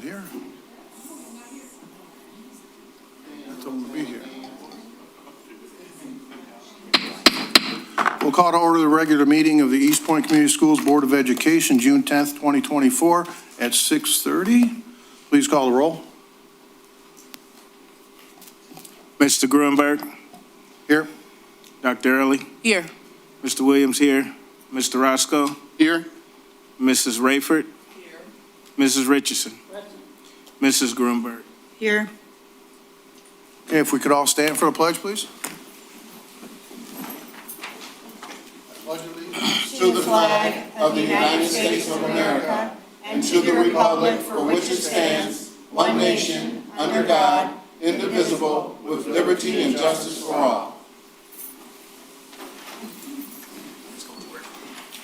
not here. I told him to be here. We'll call to order the regular meeting of the East Point Community Schools Board of Education, June 10th, 2024 at 6:30. Please call the roll. Mr. Grunberg, Here. Dr. Early, Here. Mr. Williams here, Mr. Roscoe, Here. Mrs. Rayford, Here. Mrs. Richardson, Mrs. Grunberg. Here. Okay, if we could all stand for a pledge, please. To the flag of the United States of America and to the republic for which it stands, one nation, under God, indivisible, with liberty and justice for all.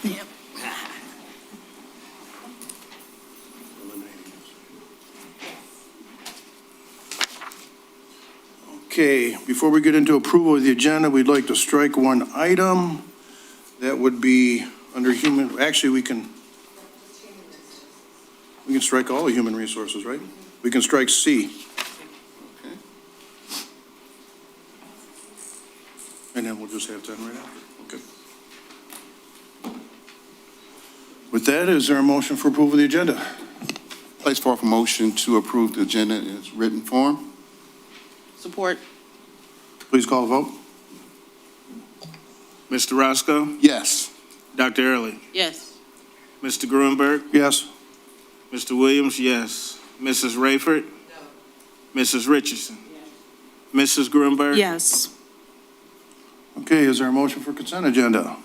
Yep. Okay, before we get into approval of the agenda, we'd like to strike one item. That would be under human, actually, we can strike all the human resources, right? We can strike C. Okay. And then we'll just have 10 right after. Okay. With that, is there a motion for approval of the agenda? Place forth a motion to approve the agenda in its written form. Support. Please call the vote. Mr. Roscoe, Yes. Dr. Early, Yes. Mr. Grunberg, Yes. Mr. Williams, yes, Mrs. Rayford, Mrs. Richardson, Mrs. Grunberg. Yes. Okay, is there a motion for consent agenda?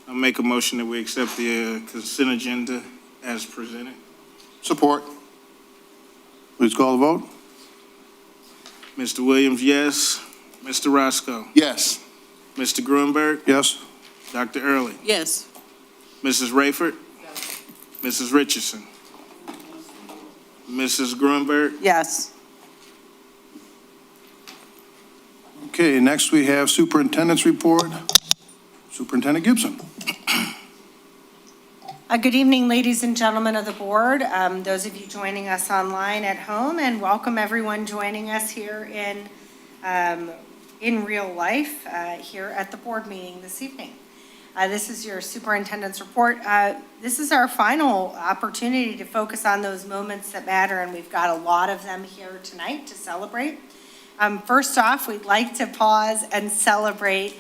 I'll make a motion that we accept the consent agenda as presented. Support. Please call the vote. Mr. Williams, yes, Mr. Roscoe, Yes. Mr. Grunberg, Yes. Dr. Early, Yes. Mrs. Rayford, Mrs. Richardson, Mrs. Grunberg. Yes. Okay, next we have superintendent's report. Superintendent Gibson. Good evening, ladies and gentlemen of the board, those of you joining us online at home, and welcome everyone joining us here in real life here at the board meeting this evening. This is your superintendent's report. This is our final opportunity to focus on those moments that matter, and we've got a lot of them here tonight to celebrate. First off, we'd like to pause and celebrate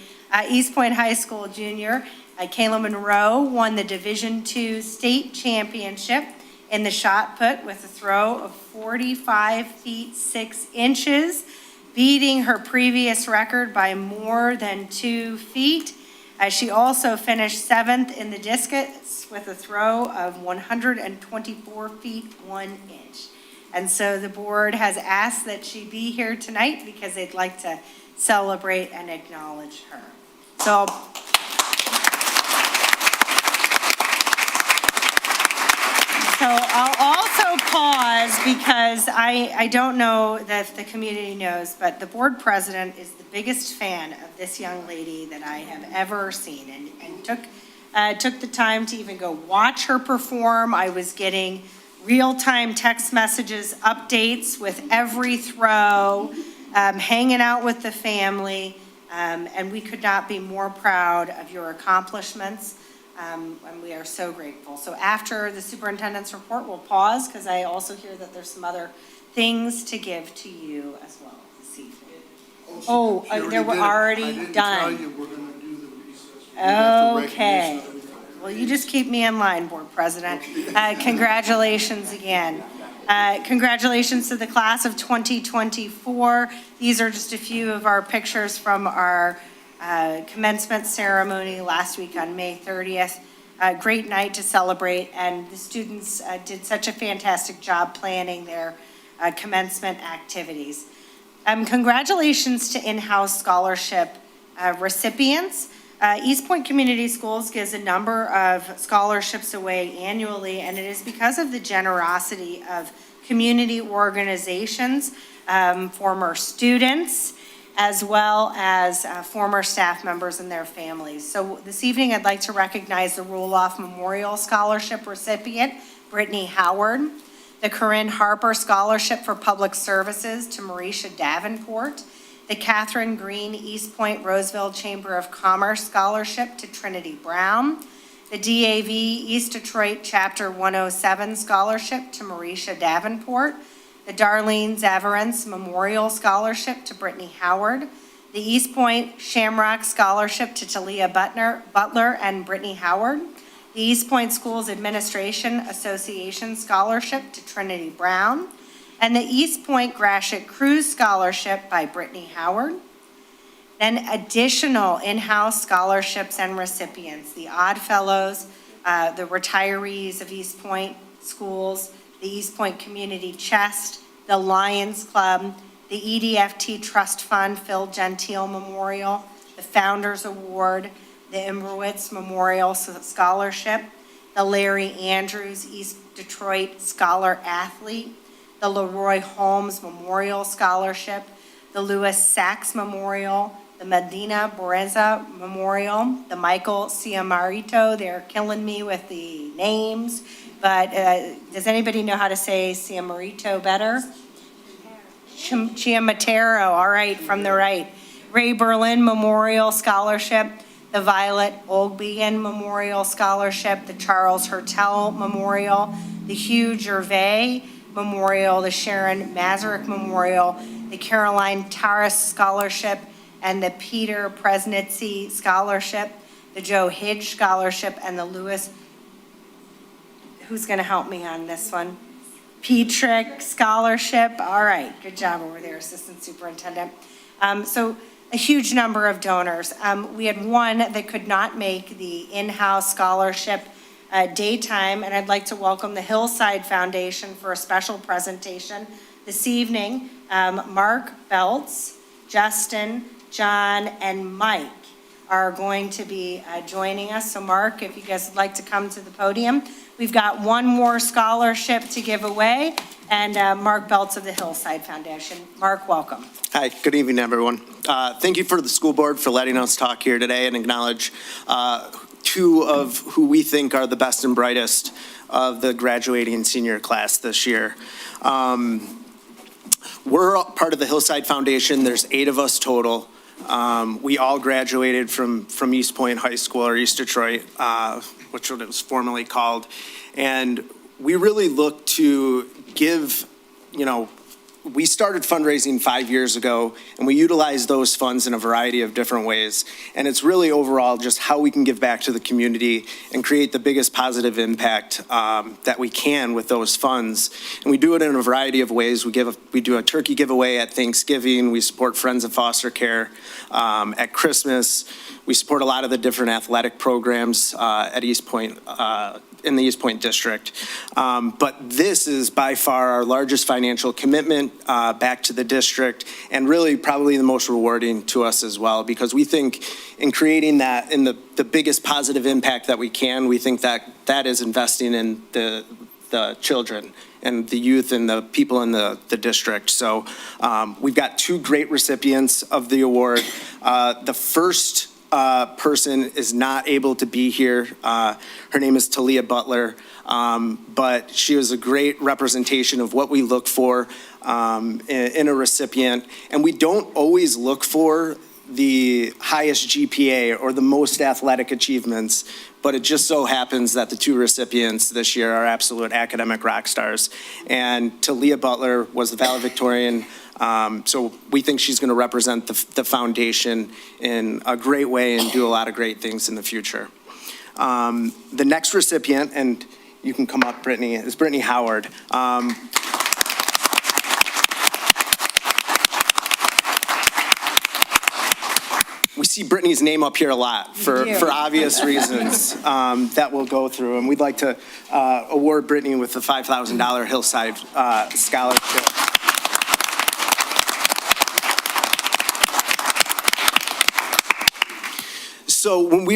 East Point High School junior Kayla Monroe won the Division II state championship in the shot put with a throw of 45 feet 6 inches, beating her previous record by more than 2 feet. She also finished 7th in the discus with a throw of 124 feet 1 inch. And so the board has asked that she be here tonight because they'd like to celebrate and acknowledge her. So I'll also pause because I don't know that the community knows, but the board president is the biggest fan of this young lady that I have ever seen, and took the time to even go watch her perform. I was getting real-time text messages, updates with every throw, hanging out with the family, and we could not be more proud of your accomplishments. And we are so grateful. So after the superintendent's report, we'll pause because I also hear that there's some other things to give to you as well this evening. They were already done. We're going to do the recess. Okay. Well, you just keep me in line, board president. Congratulations again. Congratulations to the class of 2024. These are just a few of our pictures from our commencement ceremony last week on May 30th. Great night to celebrate, and the students did such a fantastic job planning their commencement activities. Congratulations to in-house scholarship recipients. East Point Community Schools gives a number of scholarships away annually, and it is because of the generosity of community organizations, former students, as well as former staff members and their families. So this evening, I'd like to recognize the Roloff Memorial Scholarship recipient, Brittany Howard. The Corinne Harper Scholarship for Public Services to Marisha Davenport. The Catherine Green East Point Roseville Chamber of Commerce Scholarship to Trinity Brown. The DAV East Detroit Chapter 107 Scholarship to Marisha Davenport. The Darlene Zavarens Memorial Scholarship to Brittany Howard. The East Point Shamrock Scholarship to Talia Butler and Brittany Howard. The East Point Schools Administration Association Scholarship to Trinity Brown. And the East Point Gratiot Cruise Scholarship by Brittany Howard. Then additional in-house scholarships and recipients, the Odd Fellows, the retirees of East Point Schools, the East Point Community Chest, the Lions Club, the EDFT Trust Fund Phil Gentile Memorial, the Founders Award, the Imbrowitz Memorial Scholarship, the Larry Andrews East Detroit Scholar Athlete, the Leroy Holmes Memorial Scholarship, the Lewis Sachs Memorial, the Medina Boreza Memorial, the Michael Ciamarito. They're killing me with the names, but does anybody know how to say Ciamarito better? Chiamatero, all right, from the right. Ray Berlin Memorial Scholarship, the Violet Olbian Memorial Scholarship, the Charles Hertel Memorial, the Hugh Gervais Memorial, the Sharon Mazurek Memorial, the Caroline Taras Scholarship, and the Peter Presnitzy Scholarship, the Joe Hidge Scholarship, and the Lewis, who's gonna help me on this one? Petrick Scholarship. All right, good job over there, Assistant Superintendent. So a huge number of donors. We had one that could not make the in-house scholarship daytime, and I'd like to welcome the Hillside Foundation for a special presentation this evening. Mark Beltz, Justin, John, and Mike are going to be joining us. So Mark, if you guys would like to come to the podium. We've got one more scholarship to give away, and Mark Beltz of the Hillside Foundation. Mark, welcome. Hi, good evening, everyone. Thank you for the school board for letting us talk here today and acknowledge two of who we think are the best and brightest of the graduating senior class this year. We're part of the Hillside Foundation. There's 8 of us total. We all graduated from East Point High School, or East Detroit, which it was formerly called. And we really look to give, we started fundraising 5 years ago, and we utilize those funds in a variety of different ways. And it's really overall just how we can give back to the community and create the biggest positive impact that we can with those funds. And we do it in a variety of ways. We do a turkey giveaway at Thanksgiving. We support Friends of Foster Care at Christmas. We support a lot of the different athletic programs at East Point, in the East Point District. But this is by far our largest financial commitment back to the district, and really probably the most rewarding to us as well, because we think in creating that, in the biggest positive impact that we can, we think that that is investing in the children and the youth and the people in the district. So we've got 2 great recipients of the award. The first person is not able to be here. Her name is Talia Butler, but she was a great representation of what we look for in a recipient. And we don't always look for the highest GPA or the most athletic achievements, but it just so happens that the 2 recipients this year are absolute academic rock stars. And Talia Butler was the valedictorian. So we think she's going to represent the foundation in a great way and do a lot of great things in the future. The next recipient, and you can come up, Brittany, is Brittany Howard. We see Brittany's name up here a lot for obvious reasons that we'll go through. And we'd like to award Brittany with the $5,000 Hillside Scholarship. So when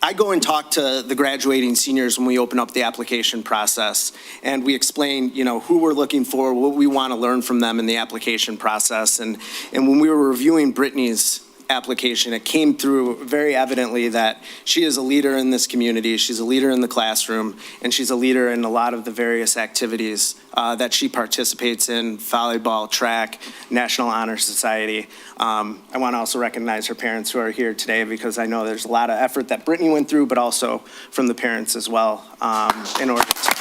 I go and talk to the graduating seniors when we open up the application process, and we explain, who we're looking for, what we want to learn from them in the application process. And when we were reviewing Brittany's application, it came through very evidently that she is a leader in this community, she's a leader in the classroom, and she's a leader in a lot of the various activities that she participates in: volleyball, track, National Honor Society. I want to also recognize her parents who are here today, because I know there's a lot of effort that Brittany went through, but also from the parents as well, in order to.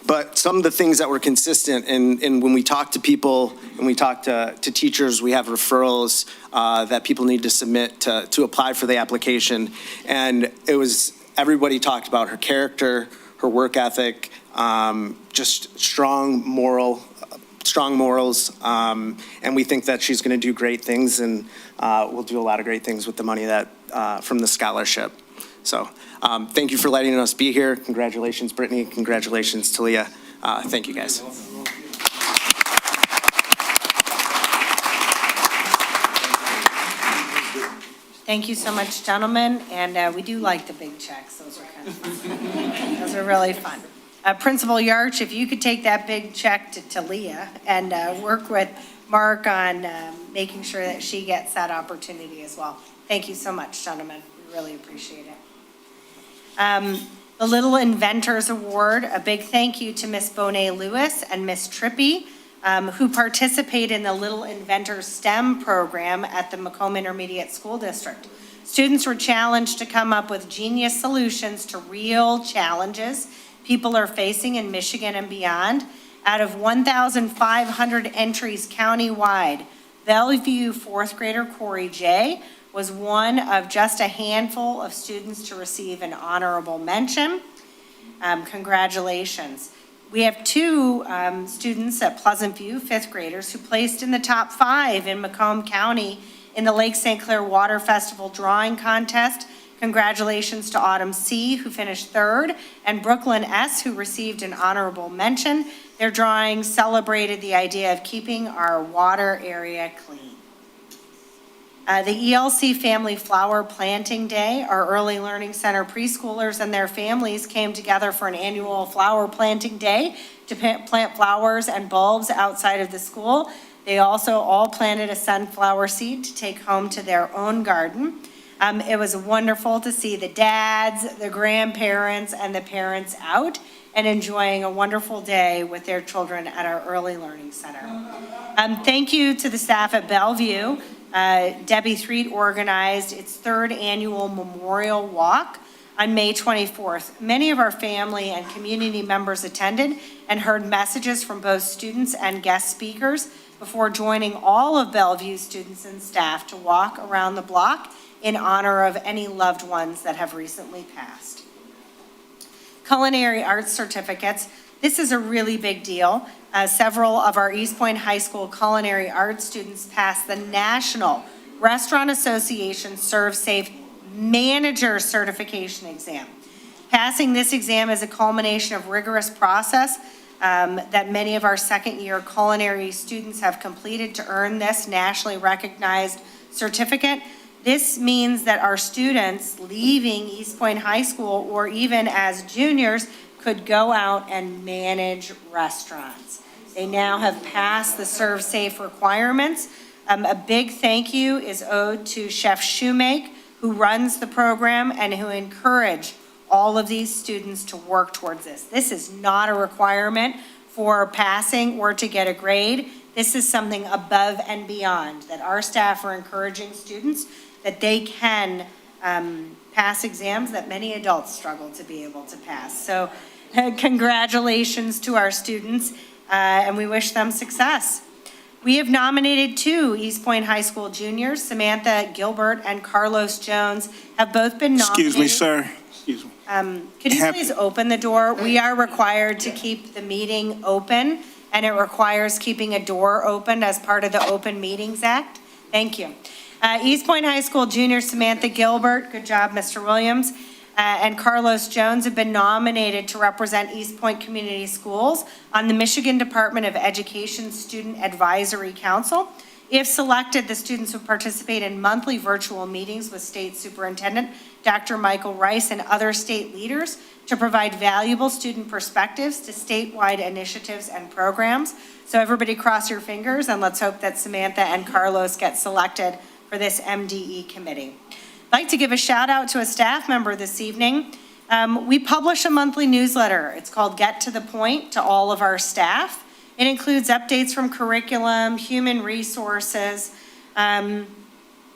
But some of the things that were consistent, and when we talk to people and we talk to teachers, we have referrals that people need to submit to apply for the application. And it was, everybody talked about her character, her work ethic, just strong morals. And we think that she's going to do great things, and will do a lot of great things with the money that from the scholarship. So thank you for letting us be here. Congratulations, Brittany. Congratulations, Talia. Thank you, guys. Thank you so much, gentlemen, and we do like the big checks. Those are kind of fun. Those are really fun. Principal Yarch, if you could take that big check to Talia and work with Mark on making sure that she gets that opportunity as well. Thank you so much, gentlemen. We really appreciate it. The Little Inventors Award, a big thank you to Miss Bonet Lewis and Miss Trippy, who participate in the Little Inventors STEM program at the Macomb Intermediate School District. Students were challenged to come up with genius solutions to real challenges people are facing in Michigan and beyond. Out of 1,500 entries countywide, Bellevue fourth grader Corey J. was one of just a handful of students to receive an honorable mention. Congratulations. We have two students at Pleasant View, fifth graders, who placed in the top 5 in Macomb County in the Lake St. Clair Water Festival Drawing Contest. Congratulations to Autumn C., who finished 3rd, and Brooklyn S., who received an honorable mention. Their drawing celebrated the idea of keeping our water area clean. The ELC Family Flower Planting Day, our Early Learning Center preschoolers and their families came together for an annual flower planting day to plant flowers and bulbs outside of the school. They also all planted a sunflower seed to take home to their own garden. It was wonderful to see the dads, the grandparents, and the parents out and enjoying a wonderful day with their children at our Early Learning Center. Thank you to the staff at Bellevue. Debbie Threed organized its 3rd annual Memorial Walk on May 24th. Many of our family and community members attended and heard messages from both students and guest speakers before joining all of Bellevue's students and staff to walk around the block in honor of any loved ones that have recently passed. Culinary arts certificates. This is a really big deal. Several of our East Point High School culinary arts students passed the National Restaurant Association Serve Safe Manager Certification Exam. Passing this exam is a culmination of rigorous process that many of our second-year culinary students have completed to earn this nationally recognized certificate. This means that our students leaving East Point High School, or even as juniors, could go out and manage restaurants. They now have passed the Serve Safe requirements. A big thank you is owed to Chef Shoemake, who runs the program and who encouraged all of these students to work towards this. This is not a requirement for passing or to get a grade. This is something above and beyond that our staff are encouraging students that they can pass exams that many adults struggle to be able to pass. So congratulations to our students, and we wish them success. We have nominated 2 East Point High School juniors. Samantha Gilbert and Carlos Jones have both been nominated. Excuse me, sir. Excuse me. Could you please open the door? We are required to keep the meeting open, and it requires keeping a door open as part of the Open Meetings Act. Thank you. East Point High School junior Samantha Gilbert, good job, Mr. Williams, and Carlos Jones have been nominated to represent East Point Community Schools on the Michigan Department of Education Student Advisory Council. If selected, the students will participate in monthly virtual meetings with State Superintendent Dr. Michael Rice, and other state leaders to provide valuable student perspectives to statewide initiatives and programs. So everybody cross your fingers, and let's hope that Samantha and Carlos get selected for this MDE committee. I'd like to give a shout out to a staff member this evening. We publish a monthly newsletter. It's called Get to the Point, to all of our staff. It includes updates from curriculum, human resources, and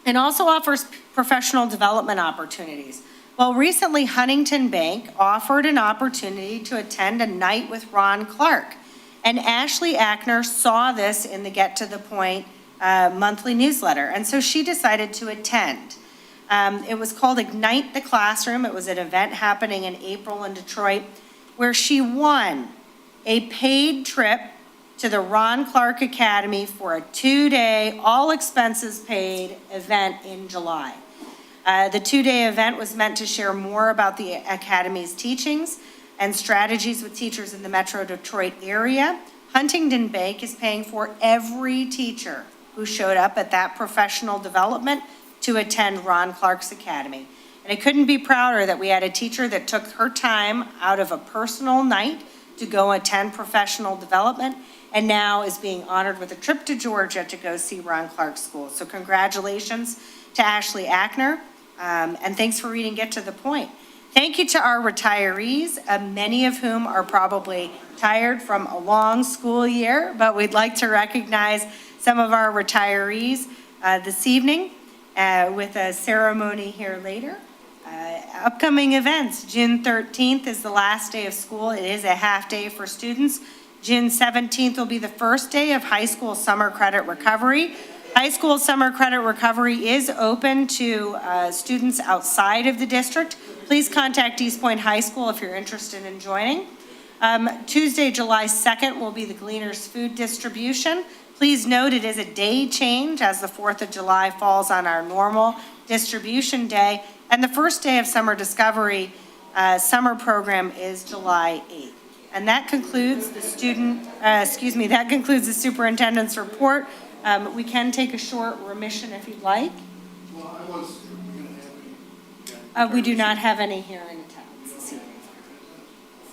also offers professional development opportunities. Well, recently Huntington Bank offered an opportunity to attend a night with Ron Clark, and Ashley Ackner saw this in the Get to the Point monthly newsletter, and so she decided to attend. It was called Ignite the Classroom. It was an event happening in April in Detroit, where she won a paid trip to the Ron Clark Academy for a 2-day, all expenses paid event in July. The 2-day event was meant to share more about the Academy's teachings and strategies with teachers in the Metro Detroit area. Huntington Bank is paying for every teacher who showed up at that professional development to attend Ron Clark's Academy. And I couldn't be prouder that we had a teacher that took her time out of a personal night to go attend professional development, and now is being honored with a trip to Georgia to go see Ron Clark's school. So congratulations to Ashley Ackner, and thanks for reading Get to the Point. Thank you to our retirees, many of whom are probably tired from a long school year, but we'd like to recognize some of our retirees this evening with a ceremony here later. Upcoming events, June 13th is the last day of school. It is a half day for students. June 17th will be the first day of high school summer credit recovery. High school summer credit recovery is open to students outside of the district. Please contact East Point High School if you're interested in joining. Tuesday, July 2nd will be the Gleaners food distribution. Please note it is a day change as the 4th of July falls on our normal distribution day. And the first day of summer discovery summer program is July 8th. And that concludes the that concludes the superintendent's report. We can take a short remission if you'd like. Well, I was going to have any. We do not have any here in attendance this evening.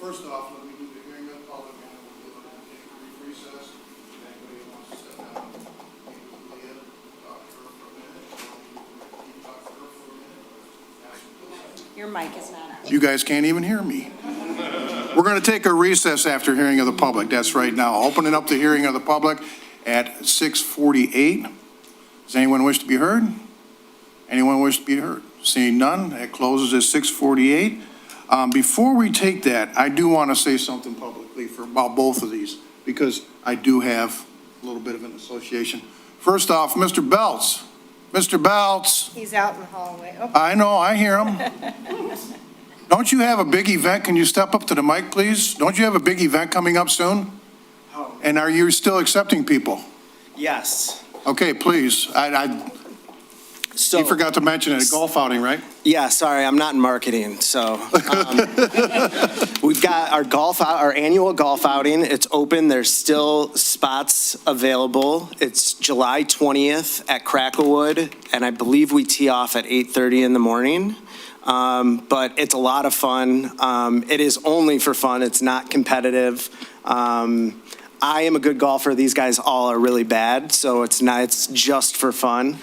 First off, let me do the hearing of the public, and then we'll take a brief recess. If anybody wants to step down, maybe Leah, talk to her for a minute, or you talk to her for a minute. Ask her. Your mic is not on. You guys can't even hear me. We're going to take a recess after hearing of the public. That's right now. Opening up the hearing of the public at 6:48. Does anyone wish to be heard? Anyone wish to be heard? Seeing none, it closes at 6:48. Before we take that, I do want to say something publicly about both of these, because I do have a little bit of an association. First off, Mr. Belts. Mr. Belts. He's out in the hallway. Oh. I know, I hear him. Don't you have a big event? Can you step up to the mic, please? Don't you have a big event coming up soon? And are you still accepting people? Yes. Okay, please. So, You forgot to mention it, a golf outing, right? yeah, sorry, I'm not in marketing, so. We've got our annual golf outing. It's open. There's still spots available. It's July 20th at Cracklewood, and I believe we tee off at 8:30 in the morning. But it's a lot of fun. It is only for fun. It's not competitive. I am a good golfer. These guys all are really bad, so it's just for fun.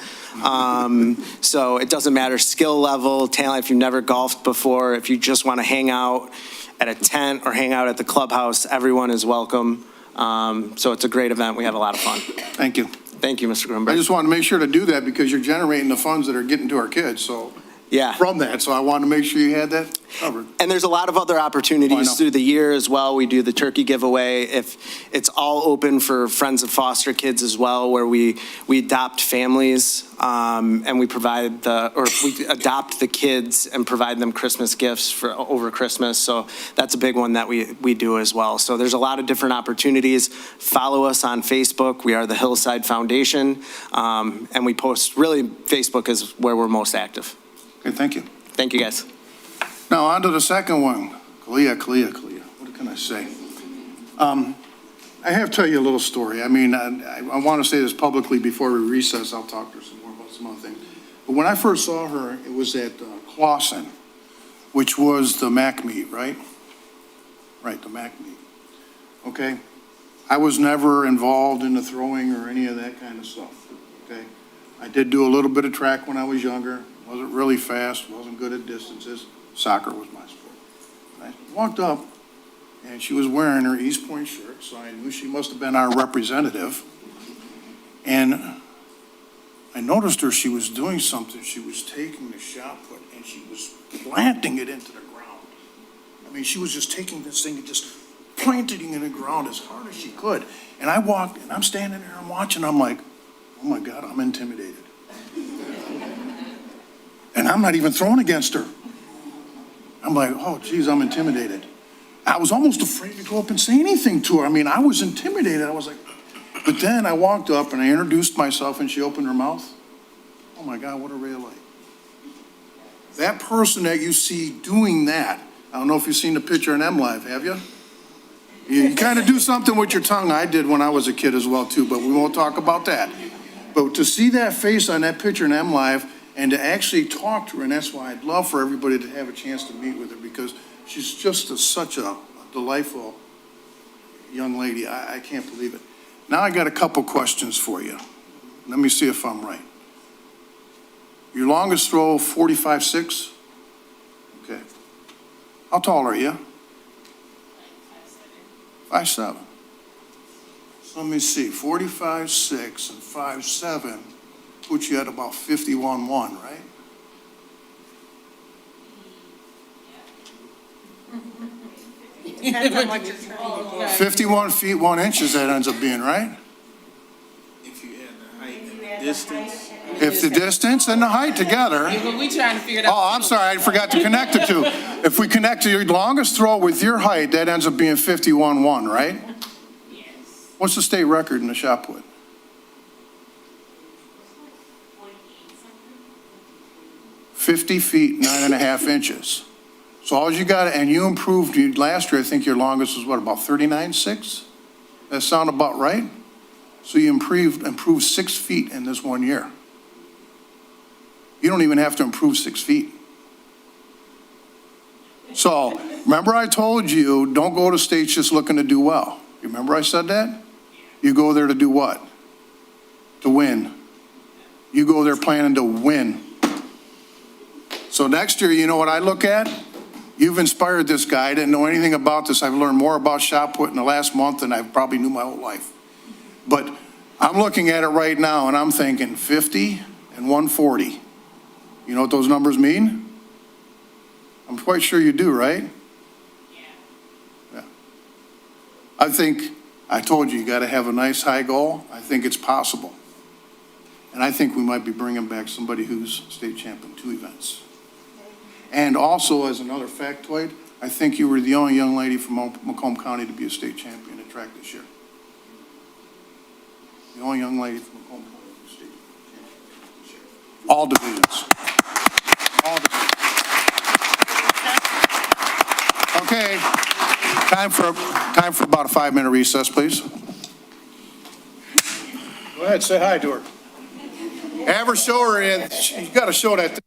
So it doesn't matter skill level, talent. If you've never golfed before, if you just want to hang out at a tent or hang out at the clubhouse, everyone is welcome. So it's a great event. We have a lot of fun. Thank you. Thank you, Mr. I Grunberg. just wanted to make sure to do that because you're generating the funds that are getting to our kids, so, Yeah. from that, so I wanted to make sure you had that covered. And there's a lot of other Oh, I opportunities know. through the year as well. We do the turkey giveaway. If it's all open for friends of foster kids as well, where we adopt families and we we adopt the kids and provide them Christmas gifts for over Christmas. So that's a big one that we do as well. So there's a lot of different opportunities. Follow us on Facebook. We are the Hillside Foundation, and we post. Really, Facebook is where we're most active. Okay, thank you. Thank you, guys. Now, on to the second one. Kalia. What can I say? I have to tell you a little story. I mean, I want to say this publicly before we recess. I'll talk to her some more about some other things. But when I first saw her, it was at Clausen, which was the MAC meet, right? Right, the MAC meet. Okay? I was never involved in the throwing or any of that kind of stuff, okay? I did do a little bit of track when I was younger, wasn't really fast, wasn't good at distances. Soccer was my sport. I walked up, and she was wearing her East Point shirt, so I knew she must have been our representative. And I noticed her, she was doing something. She was taking the shot put, and she was planting it into the ground. I mean, she was just taking this thing and just planting it in the ground as hard as she could. And I walked, and I'm standing there, I'm watching, I'm like, oh my God, I'm intimidated. And I'm not even throwing against her. I'm like, oh geez, I'm intimidated. I was almost afraid to go up and say anything to her. I mean, I was intimidated. I was like, but then I walked up and I introduced myself and she opened her mouth. Oh my God, what a ray of light. That person that you see doing that, I don't know if you've seen the picture in MLive, have you? You kind of do something with your tongue. I did when I was a kid as well too, but we won't talk about that. But to see that face on that picture in MLive and to actually talk to her, and that's why I'd love for everybody to have a chance to meet with her, because she's just such a delightful young lady. I can't believe it. Now I got a couple questions for you. Let me see if I'm right. Your longest throw, 45.6? Okay. How tall are you? 5'7". So let me see, 45.6 and 5'7", puts you at about 51.1, right? Depends on what you're trying to do. 51 feet, 1 inches that ends up being, right? If you add the height and the distance, If the distance and the height together. But we trying to figure it out. Oh, I'm sorry, I forgot to connect the two. If we connect your longest throw with your height, that ends up being 51.1, right? Yes. What's the state record in the shot put? 50 feet, 9.5 inches. So all you got, and you improved, last year, I think your longest was what, about 39.6? That sound about right? So you improved 6 feet in this 1 year. You don't even have to improve 6 feet. So, remember I told you, don't go to states just looking to do well. You remember I said that? You go there to do what? To win. You go there planning to win. So next year, you know what I look at? You've inspired this guy. I didn't know anything about this. I've learned more about shot put in the last month than I probably knew my whole life. But I'm looking at it right now and I'm thinking 50 and 140. You know what those numbers mean? I'm quite sure you do, right? Yeah. I think, I told you, you got to have a nice high goal. I think it's possible. And I think we might be bringing back somebody who's state champion 2 events. And also, as another factoid, I think you were the only young lady from Macomb County to be a state champion at track this year. The only young lady from Macomb County to be a state champion this year. All divisions. All divisions. Okay, time for about a 5-minute recess, please. Go ahead, say hi to her. Have her show her in. You got to show that.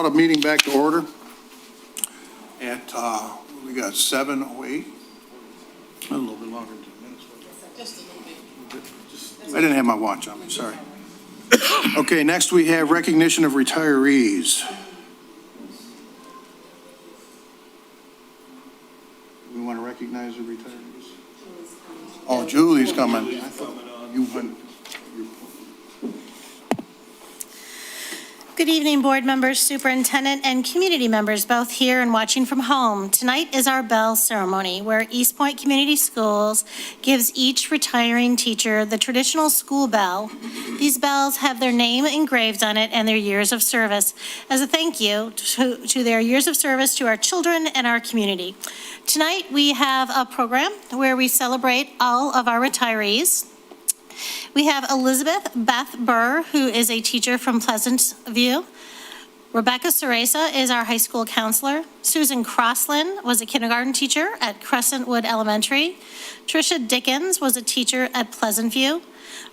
call the meeting back to order at, we got 7:08. A little bit longer than 10 minutes. Just a little bit. I didn't have my watch on me, sorry. Okay, next we have recognition of retirees. We want to recognize the retirees. Oh, Julie's coming. I thought you went. Good evening, board members, superintendent, and community members, both here and watching from home. Tonight is our bell ceremony, where East Point Community Schools gives each retiring teacher the traditional school bell. These bells have their name engraved on it and their years of service as a thank you to their years of service to our children and our community. Tonight, we have a program where we celebrate all of our retirees. We have Elizabeth Beth Burr, who is a teacher from Pleasant View. Rebecca Ceresa is our high school counselor. Susan Crossland was a kindergarten teacher at Crescentwood Elementary. Tricia Dickens was a teacher at Pleasant View.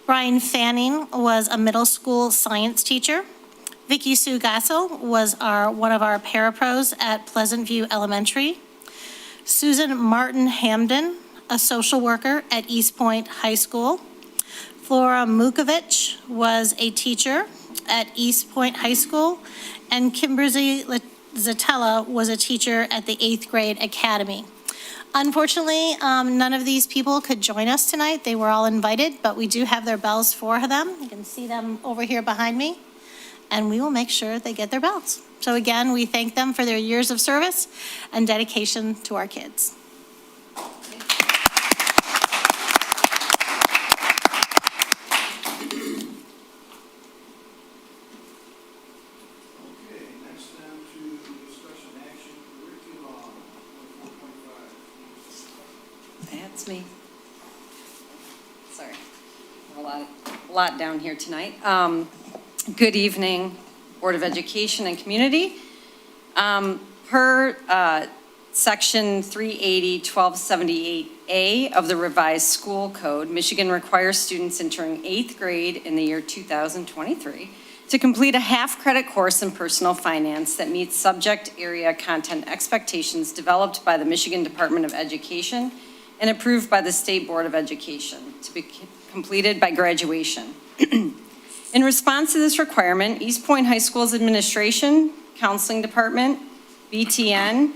Brian Fanning was a middle school science teacher. Vicky Sue Gassel was one of our parapros at Pleasant View Elementary. Susan Martin Hamden, a social worker at East Point High School. Flora Mukovic was a teacher at East Point High School, and Kimberly Zatella was a teacher at the 8th grade academy. Unfortunately, none of these people could join us tonight. They were all invited, but we do have their bells for them. You can see them over here behind me, and we will make sure they get their bells. So again, we thank them for their years of service and dedication to our kids. Okay, next down to discussion action curriculum 4.5. That's me. Sorry. A lot down here tonight. Good evening, Board of Education and Community. Per Section 380-1278A of the revised school code, Michigan requires students entering 8th grade in the year 2023 to complete a half-credit course in personal finance that meets subject area content expectations developed by the Michigan Department of Education and approved by the State Board of Education to be completed by graduation. In response to this requirement, East Point High School's administration, counseling department, BTN,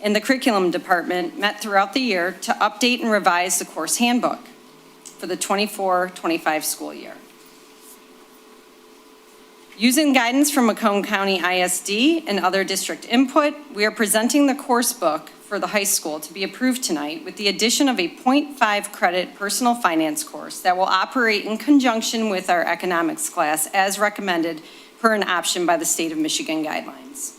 and the curriculum department met throughout the year to update and revise the course handbook for the 24-25 school year. Using guidance from Macomb County ISD and other district input, we are presenting the course book for the high school to be approved tonight with the addition of a 0.5 credit personal finance course that will operate in conjunction with our economics class as recommended per an option by the State of Michigan guidelines.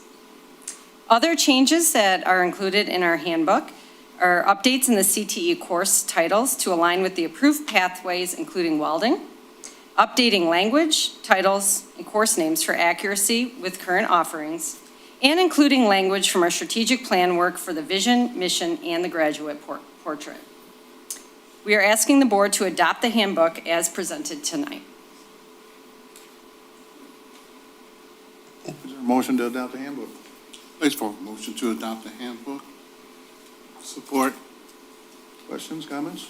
Other changes that are included in our handbook are updates in the CTE course titles to align with the approved pathways, including welding, updating language, titles, and course names for accuracy with current offerings, and including language from our strategic plan work for the vision, mission, and the graduate portrait. We are asking the board to adopt the handbook as presented tonight. Is there a motion to adopt the handbook? Place for a motion to adopt the handbook. Support. Questions, comments?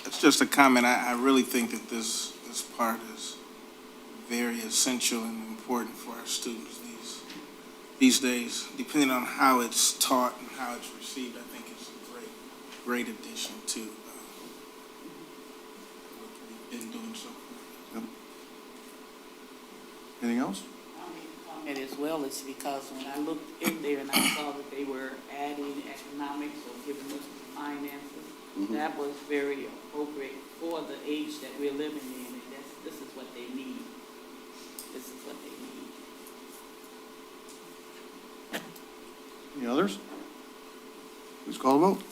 It's just a comment. I really think that this part is very essential and important for our students these days. Depending on how it's taught and how it's received, I think it's a great addition to what we've been doing so far. Yep. Anything else? Comment as well is because when I looked in there and I saw that they were adding economics or giving us finances, that was very appropriate for the age that we're living in, and this is what they need. This is what they need. Any others? Please call the vote.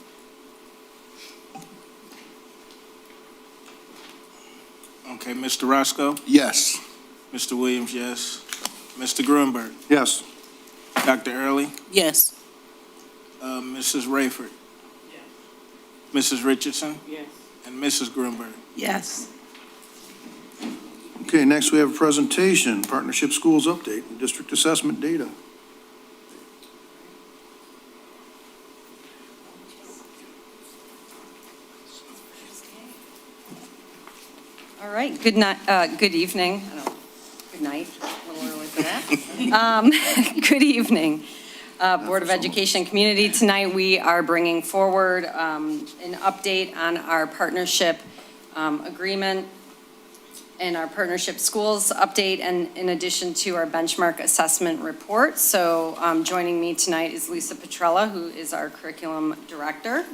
Okay, Mr. Roscoe? Yes. Mr. Williams, yes. Mr. Grunberg? Yes. Dr. Early? Yes. Mrs. Rayford? Mrs. Richardson? Yes. And Mrs. Grunberg? Yes. Okay, Okay, next we have a presentation, Partnership Schools Update, and District Assessment Data. All right, good night, good evening. Good night, a little early for that. Good evening, Board of Education Community. Tonight, we are bringing forward an update on our partnership agreement and our partnership schools update, and in addition to our benchmark assessment report. So joining me tonight is Lisa Petrella, who is our curriculum director.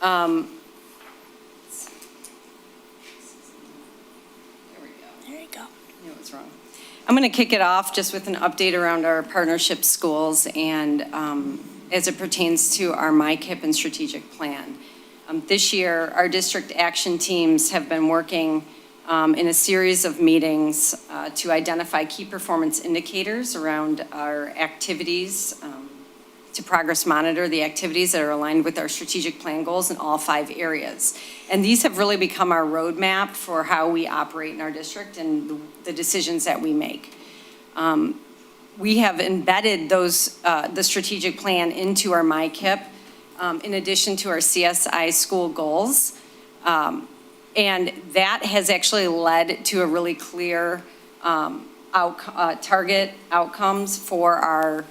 There you go. I knew it was wrong. I'm going to kick it off just with an update around our partnership schools and as it pertains to our MyKIP and strategic plan. This year, our district action teams have been working in a series of meetings to identify key performance indicators around our activities, to progress monitor the activities that are aligned with our strategic plan goals in all 5 areas. And these have really become our roadmap for how we operate in our district and the decisions that we make. We have embedded those, the strategic plan into our MyKIP, in addition to our CSI school goals. And that has actually led to a really clear target outcomes for our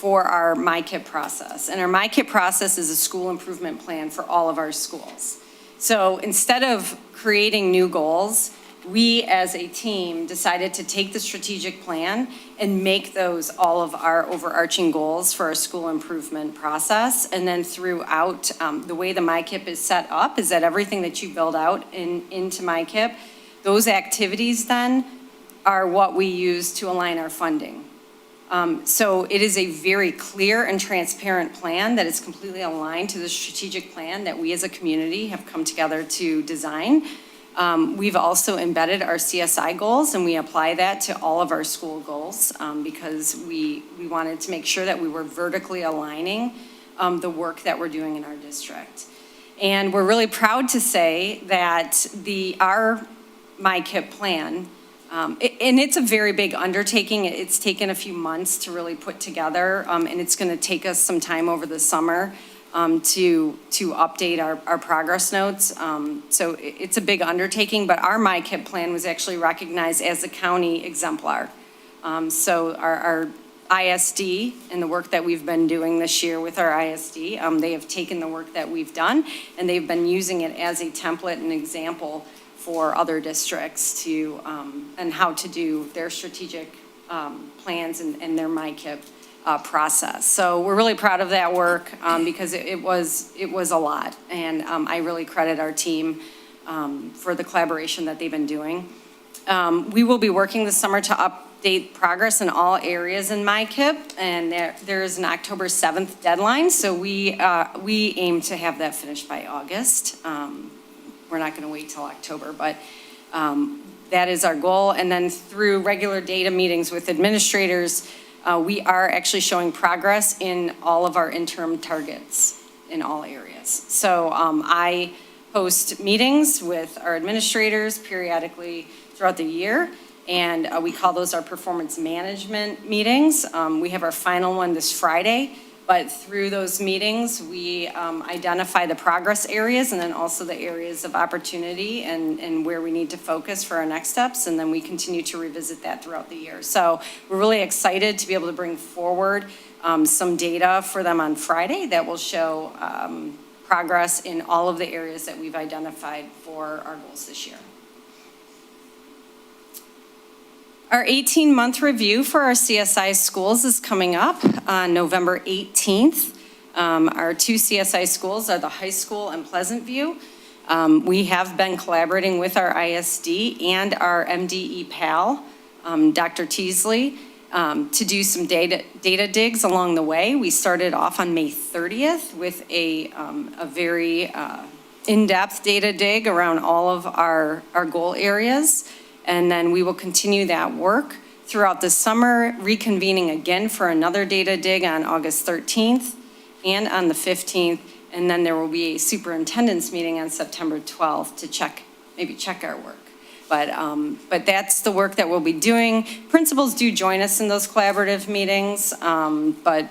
MyKIP process. And our MyKIP process is a school improvement plan for all of our schools. So instead of creating new goals, we as a team decided to take the strategic plan and make those all of our overarching goals for our school improvement process. And then throughout, the way the MyKIP is set up is that everything that you build out into MyKIP, those activities then are what we use to align our funding. So it is a very clear and transparent plan that is completely aligned to the strategic plan that we as a community have come together to design. We've also embedded our CSI goals, and we apply that to all of our school goals because we wanted to make sure that we were vertically aligning the work that we're doing in our district. And we're really proud to say that our MyKIP plan, and it's a very big undertaking. It's taken a few months to really put together, and it's going to take us some time over the summer to update our progress notes. So it's a big undertaking, but our MyKIP plan was actually recognized as a county exemplar. So our ISD and the work that we've been doing this year with our ISD, they have taken the work that we've done and they've been using it as a template and example for other districts to, and how to do their strategic plans and their MyKIP process. So we're really proud of that work because it was a lot. And I really credit our team for the collaboration that they've been doing. We will be working this summer to update progress in all areas in MyKIP, and there is an October 7th deadline. So we aim to have that finished by August. We're not going to wait till October, but that is our goal. And then through regular data meetings with administrators, we are actually showing progress in all of our interim targets in all areas. So I host meetings with our administrators periodically throughout the year, and we call those our performance management meetings. We have our final one this Friday, but through those meetings, we identify the progress areas and then also the areas of opportunity and where we need to focus for our next steps, and then we continue to revisit that throughout the year. So we're really excited to be able to bring forward some data for them on Friday that will show progress in all of the areas that we've identified for our goals this year. Our 18-month review for our CSI schools is coming up on November 18th. Our 2 CSI schools are the high school and Pleasant View. We have been collaborating with our ISD and our MDE PAL, Dr. Teasley, to do some data digs along the way. We started off on May 30th with a very in-depth data dig around all of our goal areas. And then we will continue that work throughout the summer, reconvening again for another data dig on August 13th and on the 15th. And then there will be a superintendent's meeting on September 12th to check maybe check our work. But that's the work that we'll be doing. Principals do join us in those collaborative meetings, but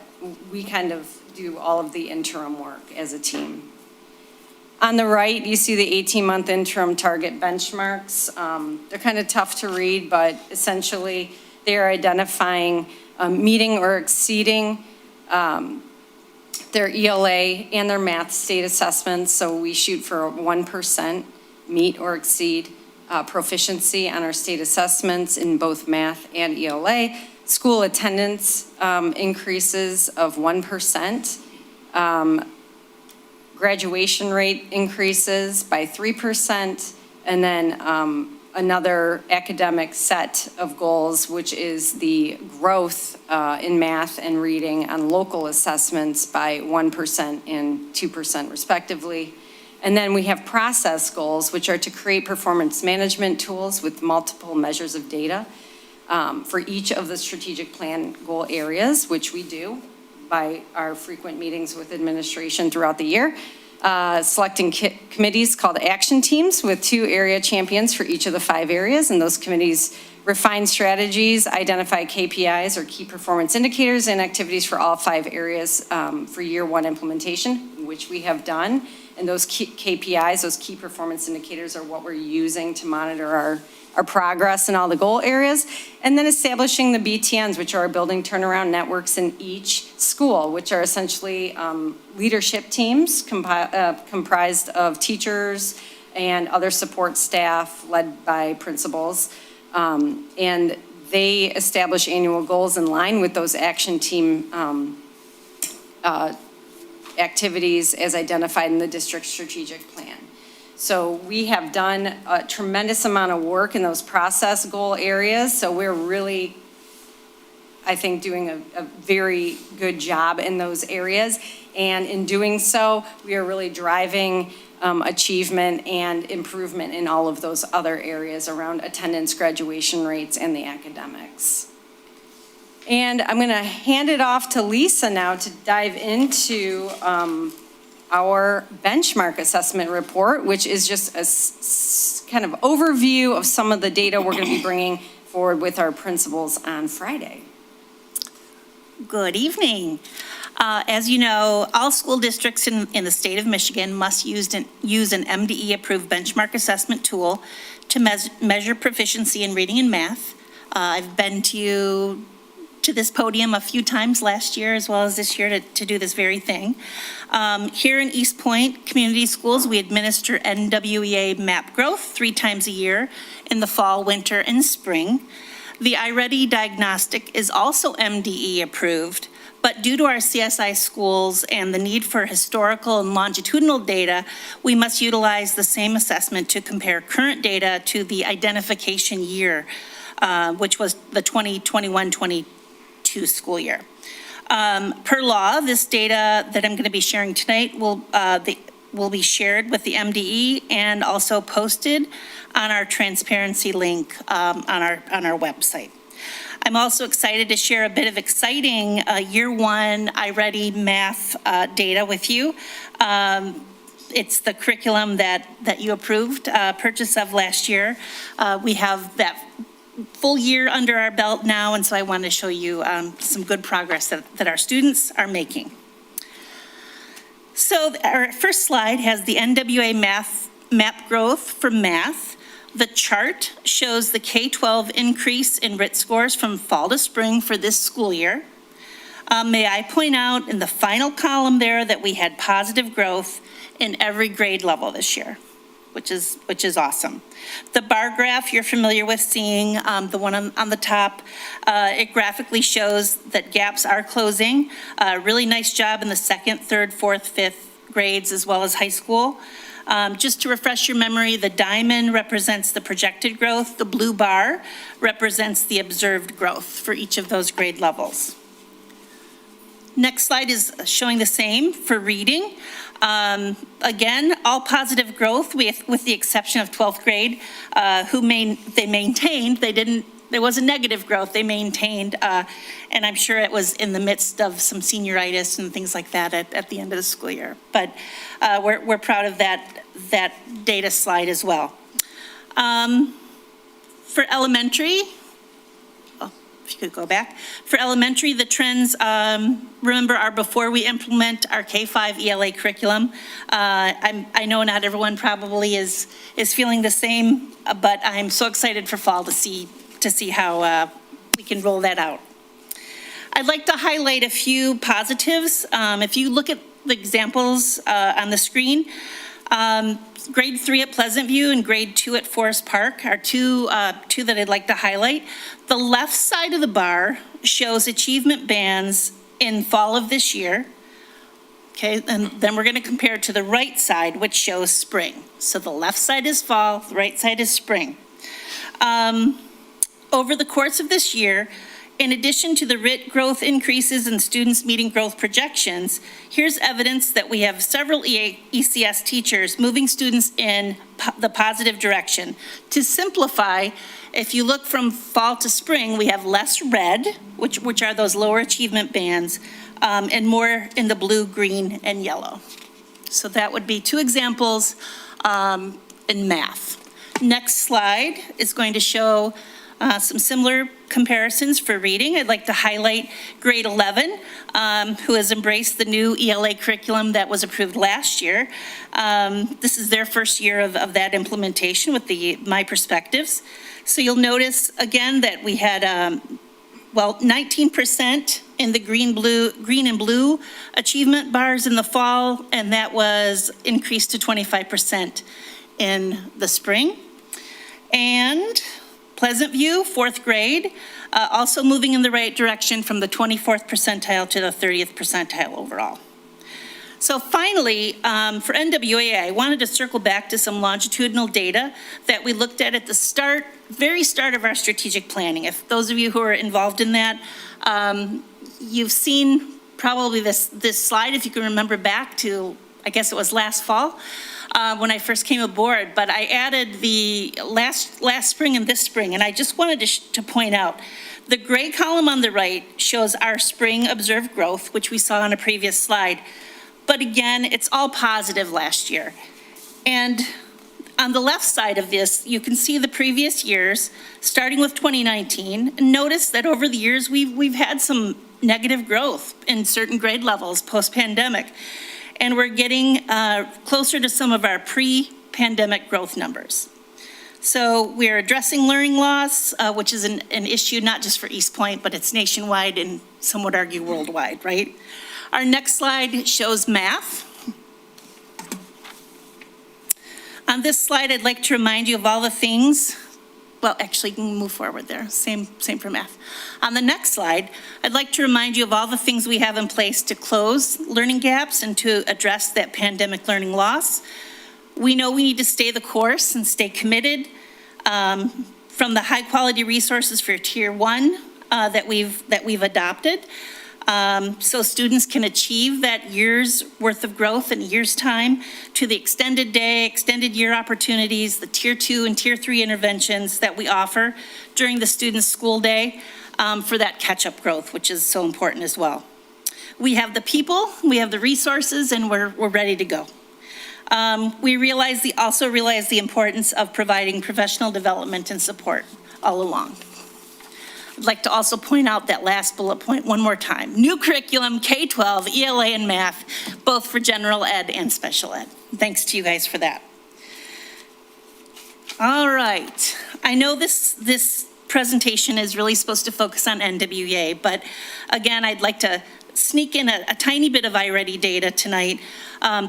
we kind of do all of the interim work as a team. On the right, you see the 18-month interim target benchmarks. They're kind of tough to read, but essentially they're identifying meeting or exceeding their ELA and their math state assessments. So we shoot for 1% meet or exceed proficiency on our state assessments in both math and ELA. School attendance increases of 1%. Graduation rate increases by 3%. And then another academic set of goals, which is the growth in math and reading on local assessments by 1% and 2% respectively. And then we have process goals, which are to create performance management tools with multiple measures of data for each of the strategic plan goal areas, which we do by our frequent meetings with administration throughout the year. Selecting committees called action teams with 2 area champions for each of the 5 areas, and those committees refine strategies, identify KPIs or key performance indicators and activities for all 5 areas for year 1 implementation, which we have done. And those KPIs, those key performance indicators, are what we're using to monitor our progress in all the goal areas. And then establishing the BTNs, which are our building turnaround networks in each school, which are essentially leadership teams comprised of teachers and other support staff led by principals. And they establish annual goals in line with those action team activities as identified in the district strategic plan. So we have done a tremendous amount of work in those process goal areas. So we're really, I think, doing a very good job in those areas. And in doing so, we are really driving achievement and improvement in all of those other areas around attendance, graduation rates, and the academics. And I'm going to hand it off to Lisa now to dive into our benchmark assessment report, which is just a kind of overview of some of the data we're going to be bringing forward with our principals on Friday. Good evening. As you know, all school districts in the state of Michigan must use an MDE-approved benchmark assessment tool to measure proficiency in reading and math. I've been to this podium a few times last year as well as this year to do this very thing. Here in East Point Community Schools, we administer NWEA map growth 3 times a year in the fall, winter, and spring. The iReady diagnostic is also MDE approved, but due to our CSI schools and the need for historical and longitudinal data, we must utilize the same assessment to compare current data to the identification year, which was the 2021-22 school year. Per law, this data that I'm going to be sharing tonight will be shared with the MDE and also posted on our transparency link on our website. I'm also excited to share a bit of exciting year 1 iReady math data with you. It's the curriculum that you approved purchase of last year. We have that full year under our belt now, and so I wanted to show you some good progress that our students are making. So our first slide has the NWA map growth for math. The chart shows the K-12 increase in RIT scores from fall to spring for this school year. May I point out in the final column there that we had positive growth in every grade level this year, which is awesome. The bar graph you're familiar with seeing, the one on the top, it graphically shows that gaps are closing. Really nice job in the 2nd, 3rd, 4th, 5th grades as well as high school. Just to refresh your memory, the diamond represents the projected growth. The blue bar represents the observed growth for each of those grade levels. Next slide is showing the same for reading. Again, all positive growth with the exception of 12th grade, they maintained. There was a negative growth they maintained, and I'm sure it was in the midst of some senioritis and things like that at the end of the school year. But we're proud of that data slide as well. For elementary, if you could go back. For elementary, the trends, remember, are before we implement our K-5 ELA curriculum. I know not everyone probably is feeling the same, but I'm so excited for fall to see how we can roll that out. I'd like to highlight a few positives. If you look at the examples on the screen, grade 3 at Pleasant View and grade 2 at Forest Park are two that I'd like to highlight. The left side of the bar shows achievement bands in fall of this year. Okay, and then we're going to compare it to the right side, which shows spring. So the left side is fall, the right side is spring. Over the course of this year, in addition to the RIT growth increases and students meeting growth projections, here's evidence that we have several ECS teachers moving students in the positive direction. To simplify, if you look from fall to spring, we have less red, which are those lower achievement bands, and more in the blue, green, and yellow. So that would be two examples in math. Next slide is going to show some similar comparisons for reading. I'd like to highlight grade 11, who has embraced the new ELA curriculum that was approved last year. This is their first year of that implementation with My Perspectives. So you'll notice again that we had 19% in the green and blue achievement bars in the fall, and that was increased to 25% in the spring. And Pleasant View, 4th grade, also moving in the right direction from the 24th percentile to the 30th percentile overall. So finally, for NWA, I wanted to circle back to some longitudinal data that we looked at the very start of our strategic planning. If those of you who are involved in that, you've seen probably this slide, if you can remember back to, I guess it was last fall, when I first came aboard, but I added the last spring and this spring, and I just wanted to point out, the gray column on the right shows our spring observed growth, which we saw on a previous slide, but again, it's all positive last year. And on the left side of this, you can see the previous years, starting with 2019, and notice that over the years, we've had some negative growth in certain grade levels post-pandemic. And we're getting closer to some of our pre-pandemic growth numbers. So we're addressing learning loss, which is an issue not just for East Point, but it's nationwide and some would argue worldwide, right? Our next slide shows math. On this slide, I'd like to remind you of all the things. Well, actually, you can move forward there. Same for math. On the next slide, I'd like to remind you of all the things we have in place to close learning gaps and to address that pandemic learning loss. We know we need to stay the course and stay committed from the high quality resources for Tier 1 that we've adopted. So students can achieve that year's worth of growth in a year's time, to the extended day, extended year opportunities, the Tier 2 and Tier 3 interventions that we offer during the student's school day for that catch-up growth, which is so important as well. We have the people, we have the resources, and we're ready to go. We also realize the importance of providing professional development and support all along. I'd like to also point out that last bullet point one more time. New curriculum, K-12, ELA, and math, both for general ed and special ed. Thanks to you guys for that. All right. I know this presentation is really supposed to focus on NWA, but again, I'd like to sneak in a tiny bit of iReady data tonight.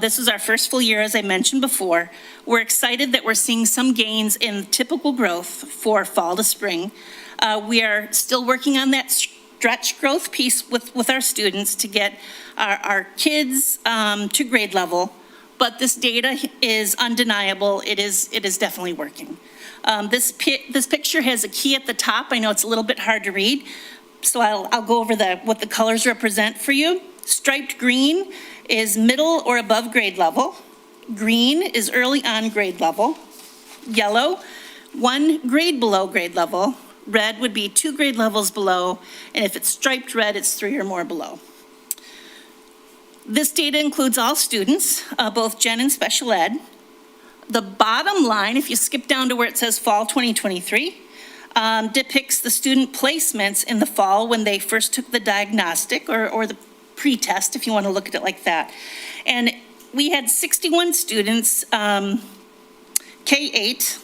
This is our first full year, as I mentioned before. We're excited that we're seeing some gains in typical growth for fall to spring. We are still working on that stretch growth piece with our students to get our kids to grade level, but this data is undeniable. It is definitely working. This picture has a key at the top. I know it's a little bit hard to read, so I'll go over what the colors represent for you. Striped green is middle or above grade level. Green is early on grade level. Yellow, 1 grade below grade level. Red would be 2 grade levels below, and if it's striped red, it's 3 or more below. This data includes all students, both gen and special ed. The bottom line, if you skip down to where it says Fall 2023, depicts the student placements in the fall when they first took the diagnostic or the pre-test, if you want to look at it like that. And we had 61 students, K-8,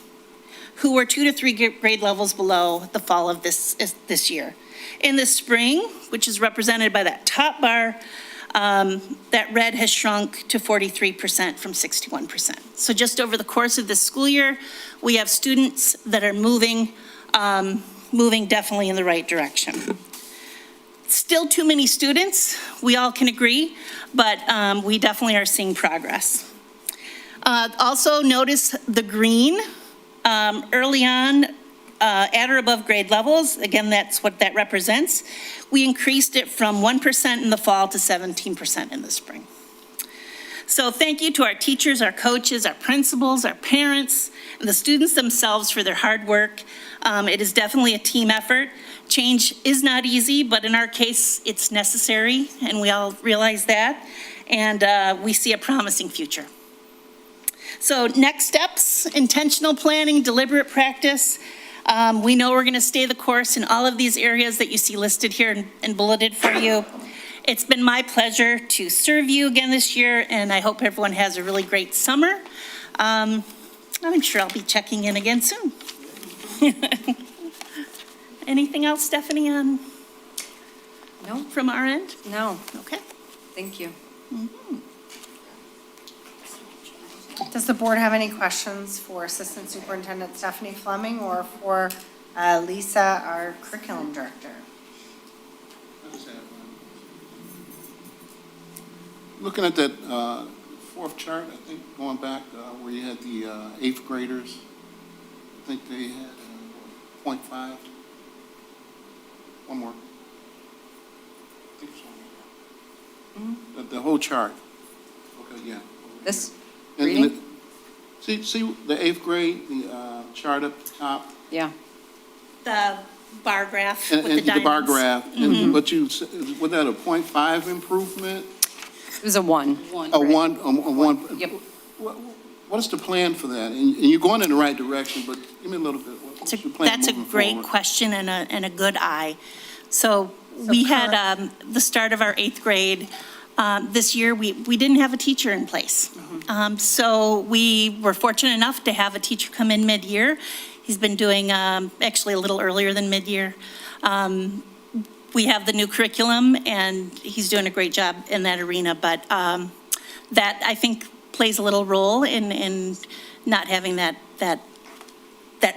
who were 2 to 3 grade levels below the fall of this year. In the spring, which is represented by that top bar, that red has shrunk to 43% from 61%. So just over the course of this school year, we have students that are moving definitely in the right direction. Still too many students, we all can agree, but we definitely are seeing progress. Also notice the green early on at or above grade levels. Again, that's what that represents. We increased it from 1% in the fall to 17% in the spring. So thank you to our teachers, our coaches, our principals, our parents, and the students themselves for their hard work. It is definitely a team effort. Change is not easy, but in our case, it's necessary, and we all realize that. And we see a promising future. So next steps, intentional planning, deliberate practice. We know we're going to stay the course in all of these areas that you see listed here and bulleted for you. It's been my pleasure to serve you again this year, and I hope everyone has a really great summer. I'm sure I'll be checking in again soon. Anything else, Stephanie, on? No. From our end? No, Okay. thank you. Does the board have any questions for Assistant Superintendent Stephanie Fleming or for Lisa, our curriculum director? Looking at that fourth chart, I think going back where you had the eighth graders, I think they had 0.5. One more. I think it's one more. The whole chart. Okay, yeah. This And reading? See the eighth grade, the chart up the top? Yeah. The bar graph And with the diamonds. bar graph. And what you, was that a 0.5 improvement? It was a 1. A one? Yep. What is the plan for that? And you're going in the right direction, but give me a little bit. What's your plan That's a moving great forward? question and a good eye. So we had the start of our 8th grade. This year, we didn't have a teacher in place. So we were fortunate enough to have a teacher come in mid-year. He's been doing actually a little earlier than mid-year. We have the new curriculum, and he's doing a great job in that arena. But that, I think, plays a little role in not having that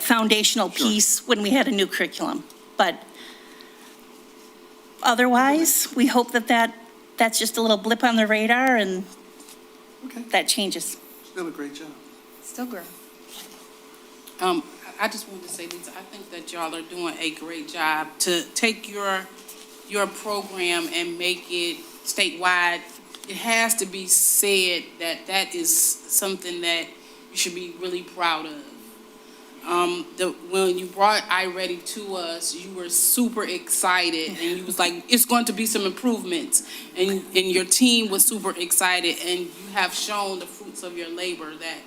foundational piece when we had a new curriculum. But otherwise, we hope that's just a little blip on the radar, and that changes. Still a great job. Still growing. I just wanted to say, Lisa, I think that y'all are doing a great job to take your program and make it statewide. It has to be said that that is something that you should be really proud of. When you brought iReady to us, you were super excited, and you was like, it's going to be some improvements, and your team was super excited, and you have shown the fruits of your labor that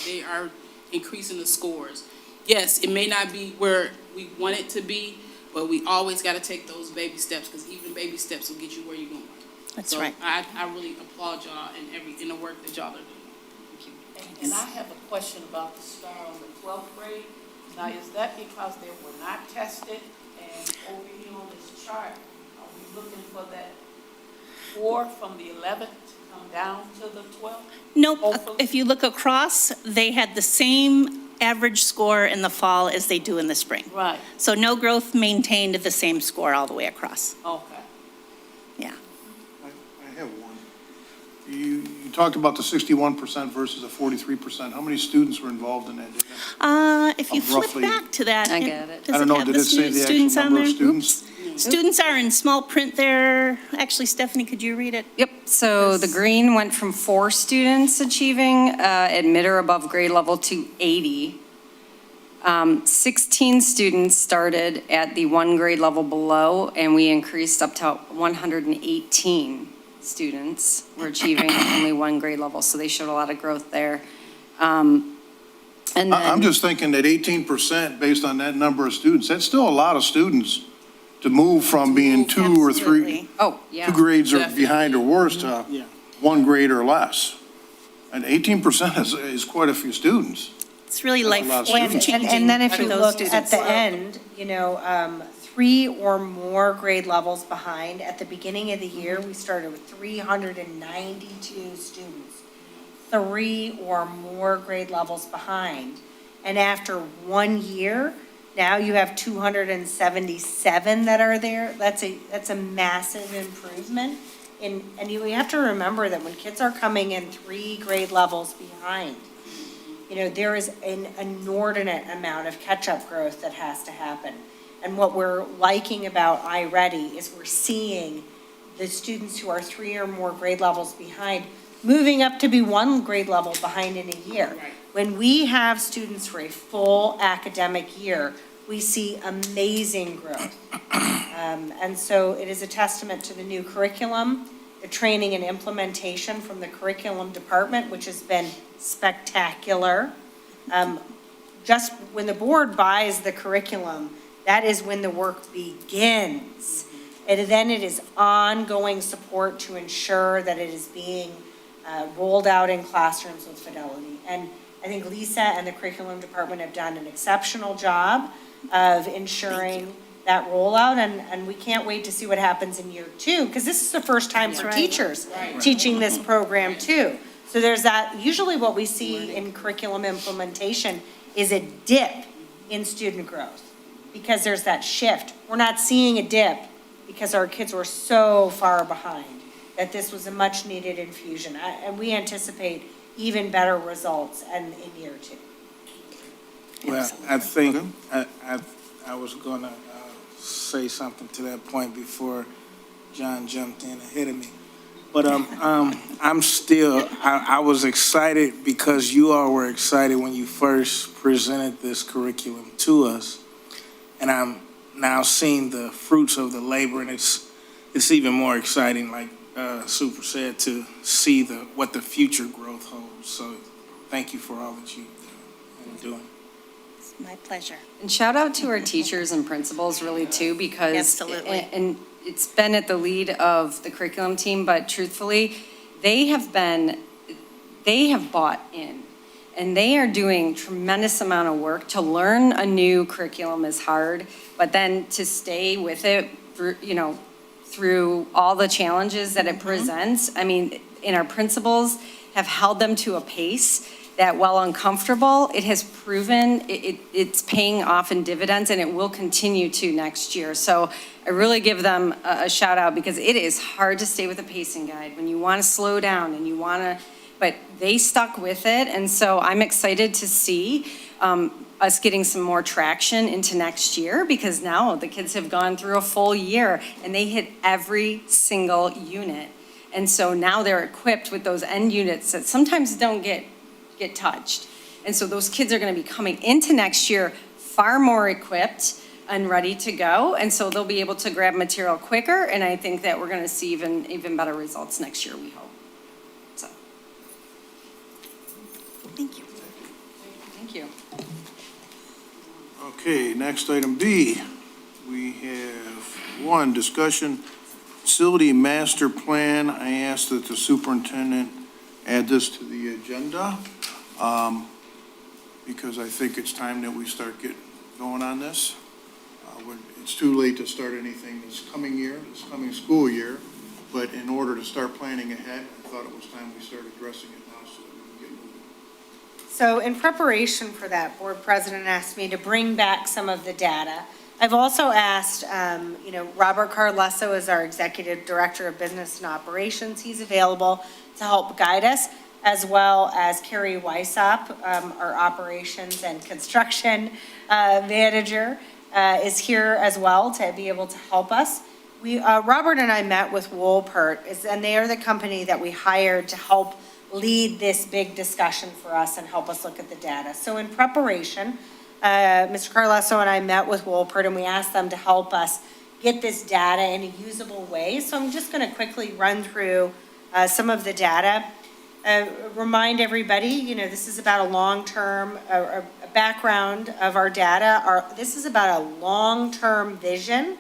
they are increasing the scores. Yes, it may not be where we want it to be, but we always got to take those baby steps, because even baby steps will get you where you're going. That's right. I really applaud y'all in the work that y'all are doing. Thank you. And I have a question about the star on the 12th grade. Now, is that because they were not tested? And over here on this chart, are we looking for that 4 from the 11th to come down to the 12th? Nope, Hopefully. if you look across, they had the same average score in the fall as they do in the spring. Right, So no growth, maintained the same score all the way across. okay. Yeah. I have one. You talked about the 61% versus the 43%. How many students were involved in that? If you flip Roughly- back to that. I get it. Does I don't know, have did the it say the actual students on number of there? students? Students are in small print there. Actually, Stephanie, could you read it? Yep, so the green went from 4 students achieving at mid or above grade level to 80. 16 students started at the 1 grade level below, and we increased up to 118 students were achieving only 1 grade level, so they showed a lot of growth there. And I'm then, just thinking that 18% based on that number of students, that's still a lot of students to move from being two or three, Absolutely. oh, yeah. two grades or Definitely. behind or worse to Yeah. one grade or less. And 18% is quite a few students. It's really That's a lot of life-changing students. And then if for you those look at students. the end, 3 or more grade levels behind, at the beginning of the year, we started with 392 students. 3 or more grade levels behind. And after 1 year, now you have 277 that are there. That's a massive improvement. And you have to remember that when kids are coming in 3 grade levels behind, there is an inordinate amount of catch-up growth that has to happen. And what we're liking about iReady is we're seeing the students who are 3 or more grade levels behind moving up to be 1 grade level behind in a year. When we have students for a full academic year, we see amazing growth. And so it is a testament to the new curriculum, the training and implementation from the curriculum department, which has been spectacular. Just when the board buys the curriculum, that is when the work begins. And then it is ongoing support to ensure that it is being rolled out in classrooms with fidelity. And I think Lisa and the curriculum department have done an exceptional job of ensuring that rollout, and we can't wait to see what happens in year 2, because this is the first time for teachers teaching this program too. So there's that, usually what we see in curriculum implementation is a dip in student growth, because there's that shift. We're not seeing a dip because our kids were so far behind, that this was a much-needed infusion. And we anticipate even better results in year 2. Well, I think, I was gonna say something to that point before John jumped in ahead of me. But I'm still, I was excited because you all were excited when you first presented this curriculum to us. And I'm now seeing the fruits of the labor, and it's even more exciting, like Super said, to see what the future growth holds. So thank you for all that you've been doing. My pleasure. And shout out to our teachers and principals really too, because. Absolutely. And it's been at the lead of the curriculum team, but truthfully, they have bought in. And they are doing tremendous amount of work. To learn a new curriculum is hard, but then to stay with it through all the challenges that it presents. I mean, and our principals have held them to a pace that, while uncomfortable, it has proven it's paying off in dividends, and it will continue to next year. So I really give them a shout out, because it is hard to stay with a pacing guide when you want to slow down and you want to, but they stuck with it. And so I'm excited to see us getting some more traction into next year, because now the kids have gone through a full year and they hit every single unit. And so now they're equipped with those end units that sometimes don't get touched. And so those kids are going to be coming into next year far more equipped and ready to go. And so they'll be able to grab material quicker. And I think that we're going to see even better results next year, we hope. So. Thank you. Thank you. Okay, next item B, we have 1, discussion facility master plan. I asked that the superintendent add this to the agenda, because I think it's time that we start getting going on this. It's too late to start anything this coming school year, but in order to start planning ahead, I thought it was time we started addressing it now so that we can get moving. So in preparation for that, board president asked me to bring back some of the data. I've also asked, Robert Carlesso is our executive director of business and operations. He's available to help guide us, as well as Carrie Weissop, our operations and construction manager, is here as well to be able to help us. Robert and I met with Woolpert, and they are the company that we hired to help lead this big discussion for us and help us look at the data. So in preparation, Mr. Carlesso and I met with Woolpert, and we asked them to help us get this data in a usable way. So I'm just going to quickly run through some of the data. remind everybody, this is about a long-term, a background of our data. This is about a long-term vision.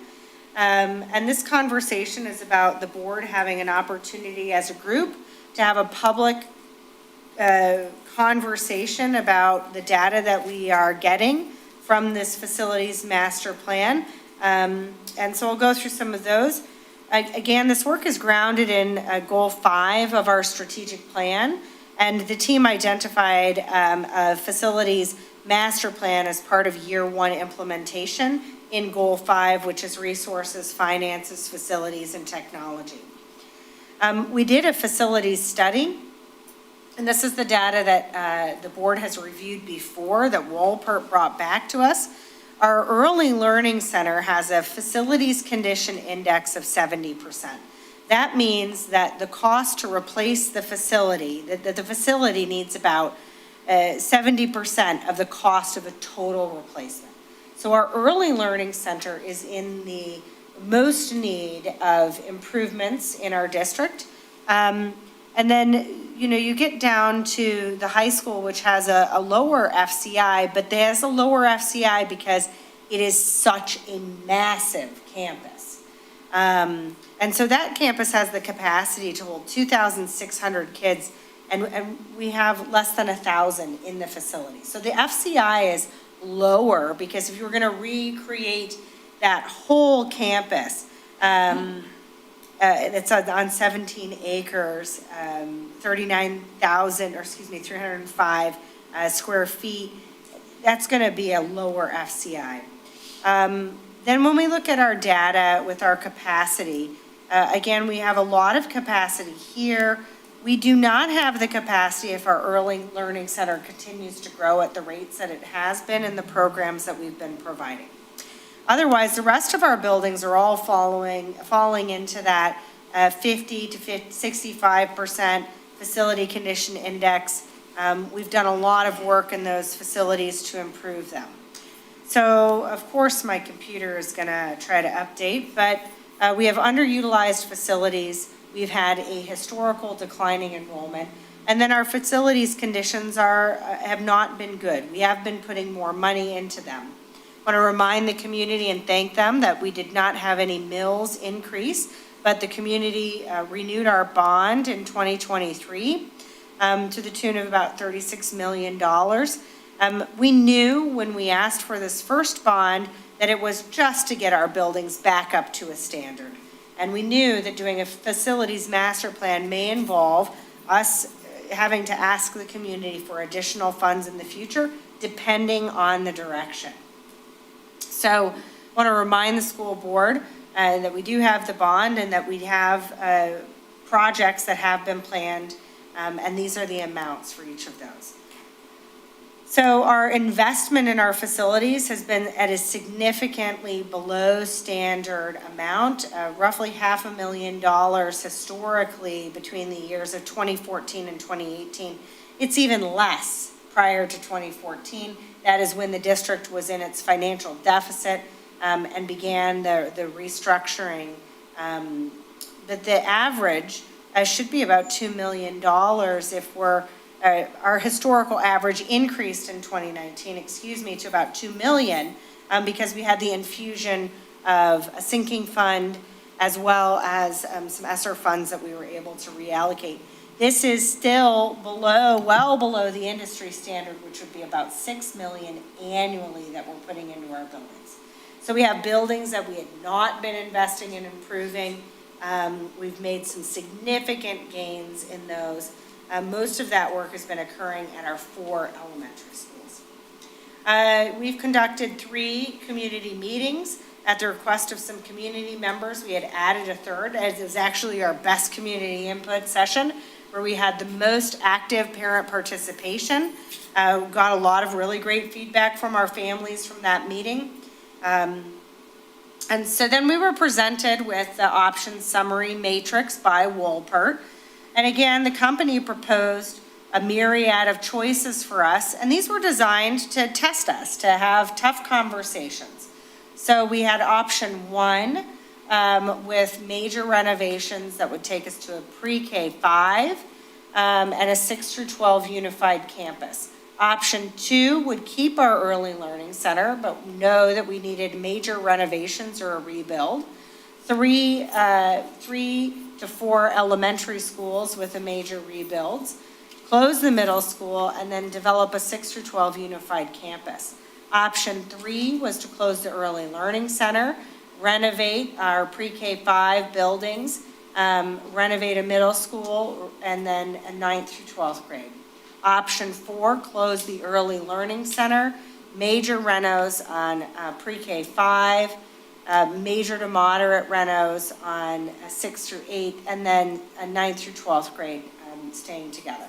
And this conversation is about the board having an opportunity as a group to have a public conversation about the data that we are getting from this facilities master plan. And so I'll go through some of those. Again, this work is grounded in goal 5 of our strategic plan, and the team identified a facilities master plan as part of year 1 implementation in goal 5, which is resources, finances, facilities, and technology. We did a facilities study, and this is the data that the board has reviewed before that Walpert brought back to us. Our early learning center has a facilities condition index of 70%. That means that the cost to replace the facility, that the facility needs about 70% of the cost of a total replacement. So our early learning center is in the most need of improvements in our district. And then, you get down to the high school, which has a lower FCI, but there's a lower FCI because it is such a massive campus. And so that campus has the capacity to hold 2,600 kids, and we have less than 1,000 in the facility. So the FCI is lower because if you were going to recreate that whole campus, it's on 17 acres, 305 square feet. That's going to be a lower FCI. Then when we look at our data with our capacity, again, we have a lot of capacity here. We do not have the capacity if our early learning center continues to grow at the rates that it has been in the programs that we've been providing. Otherwise, the rest of our buildings are all falling into that 50 to 65% facility condition index. We've done a lot of work in those facilities to improve them. So, of course, my computer is going to try to update, but we have underutilized facilities. We've had a historical declining enrollment, and then our facilities conditions have not been good. We have been putting more money into them. I want to remind the community and thank them that we did not have any mills increase, but the community renewed our bond in 2023 to the tune of about $36 million. We knew when we asked for this first bond that it was just to get our buildings back up to a standard. And we knew that doing a facilities master plan may involve us having to ask the community for additional funds in the future, depending on the direction. So I want to remind the school board that we do have the bond and that we have projects that have been planned, and these are the amounts for each of those. So our investment in our facilities has been at a significantly below standard amount, roughly $500,000 historically between the years of 2014 and 2018. It's even less prior to 2014. That is when the district was in its financial deficit and began the restructuring. But the average should be about $2 million if our historical average increased in 2019, to about $2 million because we had the infusion of a sinking fund as well as some ESSER funds that we were able to reallocate. This is still well below the industry standard, which would be about $6 million annually that we're putting into our buildings. So we have buildings that we had not been investing in improving. We've made some significant gains in those. Most of that work has been occurring at our 4 elementary schools. We've conducted 3 community meetings at the request of some community members. We had added a third, as it was actually our best community input session, where we had the most active parent participation. We got a lot of really great feedback from our families from that meeting. And so then we were presented with the option summary matrix by Walpert. And again, the company proposed a myriad of choices for us, and these were designed to test us, to have tough conversations. So we had option 1 with major renovations that would take us to a pre-K 5. and a 6 through 12 unified campus. Option 2 would keep our early learning center, but know that we needed major renovations or a rebuild. 3 to 4 elementary schools with a major rebuilds, close the middle school, and then develop a 6 through 12 unified campus. Option 3 was to close the early learning center, renovate our pre-K 5 buildings, renovate a middle school, and then a 9th through 12th grade. Option 4, close the early learning center, major renos on pre-K 5, major to moderate renos on 6 through 8, and then a 9th through 12th grade staying together.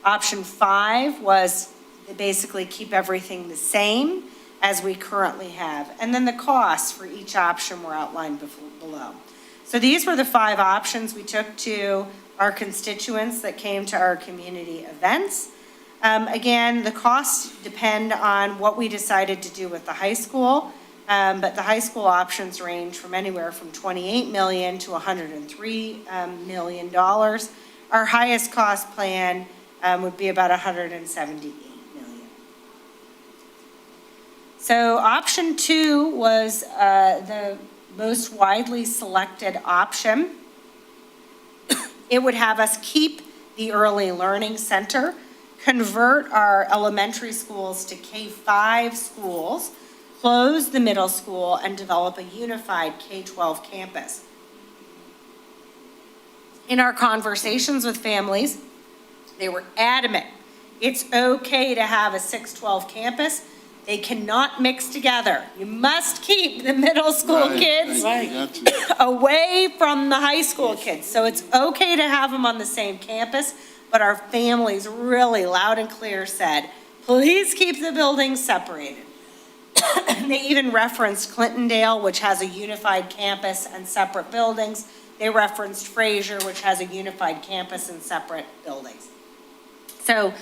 Option 5 was to basically keep everything the same as we currently have. And then the costs for each option were outlined below. So these were the 5 options we took to our constituents that came to our community events. Again, the costs depend on what we decided to do with the high school, but the high school options range from anywhere from $28 million to $103 million. Our highest cost plan would be about $178 million. So option 2 was the most widely selected option. It would have us keep the early learning center, convert our elementary schools to K-5 schools, close the middle school, and develop a unified K-12 campus. In our conversations with families, they were adamant. It's okay to have a 6-12 campus. They cannot mix together. You must keep the middle school kids away from the high school kids. So it's okay to have them on the same campus, but our families really loud and clear said, please keep the buildings separated. They even referenced Clintondale, which has a unified campus and separate buildings. They referenced Fraser, which has a unified campus and separate buildings. So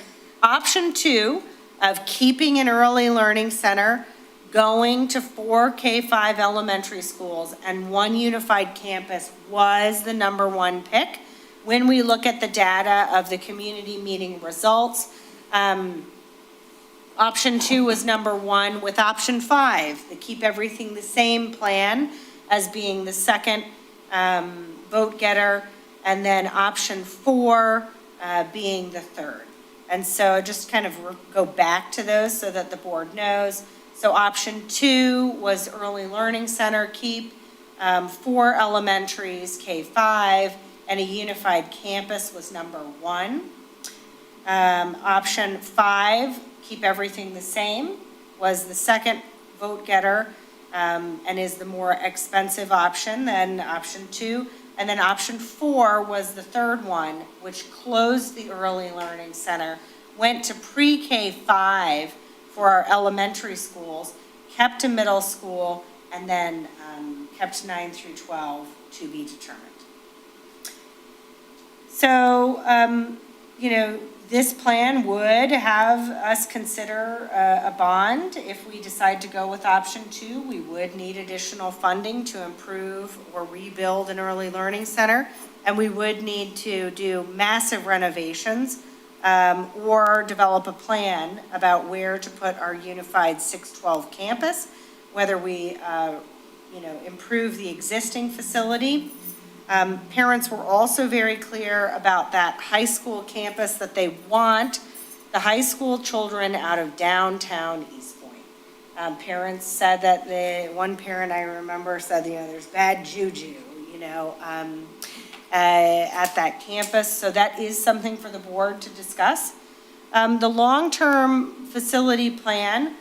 option 2 of keeping an early learning center, going to 4 K-5 elementary schools and 1 unified campus was the #1 pick. When we look at the data of the community meeting results, option 2 was #1 with option 5, the keep everything the same plan as being the second vote getter, and then option 4 being the third. And so just kind of go back to those so that the board knows. So option 2 was early learning center, keep 4 elementaries, K-5, and a unified campus was #1. Option 5, keep everything the same, was the second vote getter and is the more expensive option than option 2. And then option 4 was the third one, which closed the early learning center, went to pre-K 5 for our elementary schools, kept a middle school, and then kept 9 through 12 to be determined. So, this plan would have us consider a bond. If we decide to go with option 2, we would need additional funding to improve or rebuild an early learning center. And we would need to do massive renovations or develop a plan about where to put our unified 6-12 campus, whether we, improve the existing facility. Parents were also very clear about that high school campus that they want the high school children out of downtown East Point. Parents said that one parent I remember said, there's bad juju, at that campus. So that is something for the board to discuss. The long-term facility plan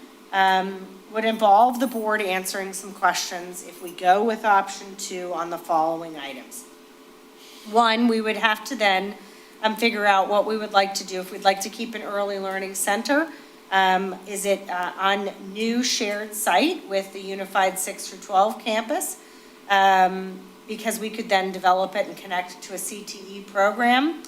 would involve the board answering some questions if we go with option 2 on the following items. 1, we would have to then figure out what we would like to do. If we'd like to keep an early learning center, is it on new shared site with the unified 6-12 campus? Because we could then develop it and connect it to a CTE program.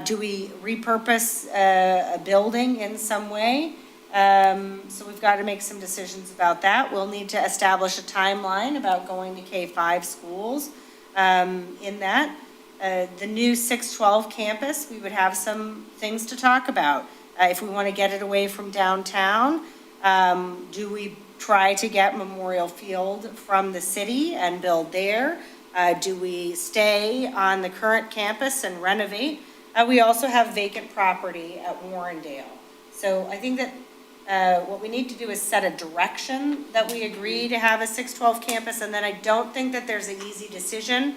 Do we repurpose a building in some way? So we've got to make some decisions about that. We'll need to establish a timeline about going to K-5 schools in that. The new 612 campus, we would have some things to talk about. If we want to get it away from downtown, do we try to get Memorial Field from the city and build there? Do we stay on the current campus and renovate? We also have vacant property at Warrendale. So I think that what we need to do is set a direction that we agree to have a 612 campus, and then I don't think that there's an easy decision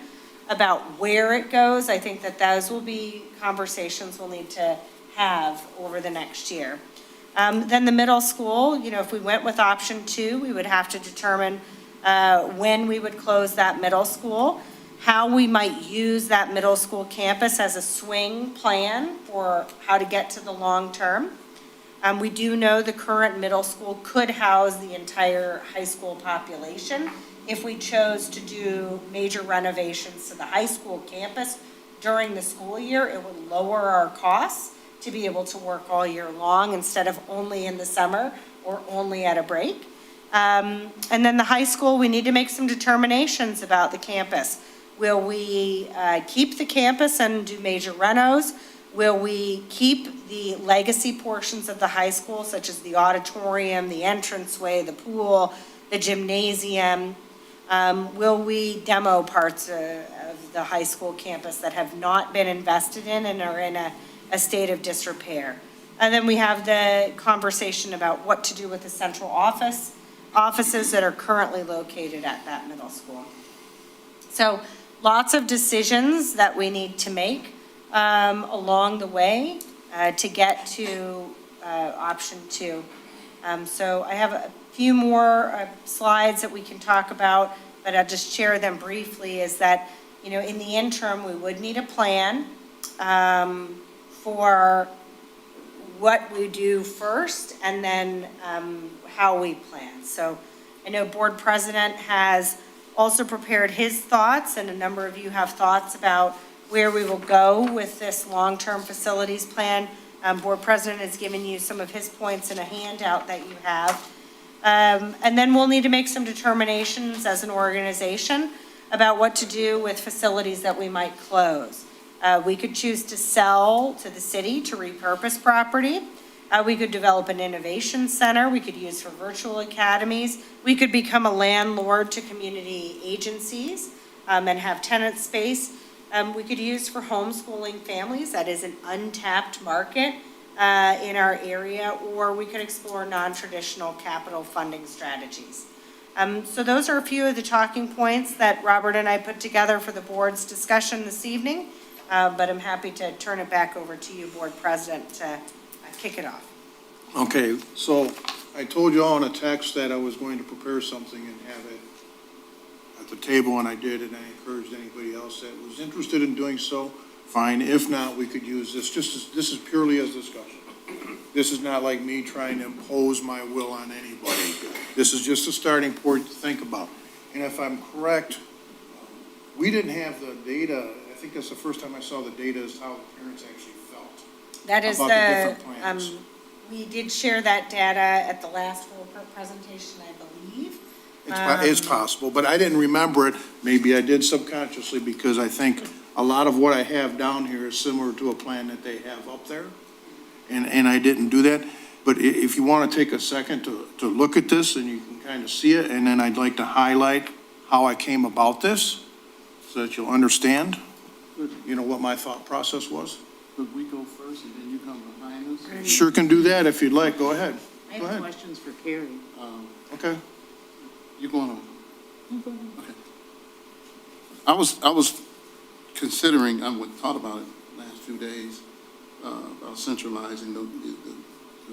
about where it goes. I think that those will be conversations we'll need to have over the next year. Then the middle school, if we went with option 2, we would have to determine when we would close that middle school, how we might use that middle school campus as a swing plan for how to get to the long term. We do know the current middle school could house the entire high school population. If we chose to do major renovations to the high school campus during the school year, it would lower our costs to be able to work all year long instead of only in the summer or only at a break. And then the high school, we need to make some determinations about the campus. Will we keep the campus and do major renos? Will we keep the legacy portions of the high school, such as the auditorium, the entranceway, the pool, the gymnasium? Will we demo parts of the high school campus that have not been invested in and are in a state of disrepair? And then we have the conversation about what to do with the central offices that are currently located at that middle school. So lots of decisions that we need to make along the way to get to option 2. So I have a few more slides that we can talk about, but I'll just share them briefly, is that, in the interim, we would need a plan for what we do first and then how we plan. So I know Board President has also prepared his thoughts, and a number of you have thoughts about where we will go with this long-term facilities plan. Board President has given you some of his points in a handout that you have. And then we'll need to make some determinations as an organization about what to do with facilities that we might close. We could choose to sell to the city to repurpose property. We could develop an innovation center. We could use for virtual academies. We could become a landlord to community agencies and have tenant space. We could use for homeschooling families. That is an untapped market in our area, or we could explore non-traditional capital funding strategies. So those are a few of the talking points that Robert and I put together for the board's discussion this evening, but I'm happy to turn it back over to you, Board President, to kick it off. Okay, so I told you all in a text that I was going to prepare something and have it at the table, and I did, and I encouraged anybody else that was interested in doing so, fine. If not, we could use this, this is purely as discussion. This is not like me trying to impose my will on anybody. This is just a starting point to think about. And if I'm correct, we didn't have the data. I think that's the first time I saw the data as how the parents actually felt. That is about the different plans. we did share that data at the last full presentation, I believe. It's possible, but I didn't remember it. Maybe I did subconsciously, because I think a lot of what I have down here is similar to a plan that they have up there. And I didn't do that. But if you want to take a second to look at this, and you can kind of see it, and then I'd like to highlight how I came about this so that you'll understand, what my thought process was. Could we go first and then you come behind us? Sure can do that if you'd like. Go ahead. I Go have ahead. questions for Carrie. Okay. You going on? Okay. I was considering, I thought about it last few days, about centralizing the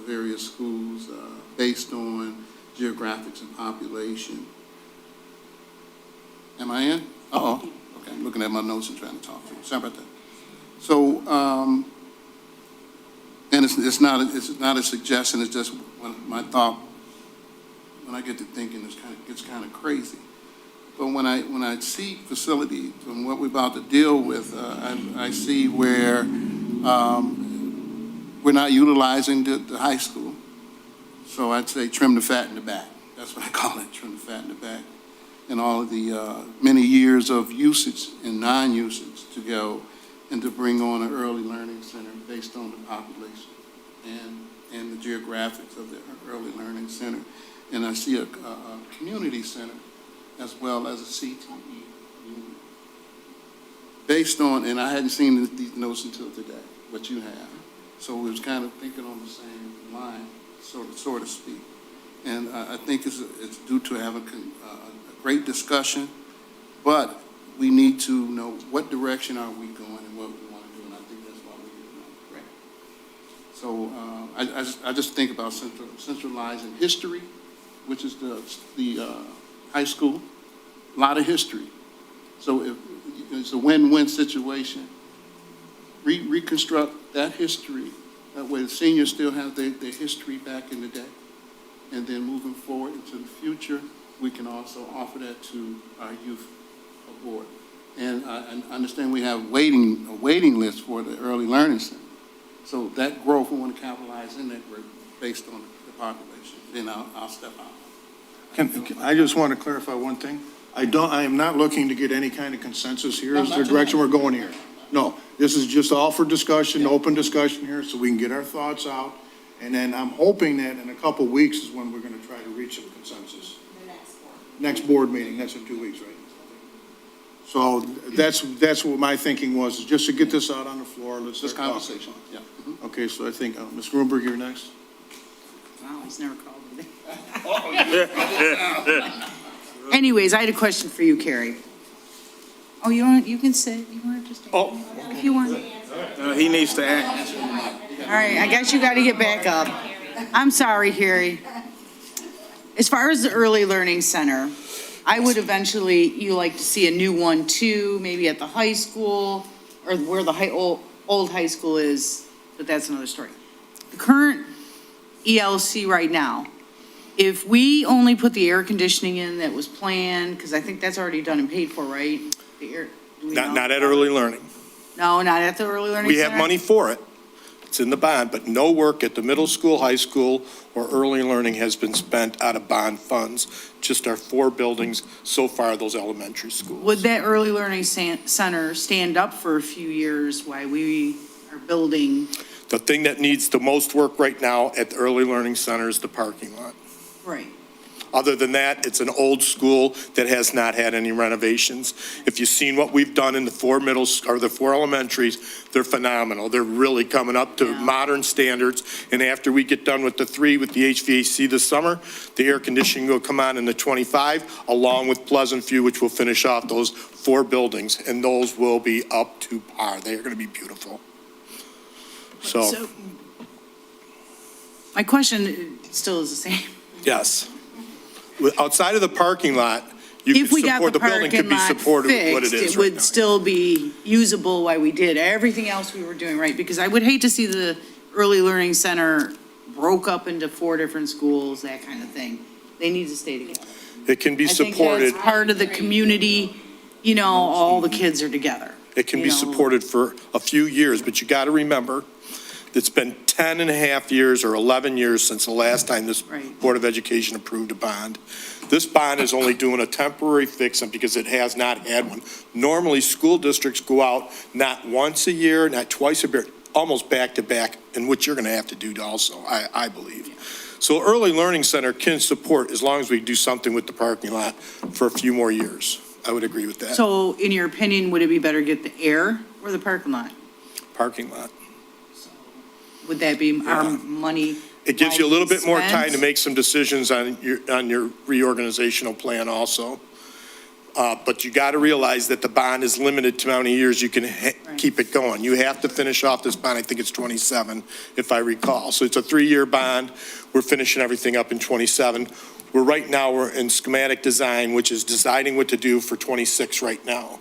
various schools based on geographics and population. Am I in? Uh-oh. Okay, I'm looking at my notes and trying to talk to you. Sorry about that. So, and it's not a suggestion, it's just my thought. When I get to thinking, it's kind of crazy. But when I see facilities and what we're about to deal with, I see where we're not utilizing the high school. So I'd say trim the fat in the back. That's what I call it, trim the fat in the back. and all of the many years of usage and non-usage to go and to bring on an early learning center based on the population and the geographics of the early learning center. And I see a community center as well as a CTE unit. Based on, and I hadn't seen these notes until today, what you have. So we was kind of thinking on the same line, so to speak. And I think it's due to having a great discussion, but we need to know what direction are we going and what we want to do, and I think that's why we're here tonight. So I just think about centralizing history, which is the high school, a lot of history. So if it's a win-win situation, reconstruct that history. That way the seniors still have their history back in the day. And then moving forward into the future, we can also offer that to our youth aboard. And I understand we have a waiting list for the early learning center. So that growth, we want to capitalize in that growth based on the population. Then I'll step out. I just want to clarify one thing. I am not looking to get any kind of consensus here as to the direction we're going here. No, this is just all for discussion, open discussion here, so we can get our thoughts out. And then I'm hoping that in a couple weeks is when we're going to try to reach some consensus. Next board meeting, that's in 2 weeks, right? So that's what my thinking was, is just to get this out on the floor. Let's This start conversation, yeah. talking. Okay, so I think, Ms. Grunberg, you're next. Wow, he's never called me. Anyways, I had a question for you, Carrie. Oh, you can sit. You want to just stand? Oh, If you want. He needs to act. All right, I guess you got to get back up. I'm sorry, Carrie. As far as the early learning center, I would eventually, you like to see a new one too, maybe at the high school or where the old high school is, but that's another story. The current ELC right now, if we only put the air conditioning in that was planned, because I think that's already done and paid for, right? The air, do we know? Not at early learning. No, not at the early learning We center? have money for it. It's in the bond, but no work at the middle school, high school, or early learning has been spent out of bond funds. Just our 4 buildings so far, those elementary schools. Would that early learning center stand up for a few years while we are building? The thing that needs the most work right now at the early learning center is the parking lot. Right. Other than that, it's an old school that has not had any renovations. If you've seen what we've done in the 4 the 4 elementaries, they're phenomenal. They're really coming up to modern standards. And after we get done with the 3 with the HVAC this summer, the air conditioning will come on in the 25, along with Pleasant View, which will finish off those 4 buildings. And those will be up to par. They are going to be beautiful. So, My question still is the same. yes. Outside of the parking lot, you If can we got support, the the building could parking be lot supported with what it fixed, is it right would now. still be usable while we did everything else we were doing right, because I would hate to see the early learning center broke up into 4 different schools, that kind of thing. They need to stay together. It can be I think supported, that's part of the community, all the kids are together. it can be you know. supported for a few years, but you got to remember, it's been 10 and a half years or 11 years since the last time this Right. Board of Education approved a bond. This bond is only doing a temporary fix-up because it has not had one. Normally, school districts go out not once a year, not twice a year, almost back-to-back, and what you're going to have to do also, I believe. So early learning center can support as long as we do something with the parking lot for a few more years. I would agree with that. So in your opinion, would it be better to get the air or the parking lot? Parking lot. Would that be our money? It gives you a little bit more spent? time to make some decisions on your reorganizational plan also. But you got to realize that the bond is limited to how many years you can keep it going. You have to finish off this bond, I think it's 27, if I recall. So it's a 3-year bond. We're finishing everything up in 27. Right now, we're in schematic design, which is deciding what to do for 26 right now.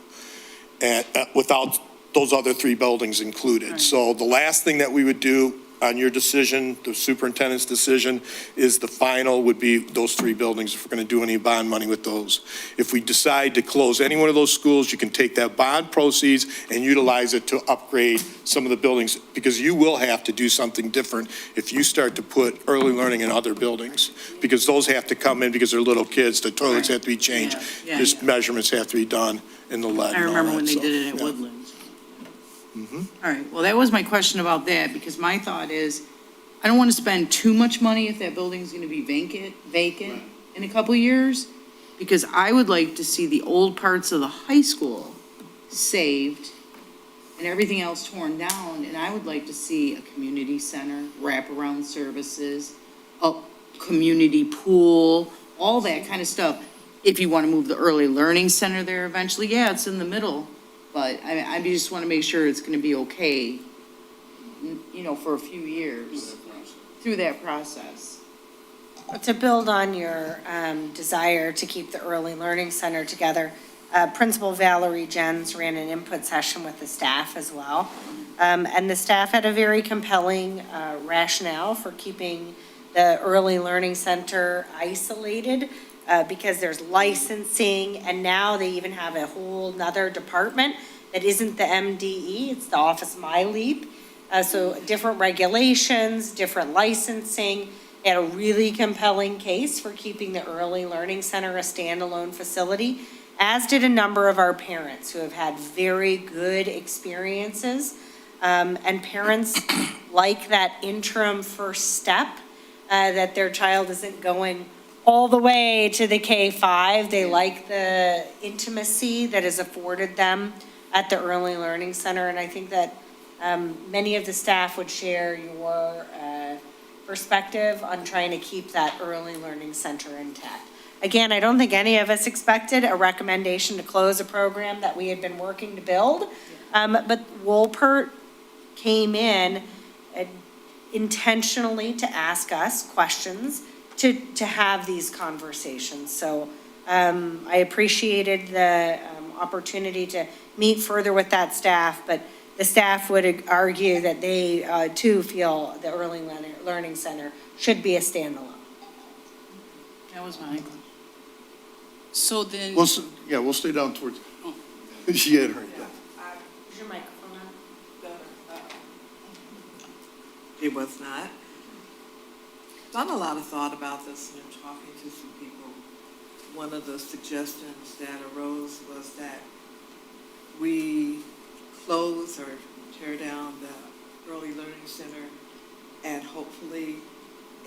And without those other 3 buildings included. Right. So the last thing that we would do on your decision, the superintendent's decision, is the final would be those 3 buildings, if we're going to do any bond money with those. If we decide to close any one of those schools, you can take that bond proceeds and utilize it to upgrade some of the buildings, because you will have to do something different if you start to put early learning in other buildings, because those have to come in because they're little kids, the toilets have to be changed, Yeah, just measurements have to be done in the lead. I and all remember that, when they so, did it at yeah. Woodlands. All right, well, that was my question about that, because my thought is, I don't want to spend too much money if that building's going to be vacant in a couple years, because I would like to see the old parts of the high school saved and everything else torn down, and I would like to see a community center, wraparound services, a community pool, all that kind of stuff. If you want to move the early learning center there eventually, yeah, it's in the middle, but I just want to make sure it's going to be okay, for a few years, through that process. To build on your desire to keep the early learning center together, Principal Valerie Jens ran an input session with the staff as well. And the staff had a very compelling rationale for keeping the early learning center isolated, because there's licensing, and now they even have a whole nother department that isn't the MDE, it's the Office My Leap. So different regulations, different licensing, and a really compelling case for keeping the early learning center a standalone facility, as did a number of our parents who have had very good experiences. And parents like that interim first step, that their child isn't going all the way to the K-5. They like the intimacy that is afforded them at the early learning center. And I think that many of the staff would share your perspective on trying to keep that early learning center intact. Again, I don't think any of us expected a recommendation to close a program that we had been working to build. But Wolpert came in intentionally to ask us questions, to have these conversations. So I appreciated the opportunity to meet further with that staff, but the staff would argue that they too feel the early learning center should be a standalone. That was mine. So then, We'll stay down towards, she had her. Is your microphone on? It was not. Done a lot of thought about this and talking to some people. One of the suggestions that arose was that we close or tear down the early learning center and hopefully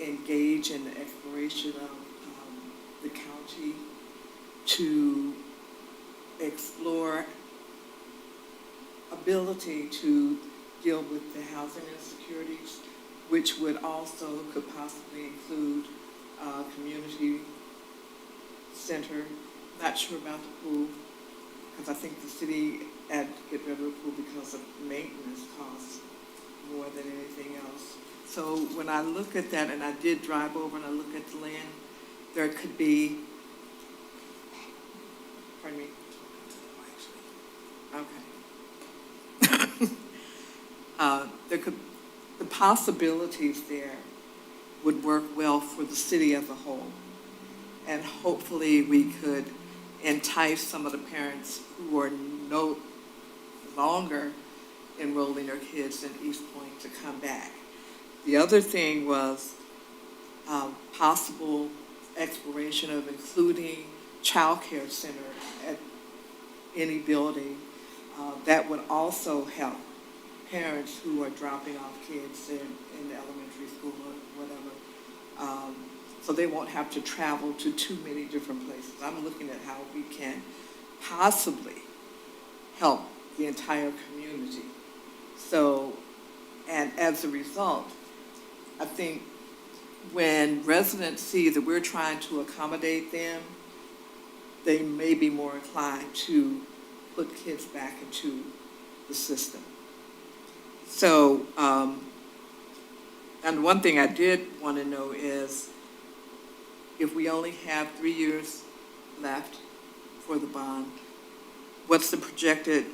engage in the exploration of the county to explore ability to deal with the housing insecurities, which would also could possibly include a community center. Not sure about the pool, because I think the city had to get rid of the pool because of maintenance costs more than anything else. So when I look at that, and I did drive over and I look at the land, there could be, pardon me? Okay. There could, the possibilities there would work well for the city as a whole. And hopefully we could entice some of the parents who are no longer enrolling their kids in East Point to come back. The other thing was possible exploration of including childcare center at any building. That would also help parents who are dropping off kids in elementary school or whatever. So they won't have to travel to too many different places. I'm looking at how we can possibly help the entire community. So, and as a result, I think when residents see that we're trying to accommodate them, they may be more inclined to put kids back into the system. So, and one thing I did want to know is, if we only have 3 years left for the bond, what's the projected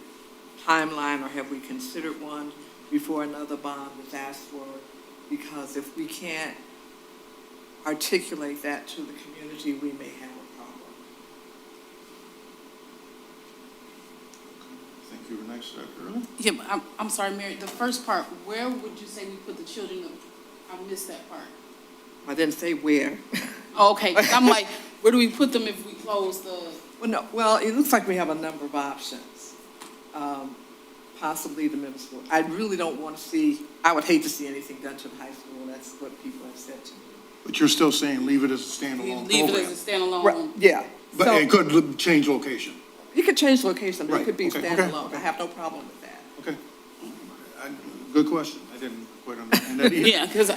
timeline, or have we considered one before another bond is asked for because if we can't articulate that to the community, we may have a problem. Thank you, Renee. Dr. Early? Yeah, but I'm sorry, Mary, the first part, where would you say we put the children? I missed that part. I didn't say where. Oh, okay, 'cause I'm like, where do we put them if we close the? Well, no, well, it looks like we have a number of options. Possibly the middle school. I really don't want to see, I would hate to see anything done to the high school. That's what people have said to me. But you're still saying leave it as a standalone Leave it program. as a standalone. Right, yeah. But So- it could change location. You could change location, but Right, it could be okay, okay, standalone. okay. I have no problem with that. Okay. Good question. I didn't quite understand that either. Yeah, because I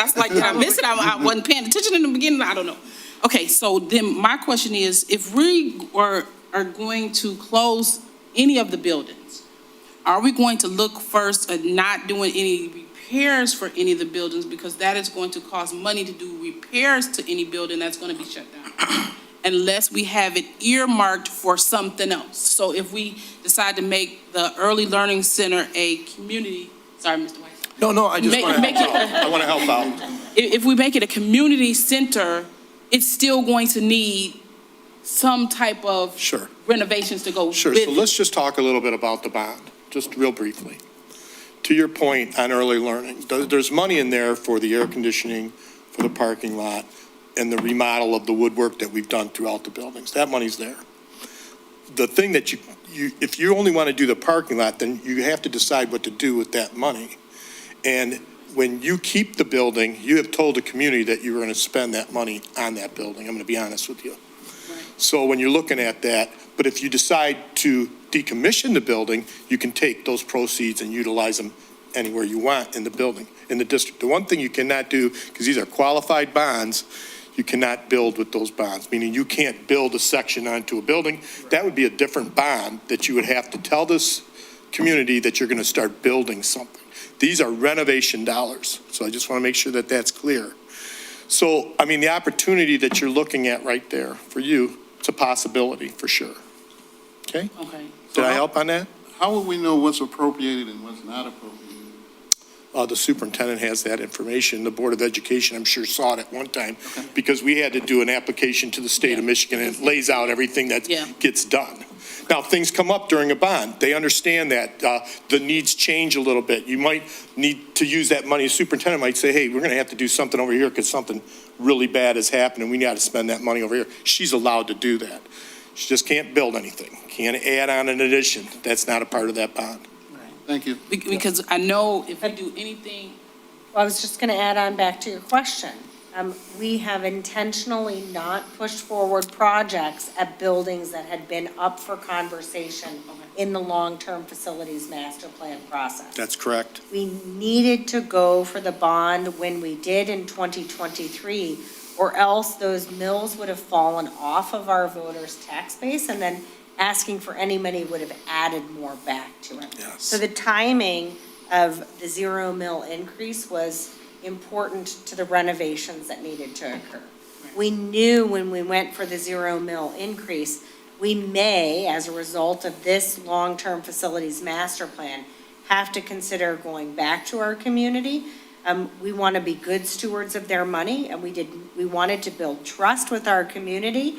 was like, did I miss it? I wasn't paying attention in the beginning. I don't know. Okay, so then my question is, if we are going to close any of the buildings, are we going to look first at not doing any repairs for any of the buildings? Because that is going to cost money to do repairs to any building that's going to be shut down, unless we have it earmarked for something else. So if we decide to make the Early Learning Center a community, sorry, Mr. White. No, I just Make- want to make help it- out. I want to help out. If we make it a community center, it's still going to need some type of Sure. renovations to go Sure, with so it. let's just talk a little bit about the bond, just real briefly. To your point on early learning, there's money in there for the air conditioning, for the parking lot, and the remodel of the woodwork that we've done throughout the buildings. That money's there. The thing that if you only want to do the parking lot, then you have to decide what to do with that money. And when you keep the building, you have told the community that you're going to spend that money on that building. I'm going to be honest with you. So when you're looking at that, but if you decide to decommission the building, you can take those proceeds and utilize them anywhere you want in the building, in the district. The one thing you cannot do, because these are qualified bonds, you cannot build with those bonds, meaning you can't build a section onto a building. That would be a different bond that you would have to tell this community that you're going to start building something. These are renovation dollars, so I just want to make sure that that's clear. So, I mean, the opportunity that you're looking at right there for you, it's a possibility for sure. Okay? Okay. Did I help on that? How will we know what's appropriated and what's not appropriated? The superintendent has that information. The Board of Education, I'm sure, saw it at one time because we had to do an application to the state of Michigan and it lays out everything that Yeah. gets done. Now, things come up during a bond. They understand that the needs change a little bit. You might need to use that money. The superintendent might say, hey, we're going to have to do something over here because something really bad has happened and we got to spend that money over here. She's allowed to do that. She just can't build anything. Can't add on an addition. That's not a part of that bond. Thank you. Because I know if we do anything, Well, I was just going to add on back to your question. We have intentionally not pushed forward projects at buildings that had been up for conversation in the long-term facilities master plan process. That's correct. We needed to go for the bond when we did in 2023, or else those mills would have fallen off of our voters' tax base, and then asking for any money would have added more back to it. Yes. So the timing of the zero mill increase was important to the renovations that needed to occur. We knew when we went for the zero mill increase, we may, as a result of this long-term facilities master plan, have to consider going back to our community. We want to be good stewards of their money, and we wanted to build trust with our community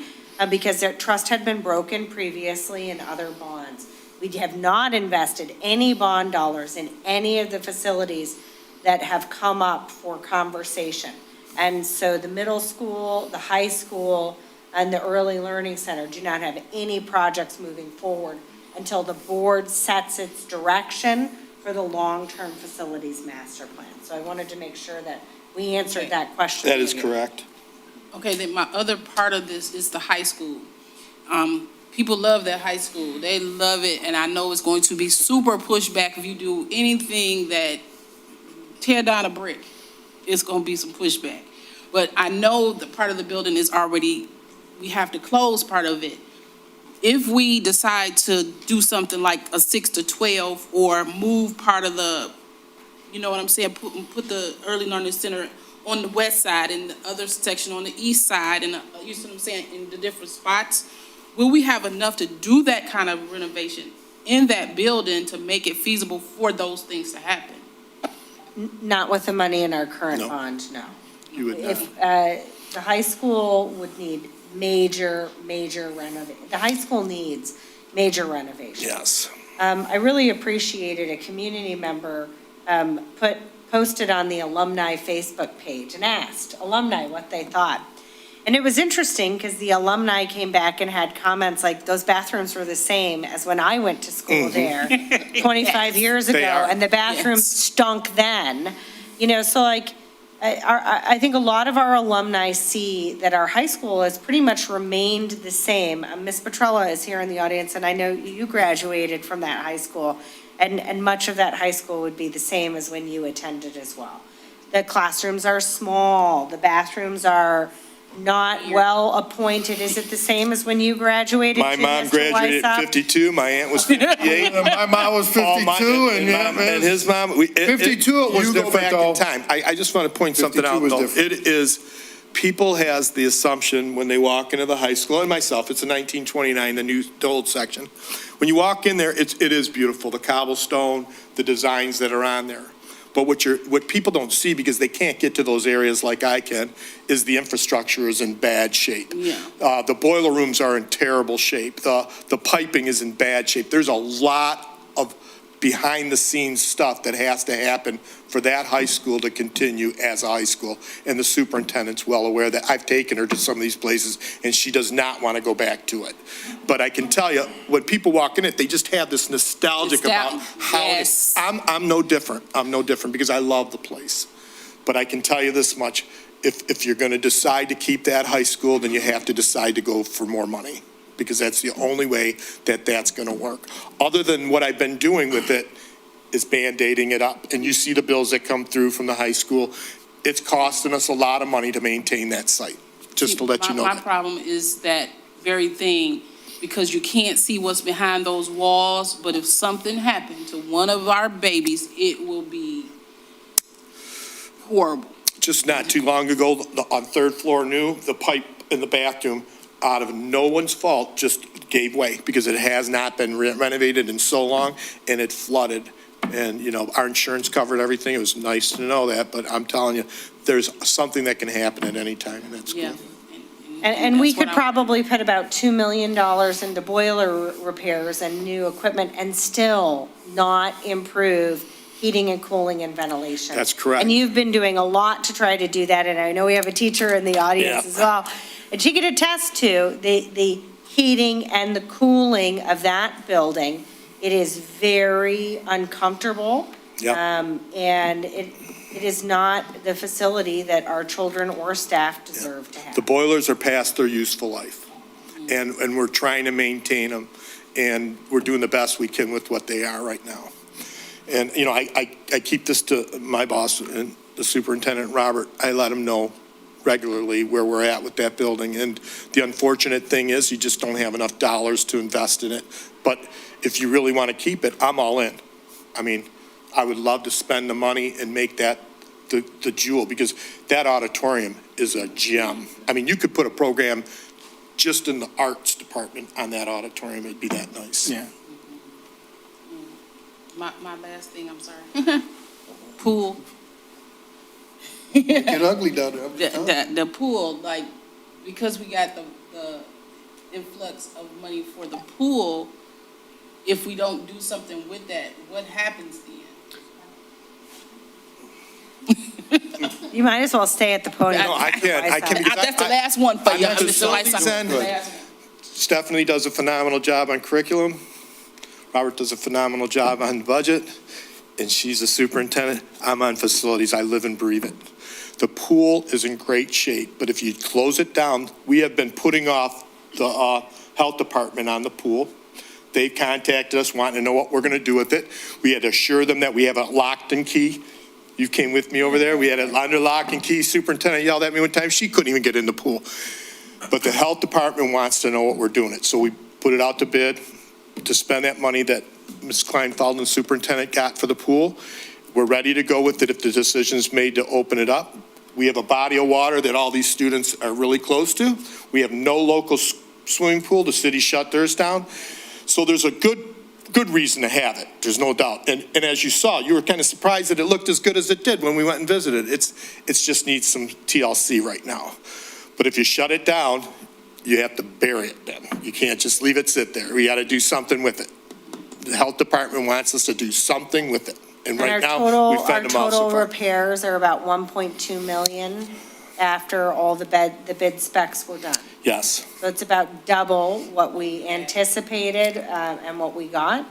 because their trust had been broken previously in other bonds. We have not invested any bond dollars in any of the facilities that have come up for conversation. And so the middle school, the high school, and the early learning center do not have any projects moving forward until the board sets its direction for the long-term facilities master plan. So I wanted to make sure that we answered that question. That is for you. correct. okay, then my other part of this is the high school. People love that high school. They love it, and I know it's going to be super pushback if you do anything that tear down a brick. It's going to be some pushback. But I know the part of the building is already, we have to close part of it. If we decide to do something like a 6 to 12 or move part of the, you know what I'm saying, put the early learning center on the west side and the other section on the east side, and you see what I'm saying, in the different spots, will we have enough to do that kind of renovation in that building to make it feasible for those things to happen? Not with the money in our current No. bond, no. You would not. If, the high school would need major the high school needs major renovation. Yes. I really appreciated a community member posted on the alumni Facebook page and asked alumni what they thought. And it was interesting because the alumni came back and had comments like, those bathrooms were the same as when I went to school there 25 years They ago, are. and the bathrooms stunk then. You know, so like, I think a lot of our alumni see that our high school has pretty much remained the same. Ms. Petrella is here in the audience, and I know you graduated from that high school, and much of that high school would be the same as when you attended as well. The classrooms are small, the bathrooms are not well appointed. Is it the same as when you graduated? My too, mom Mr. graduated at Wysop? 52, my aunt was 58. My mom was All my- 52 and yeah, and his mom. 52 it was you go different, back though. in time. I just want to point something 52 out, was though. different. It is, people has the assumption when they walk into the high school, and myself, it's a 1929, the old section. When you walk in there, it is beautiful, the cobblestone, the designs that are on there. But what people don't see, because they can't get to those areas like I can, is the infrastructure is in bad shape. Yeah. The boiler rooms are in terrible shape. The piping is in bad shape. There's a lot of behind-the-scenes stuff that has to happen for that high school to continue as a high school. And the superintendent's well aware that I've taken her to some of these places, and she does not want to go back to it. But I can tell you, when people walk in it, they just have this nostalgic about how it is. Yes. I'm no different. I'm no different because I love the place. But I can tell you this much, if you're going to decide to keep that high school, then you have to decide to go for more money, because that's the only way that that's going to work. Other than what I've been doing with it is Band-Aiding it up. And you see the bills that come through from the high school. It's costing us a lot of money to maintain that site, just to let you know My that. problem is that very thing, because you can't see what's behind those walls, but if something happened to one of our babies, it will be horrible. Just not too long ago, on third floor new, the pipe in the bathroom, out of no one's fault, just gave way because it has not been renovated in so long, and it flooded. And, you know, our insurance covered everything. It was nice to know that, but I'm telling you, there's something that can happen at any time in that school. Yeah. And we that's what could probably put about $2 million into boiler repairs and new equipment and still not improve heating and cooling and ventilation. That's correct. And you've been doing a lot to try to do that, and I know we have a teacher in the audience Yeah. as well. And she could attest to the heating and the cooling of that building. It is very uncomfortable. Yep. And it is not the facility that our children or staff deserve to have. The boilers are past their useful life, and we're trying to maintain them, and we're doing the best we can with what they are right now. And, you know, I keep this to my boss and the superintendent, Robert. I let him know regularly where we're at with that building. And the unfortunate thing is you just don't have enough dollars to invest in it. But if you really want to keep it, I'm all in. I mean, I would love to spend the money and make that the jewel, because that auditorium is a gem. I mean, you could put a program just in the arts department on that auditorium. It'd be that nice. Yeah. My last thing, I'm sorry. Pool. Get ugly down there. I'm just telling you. The pool, like, because we got the influx of money for the pool, if we don't do something with that, what happens then? You might as well stay at the podium. No, I can't. That's the last one for you. On the Mr. Wysop. facilities end, Last one. Stephanie does a phenomenal job on curriculum. Robert does a phenomenal job on budget, and she's the superintendent. I'm on facilities. I live and breathe it. The pool is in great shape, but if you close it down, we have been putting off the health department on the pool. They contacted us wanting to know what we're going to do with it. We had to assure them that we have a locked and key. You came with me over there. We had it under lock and key. Superintendent yelled at me one time. She couldn't even get in the pool. But the health department wants to know what we're doing it. So we put it out to bid to spend that money that Ms. Kleinfeld and the superintendent got for the pool. We're ready to go with it if the decision's made to open it up. We have a body of water that all these students are really close to. We have no local swimming pool. The city shut theirs down. So there's a good good reason to have it, there's no doubt. And as you saw, you were kind of surprised that it looked as good as it did when we went and visited. It's just needs some TLC right now. But if you shut it down, you have to bury it then. You can't just leave it sit there. We got to do something with it. The health department wants us to do something with it. And right now, we fed them all so Our total far. repairs are about 1.2 million after all the bid specs were done. Yes. So it's about double what we anticipated and what we got.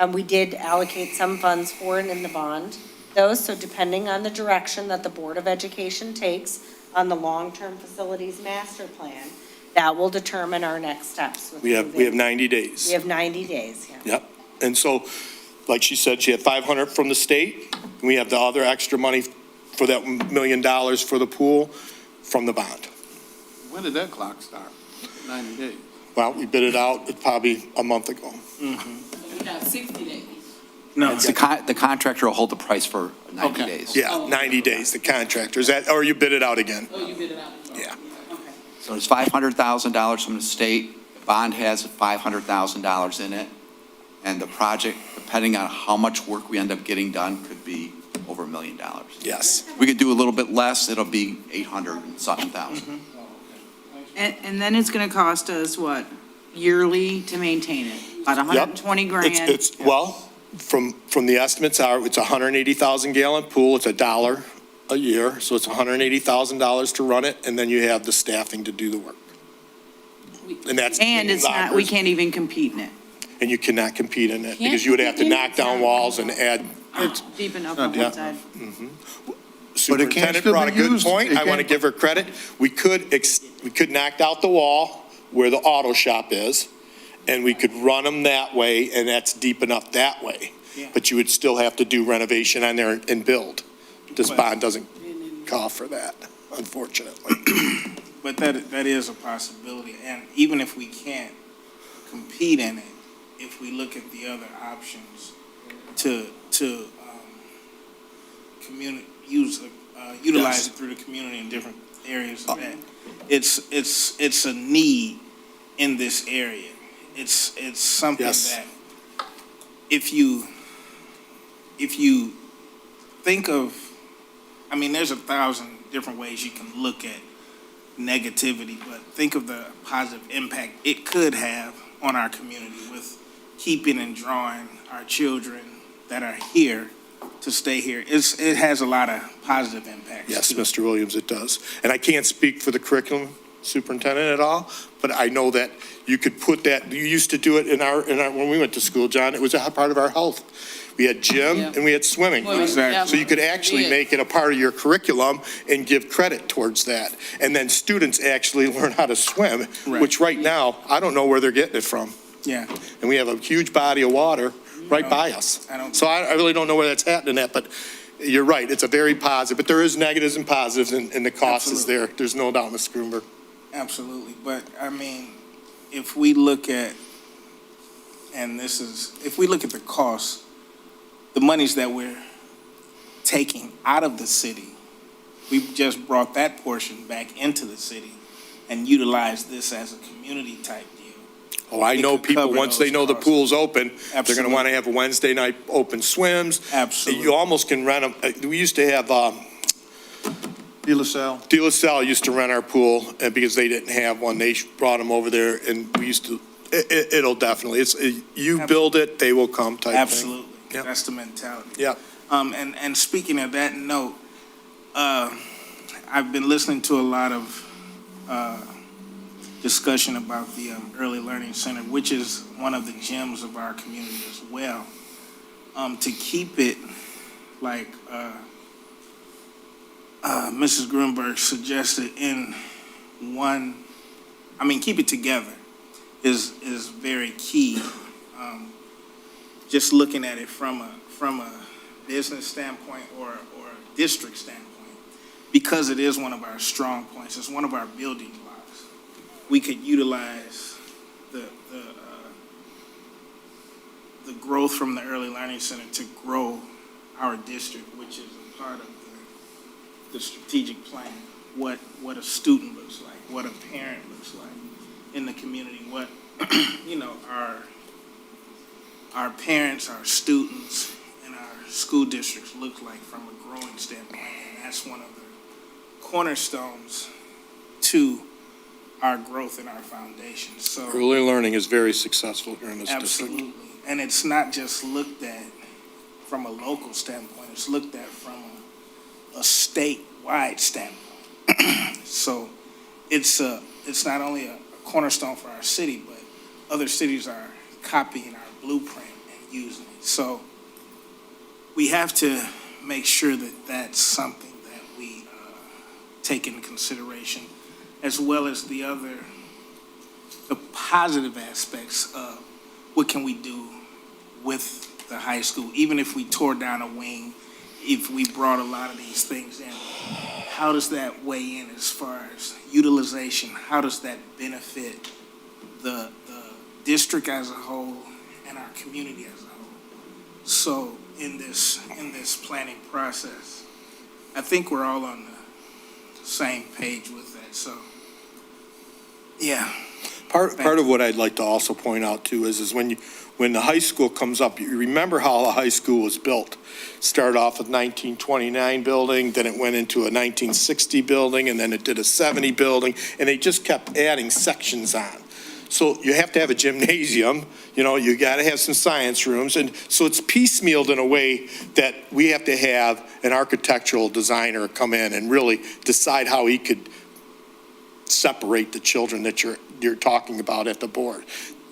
We did allocate some funds for it in the bond, though, so depending on the direction that the Board of Education takes on the long-term facilities master plan, that will determine our next steps. with We have moving. 90 days. We have 90 days, yeah. Yep. And so, like she said, she had 500 from the state. We have the other extra money for that $1 million for the pool from the bond. When did that clock start? 90 days. Well, we bid it out probably a month ago. So we got 60 days. No, It's the contractor will hold the price for 90 Okay. days. Yeah, 90 days, the contractor. Is that, or you bid it out again? Oh, you bid it out? Yeah. Okay. So there's $500,000 from the state. The bond has $500,000 in it. And the project, depending on how much work we end up getting done, could be over $1 million. Yes. We could do a little bit less, it'll be 800 and something thousand. And then it's gonna cost us what, yearly to maintain it? About 120 grand? Well, from the estimates are, it's a 180,000 gallon pool, it's $1 a year, so it's $180,000 to run it, and then you have the staffing to do the work. And that's. And it's not, we lockers. can't even compete in it. And you cannot compete in it, Can't because you would have to compete? knock down walls and add. It's deep enough on Yeah. one side. But it can't Superintendent still brought a be good used. point. It I want to can't- give her credit. We could knock out the wall where the auto shop is, and we could run them that way, and that's deep enough that way. Yeah. But you would still have to do renovation on there and build. This But- bond doesn't call for that, unfortunately. but that is a possibility. And even if we can't compete in it, if we look at the other options to utilize it through the community in different areas of that, it's a need in this area. It's something Yes. that if you think of, I mean, there's 1,000 different ways you can look at negativity, but think of the positive impact it could have on our community with keeping and drawing our children that are here to stay here. It has a lot of positive impacts. Yes, too. Mr. Williams, it does. And I can't speak for the curriculum superintendent at all, but I know that you could put that, you used to do it in our, when we went to school, John, it was a part of our health. We had gym Yeah. and we had swimming. Exactly. So you could actually Yeah. make it a part of your curriculum and give credit towards that. And then students actually learn how to swim, Right. which right now, I don't know where they're getting it from. Yeah. And we have a huge body of water right by us. So I really don't know where that's happening at, but you're right, it's a very positive, but there is negatives and positives, and the cost is there. There's no doubt, Ms. Grunberg. Absolutely, but I mean, if we look at, if we look at the cost, the monies that we're taking out of the city, we've just brought that portion back into the city and utilized this as a community type deal. Oh, I It know could people, cover once they those know the costs. pool's open, they're gonna Absolutely. wanna have a Wednesday night open swims. Absolutely. You almost can rent them, we used to have, De La Salle. De La Salle used to rent our pool, and because they didn't have one, they brought them over there, and we used to, it'll definitely, you build it, they will come type thing. Absolutely, Yep. that's the mentality. Yeah. And speaking of that note, I've been listening to a lot of discussion about the Early Learning Center, which is one of the gems of our community as well. To keep it like Mrs. Grunberg suggested in one, keep it together is very key. Just looking at it from a business standpoint or a district standpoint, because it is one of our strong points, it's one of our building blocks. We could utilize the growth from the Early Learning Center to grow our district, which is a part of the strategic plan. What a student looks like, what a parent looks like in the community, what, our parents, our students, and our school districts look like from a growing standpoint. And that's one of the cornerstones to our growth and our foundation. So Early learning is very successful here in this district. absolutely. And it's not just looked at from a local standpoint, it's looked at from a statewide standpoint. So it's not only a cornerstone for our city, but other cities are copying our blueprint and using it. So we have to make sure that that's something that we take into consideration, as well as the positive aspects of what can we do with the high school, even if we tore down a wing, if we brought a lot of these things in. How does that weigh in as far as utilization? How does that benefit the district as a whole and our community as a whole? So in this planning process, I think we're all on the same page with that. So, yeah. Part of what I'd like to also point out too is when the high school comes up, you remember how the high school was built. Started off with 1929 building, then it went into a 1960 building, and then it did a 70 building, and they just kept adding sections on. So you have to have a gymnasium, you got to have some science rooms, and so it's piecemealed in a way that we have to have an architectural designer come in and really decide how he could separate the children that you're talking about at the board.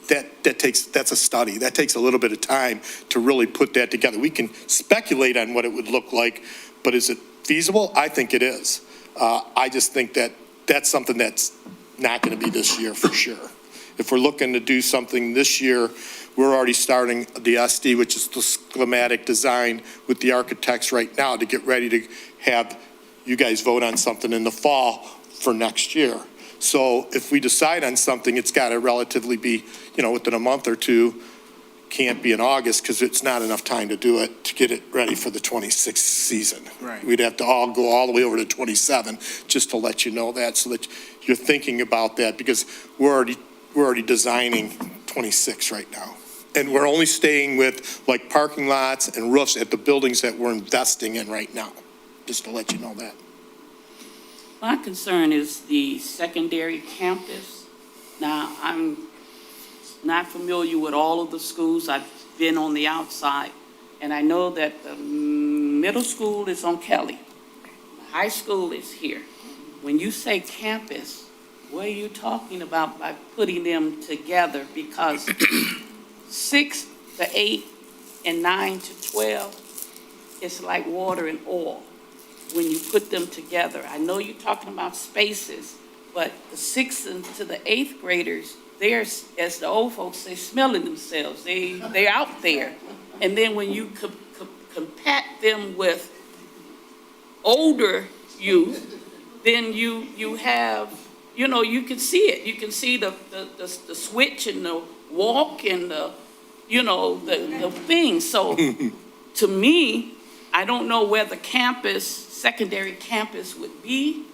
That's a study. That takes a little bit of time to really put that together. We can speculate on what it would look like, but is it feasible? I think it is. I just think that that's something that's not going to be this year for sure. If we're looking to do something this year, we're already starting the SD, which is the schematic design with the architects right now to get ready to have you guys vote on something in the fall for next year. So if we decide on something, it's got to relatively be, within a month or two. Can't be in August because it's not enough time to do it, to get it ready for the 26th season. Right. We'd have to go all the way over to 27, just to let you know that, so that you're thinking about that, because we're already designing 26 right now. And we're only staying with like parking lots and roofs at the buildings that we're investing in right now, just to let you know that. My concern is the secondary campus. Now, I'm not familiar with all of the schools. I've been on the outside, and I know that the middle school is on Kelly. The high school is here. When you say campus, what are you talking about by putting them together? Because 6 to 8 and 9 to 12, it's like water and oil when you put them together. I know you're talking about spaces, but the 6th to the 8th graders, they're, as the old folks say, smelling themselves. They're out there. And then when you compact them with older youth, then you have, you can see it. You can see the switch and the walk and the thing. So to me, I don't know where the secondary campus would be.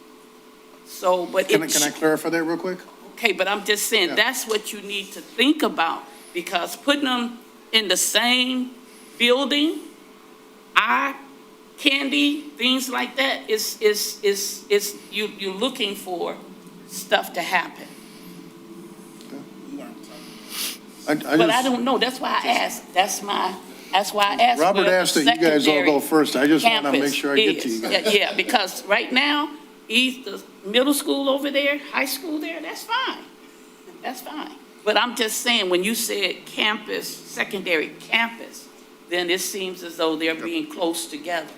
So, but Can I clarify that real quick? Okay, but I'm just saying, that's what you need to think about, because putting them in the same building, eye candy, things like that, you're looking for stuff to happen. But I don't know, that's why I asked, that's why I asked. Robert where asked the that you guys all go secondary first. I just want to make campus sure I get to you is. guys. Yeah, because right now, the middle school over there, high school there, that's fine. That's fine. But I'm just saying, when you said campus, secondary campus, then it seems as though they're being close together.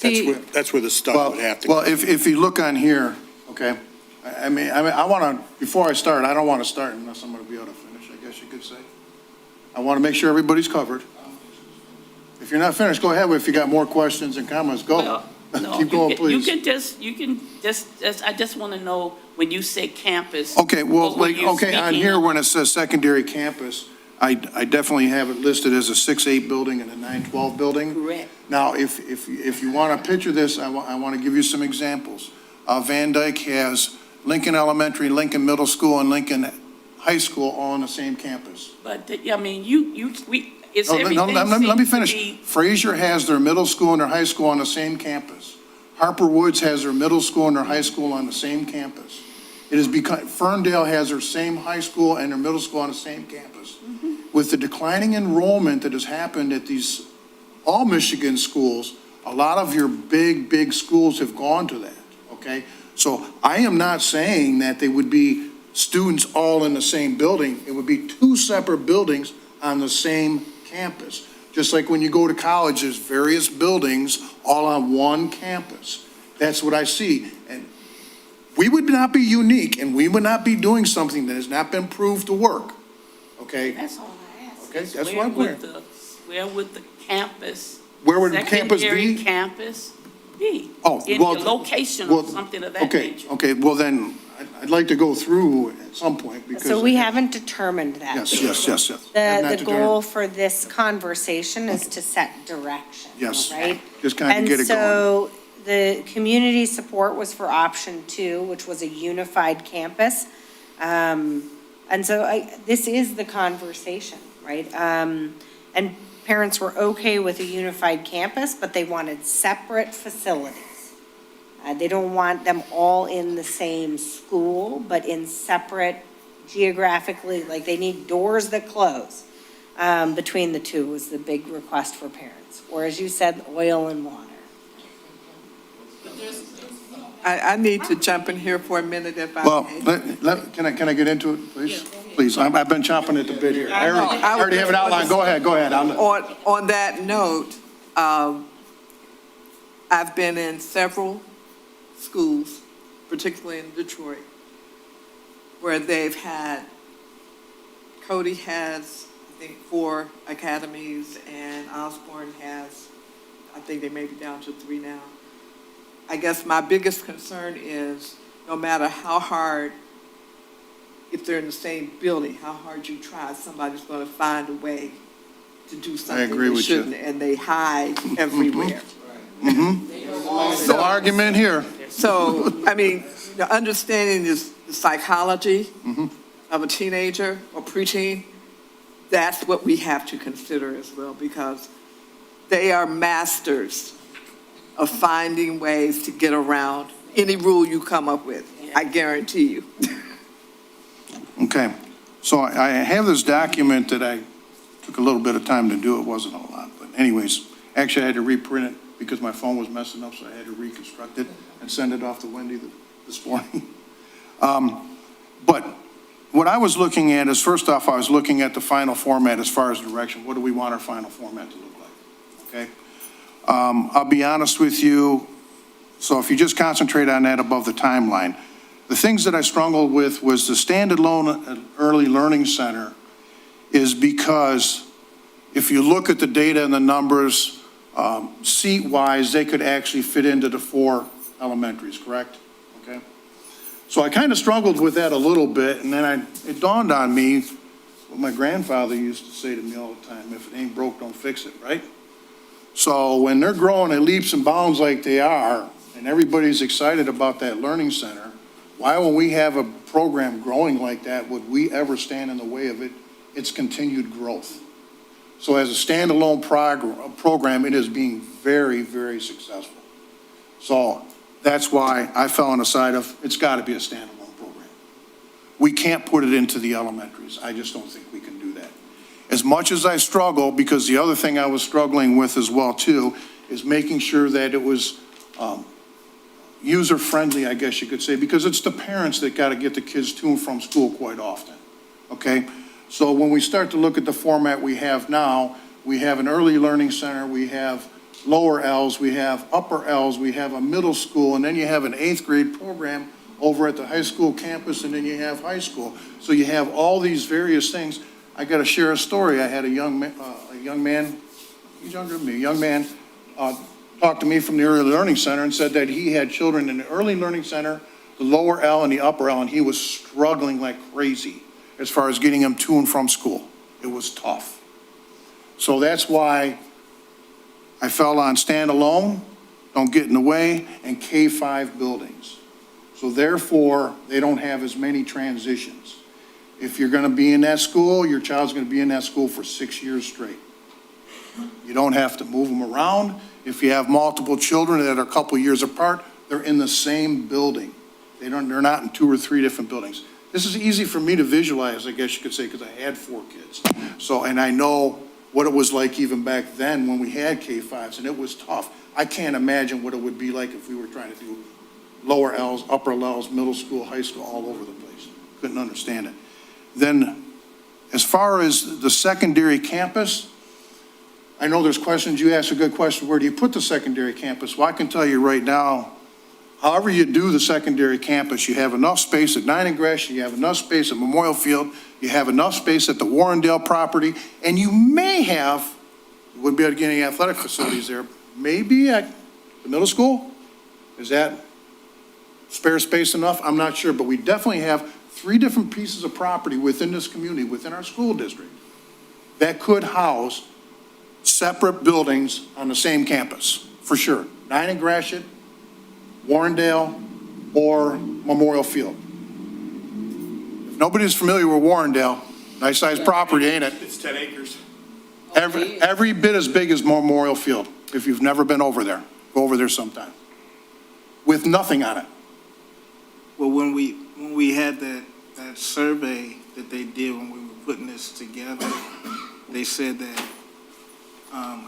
That's where the stuff would have to go. Well, if you look on here, okay, I want to, before I start, I don't want to start unless I'm going to be able to finish, I guess you could say. I want to make sure everybody's covered. If you're not finished, go ahead. If you got more questions and comments, go. Well, no, Keep going, please. You can just, I just want to know, when you say campus. Okay, well, what were you on speaking here, of? when it says secondary campus, I definitely have it listed as a 6-8 building and a 9-12 building. Correct. Now, if you want to picture this, I want to give you some examples. Van Dyke has Lincoln Elementary, Lincoln Middle School, and Lincoln high school all on the same campus. But, I mean, it's No, everything let me seems to finish. be- Fraser has their middle school and their high school on the same campus. Harper Woods has their middle school and their high school on the same campus. It has become, Ferndale has their same high school and their middle school on the same campus. With the declining enrollment that has happened at these, all Michigan schools, a lot of your big schools have gone to that, okay? So I am not saying that they would be students all in the same building. It would be two separate buildings on the same campus. Just like when you go to college, there's various buildings all on one campus. That's what I see. And we would not be unique, and we would not be doing something that has not been proved to work, okay? That's all I ask. Okay, is that's where what I'm would clear. Where would the campus? Where would the campus secondary be? campus be? Oh, In well, the location well, or something of that Okay, nature? okay, well then, I'd like to go through at some point because. So we haven't determined that. Yes. Have not The determined. goal for this conversation is to set direction. Yes. Right? Just kind of get it going. And so the community support was for option 2, which was a unified campus. And so this is the conversation, right? And parents were okay with a unified campus, but they wanted separate facilities. They don't want them all in the same school, but in separate geographically, like they need doors that close between the two was the big request for parents. Or as you said, oil and water. I need to jump in here for a minute if I Well, may. can I get into it, please? Please, I've been chomping at the bit here. I I already have it outlined. Go ahead. On that note, I've been in several schools, particularly in Detroit, where they've had, Cody has, I think, 4 academies, and Osborne has, I think they may be down to 3 now. I guess my biggest concern is, no matter how hard, if they're in the same building, how hard you try, somebody's going to find a way to do something agree they with you. shouldn't, and they hide everywhere. No argument here. So, I mean, the understanding is the psychology of a teenager or preteen, that's what we have to consider as well, because they are masters of finding ways to get around any rule you come up with, I guarantee you. Okay, so I have this document that I took a little bit of time to do. It wasn't a lot, but anyways, actually I had to reprint it because my phone was messing up, so I had to reconstruct it and send it off to Wendy this morning. But what I was looking at is, first off, I was looking at the final format as far as direction. What do we want our final format to look like? Okay? I'll be honest with you. So if you just concentrate on that above the timeline, the things that I struggled with was the standalone early learning center is because if you look at the data and the numbers, seat-wise, they could actually fit into the 4 elementaries, correct? Okay. So I kind of struggled with that a little bit, and then it dawned on me what my grandfather used to say to me all the time: if it ain't broke, don't fix it, right? So when they're growing at leaps and bounds like they are, and everybody's excited about that learning center, why, when we have a program growing like that, would we ever stand in the way of its continued growth? So as a standalone program, it is being very, very successful. So that's why I fell on the side of, it's got to be a standalone program. We can't put it into the elementaries. I just don't think we can do that. As much as I struggle, because the other thing I was struggling with as well too, is making sure that it was user-friendly, I guess you could say, because it's the parents that got to get the kids to and from school quite often, okay? So when we start to look at the format we have now, we have an early learning center, we have lower L's, we have upper L's, we have a middle school, and then you have an 8th grade program over at the high school campus, and then you have high school. So you have all these various things. I got to share a story. I had a young man, he's younger than me, a young man talked to me from the early learning center and said that he had children in the early learning center, the lower L and the upper L, and he was struggling like crazy as far as getting them to and from school. It was tough. So that's why I fell on standalone, don't get in the way, and K-5 buildings. So therefore, they don't have as many transitions. If you're going to be in that school, your child's going to be in that school for 6 years straight. You don't have to move them around. If you have multiple children that are a couple years apart, they're in the same building. They're not in 2 or 3 different buildings. This is easy for me to visualize, I guess you could say, because I had 4 kids. So, and I know what it was like even back then when we had K-5s, and it was tough. I can't imagine what it would be like if we were trying to do lower L's, upper L's, middle school, high school, all over the place. Couldn't understand it. Then, as far as the secondary campus, I know there's questions. You asked a good question. Where do you put the secondary campus? Well, I can tell you right now, however you do the secondary campus, you have enough space at 9 and Gresham, you have enough space at Memorial Field, you have enough space at the Warrendale property, and you may have, you wouldn't be able to get any athletic facilities there, maybe at the middle school? Is that spare space enough? I'm not sure, but we definitely have 3 different pieces of property within this community, within our school district, that could house separate buildings on the same campus, for sure. 9 and Gratiot, Warrendale, or Memorial Field. If nobody's familiar with Warrendale, nice sized property, ain't it? It's 10 acres. Every bit as big as Memorial Field. If you've never been over there, go over there sometime. With nothing on it. Well, when we had that survey that they did when we were putting this together, they said that,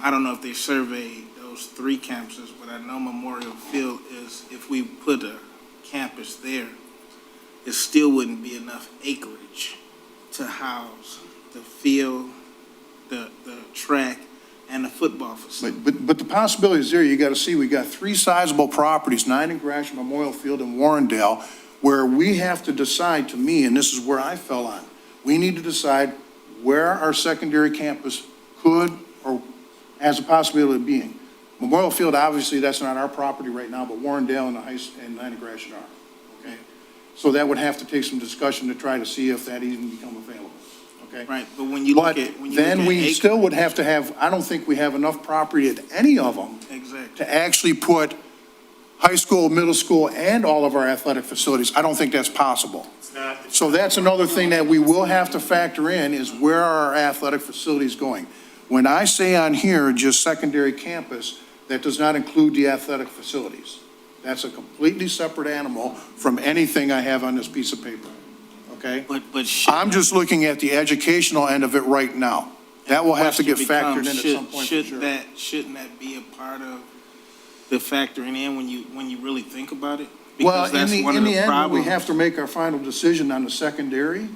I don't know if they surveyed those 3 campuses, but I know Memorial Field is, if we put a campus there, it still wouldn't be enough acreage to house the field, the track, and the football facility. But the possibility is there. You got to see, we got 3 sizable properties, 9 in Gratiot, Memorial Field, and Warrendale, where we have to decide, to me, and this is where I fell on, we need to decide where our secondary campus could or has a possibility of being. Memorial Field, obviously, that's not our property right now, but Warrendale and 9 in Gratiot are, okay? So that would have to take some discussion to try to see if that even become available, okay? Right, but when you look at, Then we still would have to have, I don't think we have enough property at any of them exactly. to actually put high school, middle school, and all of our athletic facilities. I don't think that's possible. So that's another thing that we will have to factor in is where are our athletic facilities going? When I say on here just secondary campus, that does not include the athletic facilities. That's a completely separate animal from anything I have on this piece of paper, okay? But I'm just looking at the educational end of it right now. That will have to get factored in at some point for sure. Shouldn't that be a part of the factoring in when you really think about it? Well, Because that's in one of the end, when we problems. have to make our final decision on the secondary,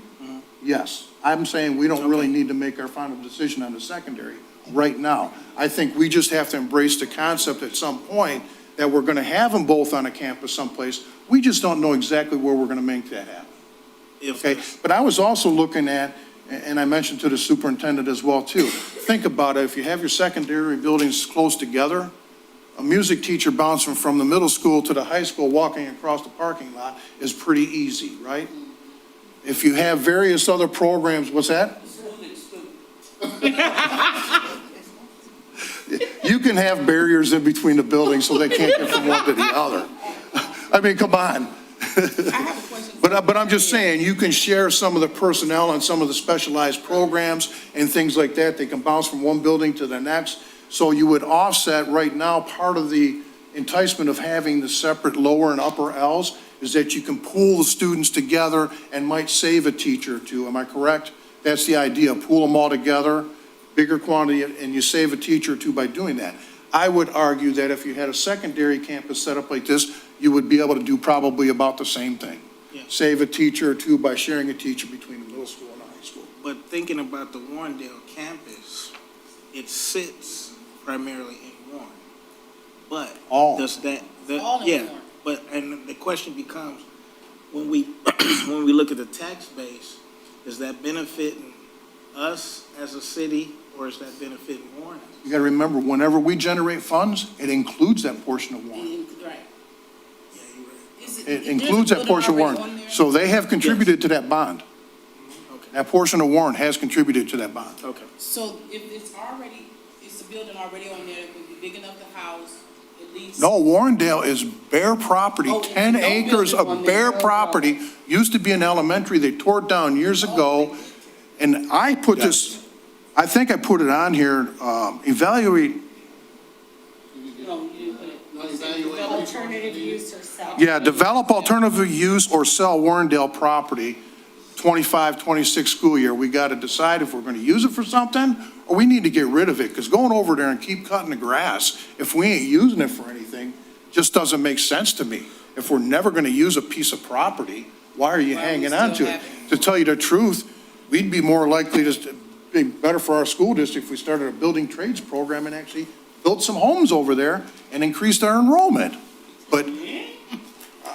yes. I'm saying we don't really need to make our final decision on the secondary right now. I think we just have to embrace the concept at some point that we're going to have them both on a campus someplace. We just don't know exactly where we're going to make that happen. Okay, but I was also looking at, and I mentioned to the superintendent as well too, think about it, if you have your secondary buildings close together, a music teacher bouncing from the middle school to the high school walking across the parking lot is pretty easy, right? If you have various other programs, what's that? You can have barriers in between the buildings so they can't get from one to the other. I mean, come on. But I'm just saying, you can share some of the personnel and some of the specialized programs and things like that. They can bounce from one building to the next. So you would offset right now, part of the enticement of having the separate lower and upper L's is that you can pool the students together and might save a teacher or 2. Am I correct? That's the idea, pool them all together, bigger quantity, and you save a teacher or 2 by doing that. I would argue that if you had a secondary campus set up like this, you would be able to do probably about the same thing. Yeah. Save a teacher or 2 by sharing a teacher between the middle school and the high school. But thinking about the Warrendale campus, it sits primarily in Warren. But All. does that, All in yeah, Warren. but, and the question becomes, when we, when we look at the tax base, is that benefiting us as a city, or is that benefiting Warren? You got to remember, whenever we generate funds, it includes that portion of Warren. Right. Yeah, you're right. Is It there's a includes that building portion of already Warren. on there? So they have contributed to that bond. Okay, That portion of Warren has contributed to that bond. okay. So if it's a building already on there, it would be big enough to house at least? No, Warrendale is bare property, Oh, it's 10 no acres building of on bare there. property. Used to be an elementary, they tore it down years ago. And I put this, I think I put it on here, evaluate, No, you didn't put it. Alternative use or sell. yeah, develop alternative use or sell Warrendale property, 25, 26 school year. We got to decide if we're going to use it for something or we need to get rid of it. Because going over there and keep cutting the grass, if we ain't using it for anything, just doesn't make sense to me. If we're never going to use a piece of property, why are you Why are we hanging on to still it? having it? To tell you the truth, we'd be more likely to be better for our school district if we started a building trades program and actually built some homes over there and increased our enrollment. But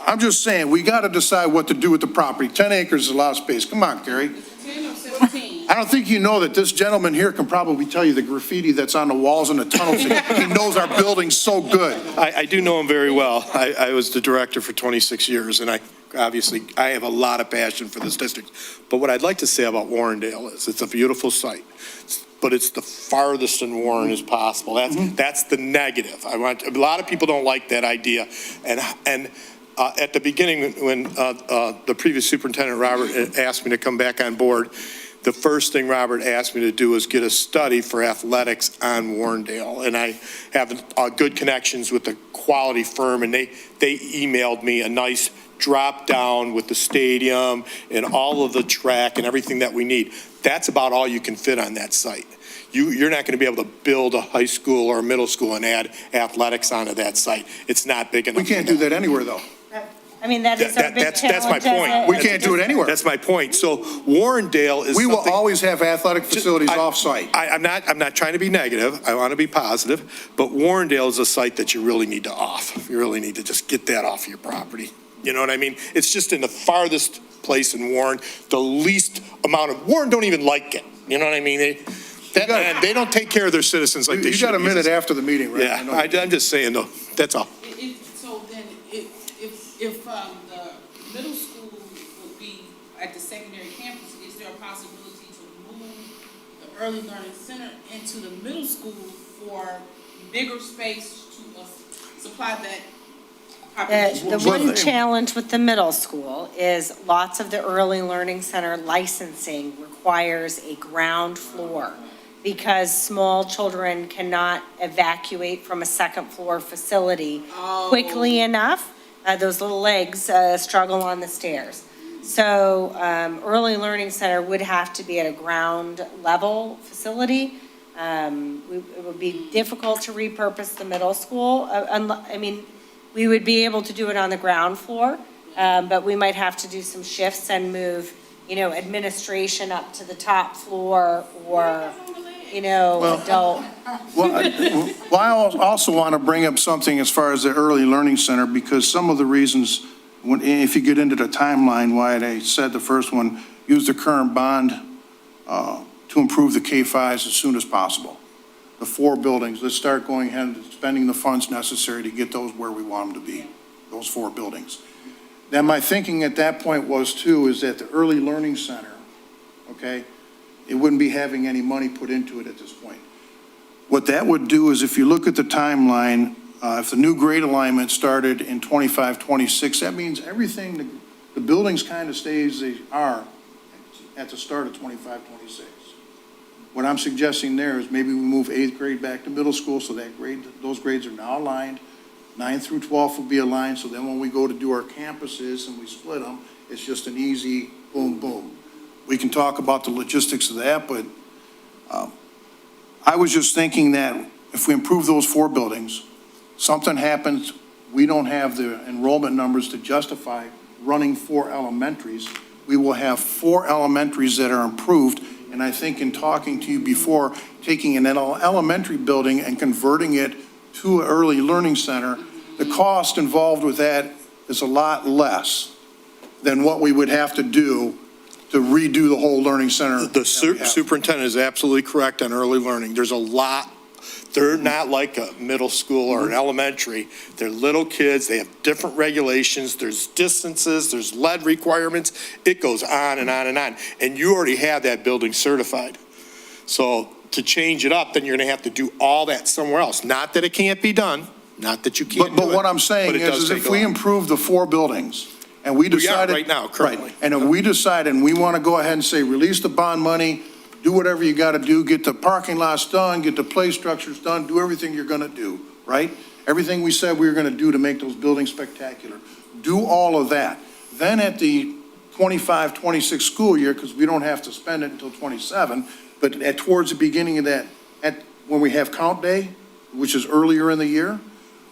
I'm just saying, we got to decide what to do with the property. 10 acres is a lot of space. Come on, Gary. 10 or 17? I don't think you know that this gentleman here can probably tell you the graffiti that's on the walls and the tunnels. He knows our buildings so good. I do know him very well. I was the director for 26 years, and I have a lot of passion for this district. But what I'd like to say about Warrendale is it's a beautiful site, but it's the farthest in Warren as possible. That's the negative. A lot of people don't like that idea. And at the beginning, when the previous superintendent, Robert, asked me to come back on board, the first thing Robert asked me to do was get a study for athletics on Warrendale. And I have good connections with the quality firm, and they emailed me a nice drop down with the stadium and all of the track and everything that we need. That's about all you can fit on that site. You're not going to be able to build a high school or a middle school and add athletics onto that site. It's not big enough. We can't do that anywhere, though. I mean, that is our big That's my challenge as point. a- We can't do it anywhere. That's my point. So Warrendale is We will something- always have athletic facilities off-site. I'm not trying to be negative. I want to be positive. But Warrendale is a site that you really need to off. You really need to just get that off your property. You know what I mean? It's just in the farthest place in Warren, the least amount of, Warren don't even like it. You know what I mean? They don't take care of their citizens like they You should. got a minute after the meeting, right? Yeah, I'm just saying though, that's all. So then, if the middle school would be at the secondary campus, is there a possibility to move the early learning center into the middle school for bigger space to supply that population? The one challenge with the middle school is lots of the early learning center licensing requires a ground floor because small children cannot evacuate from a second floor facility quickly enough. Those little legs struggle on the stairs. So early learning center would have to be at a ground level facility. It would be difficult to repurpose the middle school. We would be able to do it on the ground floor, but we might have to do some shifts and move, administration up to the top floor or, adult. Well, I also want to bring up something as far as the early learning center, because some of the reasons, if you get into the timeline, why they said the first one, use the current bond to improve the K-5s as soon as possible. The 4 buildings, let's start going ahead and spending the funds necessary to get those where we want them to be, those 4 buildings. Then my thinking at that point was too, is that the early learning center, okay, it wouldn't be having any money put into it at this point. What that would do is if you look at the timeline, if the new grade alignment started in 25, 26, that means everything, the buildings kind of stay as they are at the start of 25, 26. What I'm suggesting there is maybe we move 8th grade back to middle school so that those grades are now aligned. 9 through 12 will be aligned, so then when we go to do our campuses and we split them, it's just an easy boom, boom. We can talk about the logistics of that, but I was just thinking that if we improve those 4 buildings, something happens, we don't have the enrollment numbers to justify running 4 elementaries. We will have 4 elementaries that are improved. And I think in talking to you before, taking an elementary building and converting it to an early learning center, the cost involved with that is a lot less than what we would have to do to redo the whole learning center. The superintendent is absolutely correct on early learning. There's a lot. They're not like a middle school or an elementary. They're little kids. They have different regulations. There's distances. There's lead requirements. It goes on and on and on. And you already have that building certified. So to change it up, then you're going to have to do all that somewhere else. Not that it can't be done, Not that you can't But do it, what I'm saying but it does is take if a we while. improve the 4 buildings, and we We are decided. right now, currently. Right, and if we decide and we want to go ahead and say, release the bond money, do whatever you got to do, get the parking lots done, get the play structures done, do everything you're going to do, right? Everything we said we were going to do to make those buildings spectacular. Do all of that. Then at the 25, 26 school year, because we don't have to spend it until 27, but towards the beginning of that, when we have count day, which is earlier in the year,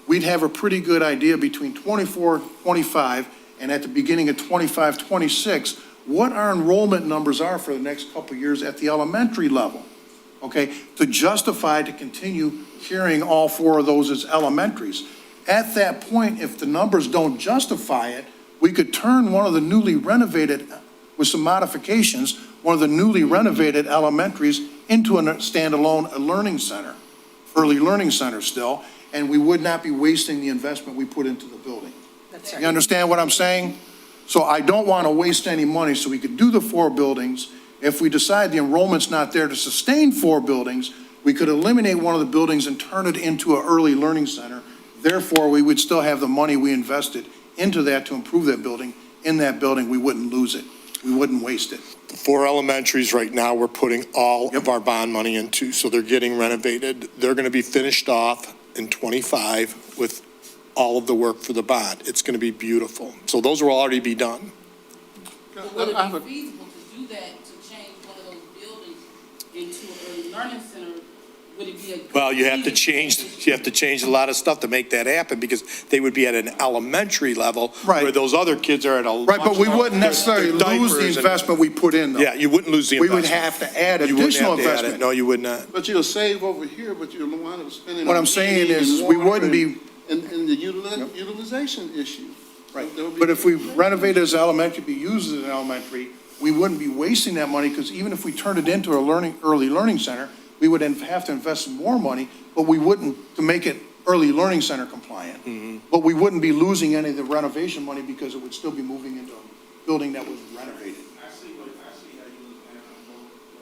we'd have a pretty good idea between 24, 25, and at the beginning of 25, 26, what our enrollment numbers are for the next couple of years at the elementary level, okay? To justify to continue carrying all 4 of those as elementaries. At that point, if the numbers don't justify it, we could turn one of the newly renovated, with some modifications, one of the newly renovated elementaries into a standalone learning center, early learning center still, and we would not be wasting the investment we put into the building. That's right. You understand what I'm saying? So I don't want to waste any money, so we could do the 4 buildings. If we decide the enrollment's not there to sustain 4 buildings, we could eliminate one of the buildings and turn it into an early learning center. Therefore, we would still have the money we invested into that to improve that building. In that building, we wouldn't lose it. We wouldn't waste it. The 4 elementaries right now, we're putting all of our bond money into, so they're getting renovated. They're going to be finished off in 25 with all of the work for the bond. It's going to be beautiful. So those will already be done. But would it be feasible to do that, to change one of those buildings into an early learning center? Would it be a? Well, you have to change a lot of stuff to make that happen, because they would be at an elementary level. Right. Where those other kids are at a. Right, but we wouldn't necessarily lose the diapers and- investment we put in, though. Yeah, you wouldn't lose the We investment. would have to add You wouldn't additional have to add it. investment. No, you would not. But you'll save over here, but you'll wind up spending. What on I'm saying heating is and we water wouldn't be. And the utilization issue. Right, There will be- but if we renovate it as elementary, be used as an elementary, we wouldn't be wasting that money, because even if we turned it into a early learning center, we would have to invest more money, but we wouldn't, to make it early learning center compliant. But we wouldn't be losing any of the renovation money, because it would still be moving into a building that was renovated.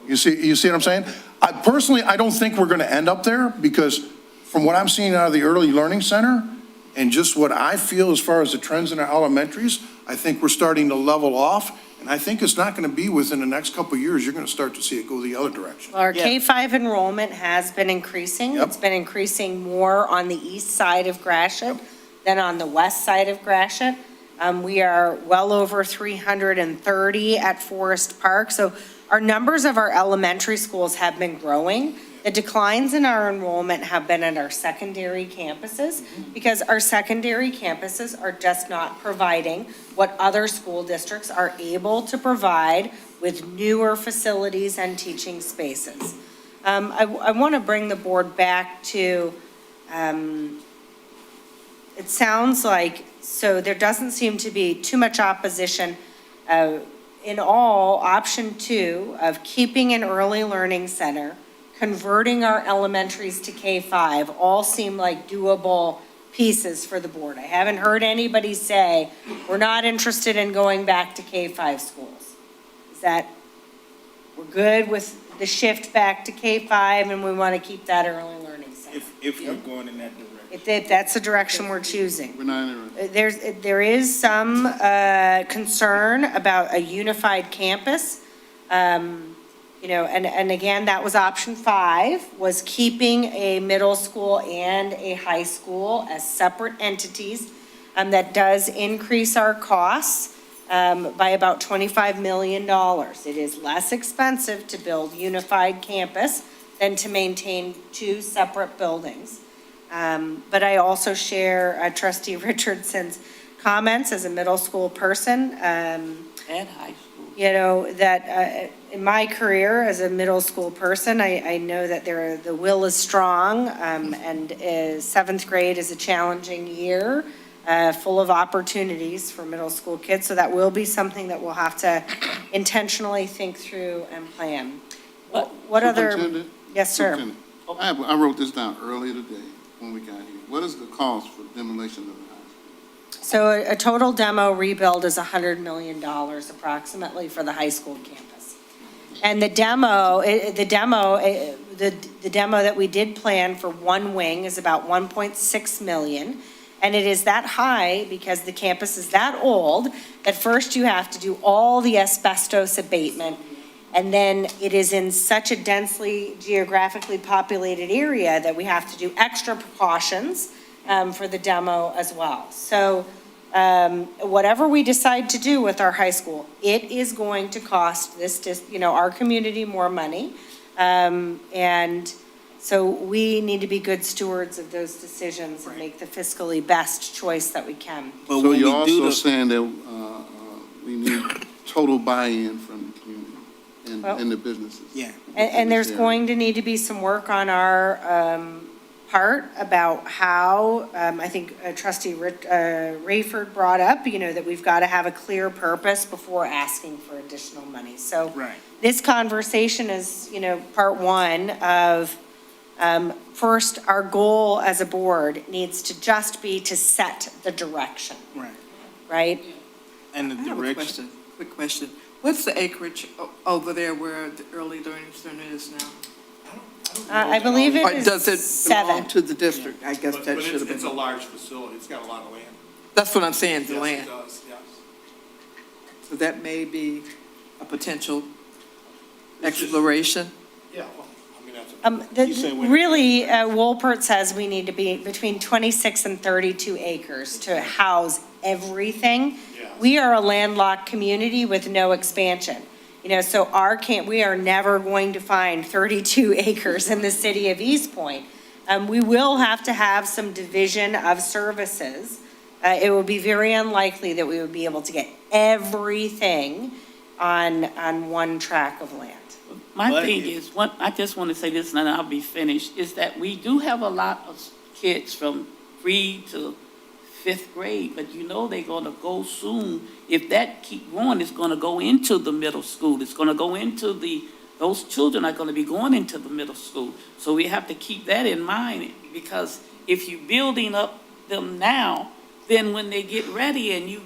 You see what I'm saying? I don't think we're gonna end up there, because from what I'm seeing out of the early learning center, and just what I feel as far as the trends in our elementaries, I think we're starting to level off, and I think it's not gonna be within the next couple of years, you're gonna start to see it go the other direction. Our K-5 enrollment has been increasing. Yep. It's been increasing more on the east side of Gratiot than on the west side of Gratiot. We are well over 330 at Forest Park. So our numbers of our elementary schools have been growing. The declines in our enrollment have been at our secondary campuses, because our secondary campuses are just not providing what other school districts are able to provide with newer facilities and teaching spaces. I want to bring the board back to, it sounds like, so there doesn't seem to be too much opposition in all, option 2 of keeping an early learning center, converting our elementaries to K-5, all seem like doable pieces for the board. I haven't heard anybody say, we're not interested in going back to K-5 schools. Is that, we're good with the shift back to K-5 and we want to keep that early learning center? If we're going in that direction. If that's the direction we're choosing. We're not interested. There is some concern about a unified campus. And again, that was option 5, was keeping a middle school and a high school as separate entities. That does increase our costs by about $25 million. It is less expensive to build unified campus than to maintain 2 separate buildings. But I also share Trustee Richardson's comments as a middle school person. And high school. That in my career as a middle school person, I know that the will is strong, and 7th grade is a challenging year, full of opportunities for middle school kids. So that will be something that we'll have to intentionally think through and plan. What other? Superintendent? Yes, sir. Superintendent, I wrote this down earlier today when we got here. What is the cost for demolition of the high school? So a total demo rebuild is $100 million approximately for the high school campus. And the demo that we did plan for one wing is about 1.6 million. And it is that high because the campus is that old that first you have to do all the asbestos abatement. And then it is in such a densely geographically populated area that we have to do extra precautions for the demo as well. So whatever we decide to do with our high school, it is going to cost our community more money. And so we need to be good stewards of those decisions and make the fiscally best choice that we can. But So when you're we do also the- saying that we need total buy-in from the community and the businesses? Yeah. And there's going to need to be some work on our part about how, I think trustee Rayford brought up, that we've got to have a clear purpose before asking for additional money. So Right. this conversation is, part one of, first, our goal as a board needs to just be to set the direction, Right. right? And the I have a direction. question, quick question. What's the acreage over there where the early learning center is now? I believe Or it does it is belong 7. to the district? I guess that should have It's a been. large facility. It's got a lot of land. That's what I'm saying, the Yes, land. it does, yes. So that may be a potential exploration. Yeah, well, I mean, that's. You say when- Really, Wolpert says we need to be between 26 and 32 acres to house everything. Yeah. We are a landlocked community with no expansion. So we are never going to find 32 acres in the city of East Point. We will have to have some division of services. It would be very unlikely that we would be able to get everything on one tract of land. My But thing it- is, I just want to say this, and then I'll be finished, is that we do have a lot of kids from pre to 5th grade, but they're gonna go soon. If that keep going, it's gonna go into the middle school. It's gonna go into those children are gonna be going into the middle school. So we have to keep that in mind, because if you're building up them now, then when they get ready and you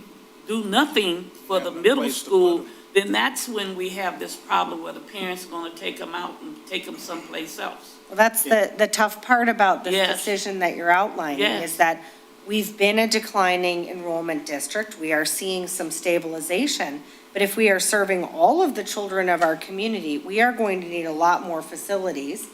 do nothing for Have the no middle place to put school, them. then that's when we have this problem where the parents are gonna take them out and take them someplace else. Well, that's the tough part about this Yes. decision that you're outlining, Yes. is that we've been a declining enrollment district. We are seeing some stabilization. But if we are serving all of the children of our community, we are going to need a lot more facilities.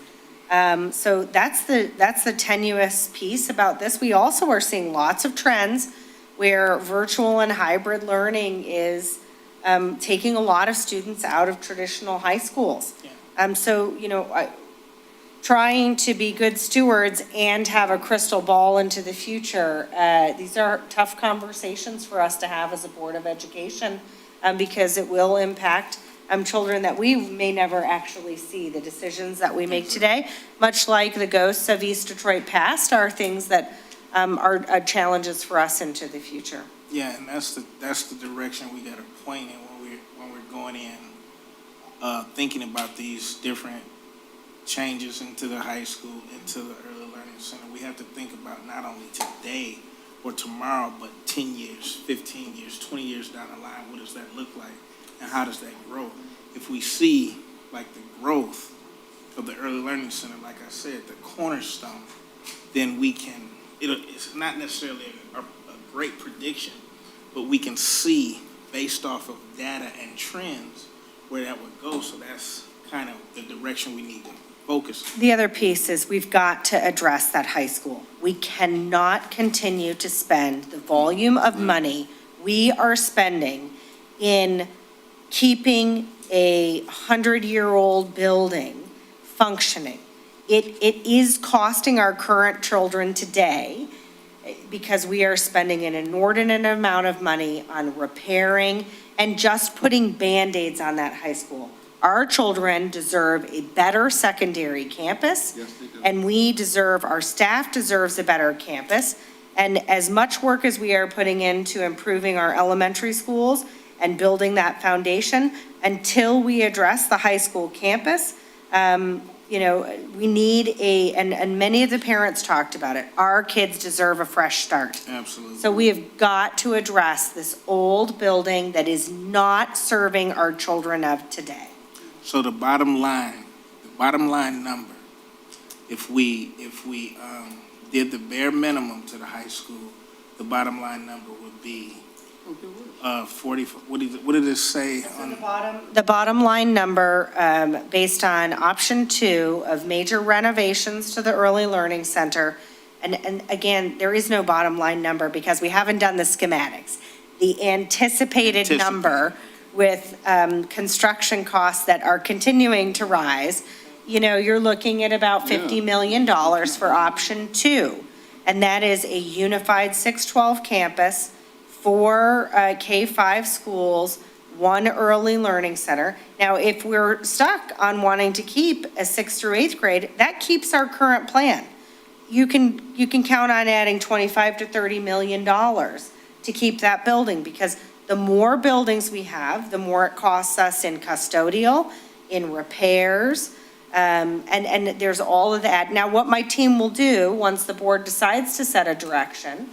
So that's the tenuous piece about this. We also are seeing lots of trends where virtual and hybrid learning is taking a lot of students out of traditional high schools. Trying to be good stewards and have a crystal ball into the future, these are tough conversations for us to have as a Board of Education, because it will impact children that we may never actually see. The decisions that we make today, much like the ghosts of East Detroit past, are things that are challenges for us into the future. Yeah, and that's the direction we gotta point in when we're going in, thinking about these different changes into the high school, into the early learning center. We have to think about not only today or tomorrow, but 10 years, 15 years, 20 years down the line, what does that look like? And how does that grow? If we see like the growth of the early learning center, like I said, the cornerstone, then we can, it's not necessarily a great prediction, but we can see based off of data and trends where that would go. So that's kind of the direction we need to focus on. The other piece is we've got to address that high school. We cannot continue to spend the volume of money we are spending in keeping a 100-year-old building functioning. It is costing our current children today because we are spending an inordinate amount of money on repairing and just putting Band-Aids on that high school. Our children deserve a better secondary campus. Yes, they do. And our staff deserves a better campus. And as much work as we are putting into improving our elementary schools and building that foundation, until we address the high school campus, we need and many of the parents talked about it, our kids deserve a fresh start. Absolutely. So we have got to address this old building that is not serving our children of today. So the bottom line number, if we did the bare minimum to the high school, the bottom line number would be 40, what did it say? The bottom line number, based on option 2 of major renovations to the early learning center, and again, there is no bottom line number because we haven't done the schematics. The anticipated number with construction costs that are continuing to rise, you're looking at about $50 million for option 2. And that is a unified 612 campus, 4 K-5 schools, 1 early learning center. Now, if we're stuck on wanting to keep a 6th through 8th grade, that keeps our current plan. You can count on adding $25 to $30 million to keep that building, because the more buildings we have, the more it costs us in custodial, in repairs, and there's all of that. Now, what my team will do, once the board decides to set a direction,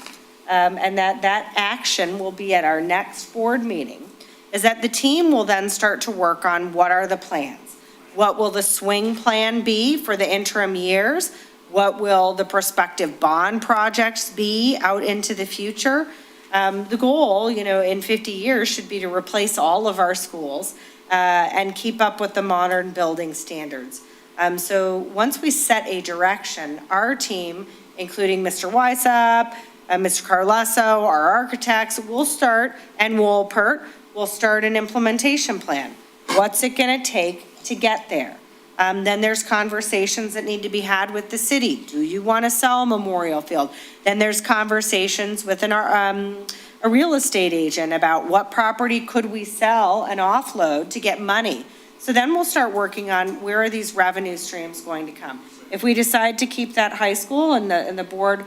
and that action will be at our next board meeting, is that the team will then start to work on what are the plans. What will the swing plan be for the interim years? What will the prospective bond projects be out into the future? The goal, in 50 years should be to replace all of our schools and keep up with the modern building standards. So once we set a direction, our team, including Mr. Weissap, Mr. Carlesso, our architects, will start, and we'll start an implementation plan. What's it going to take to get there? Then there's conversations that need to be had with the city. Do you want to sell Memorial Field? Then there's conversations with a real estate agent about what property could we sell and offload to get money. So then we'll start working on where are these revenue streams going to come. If we decide to keep that high school and the board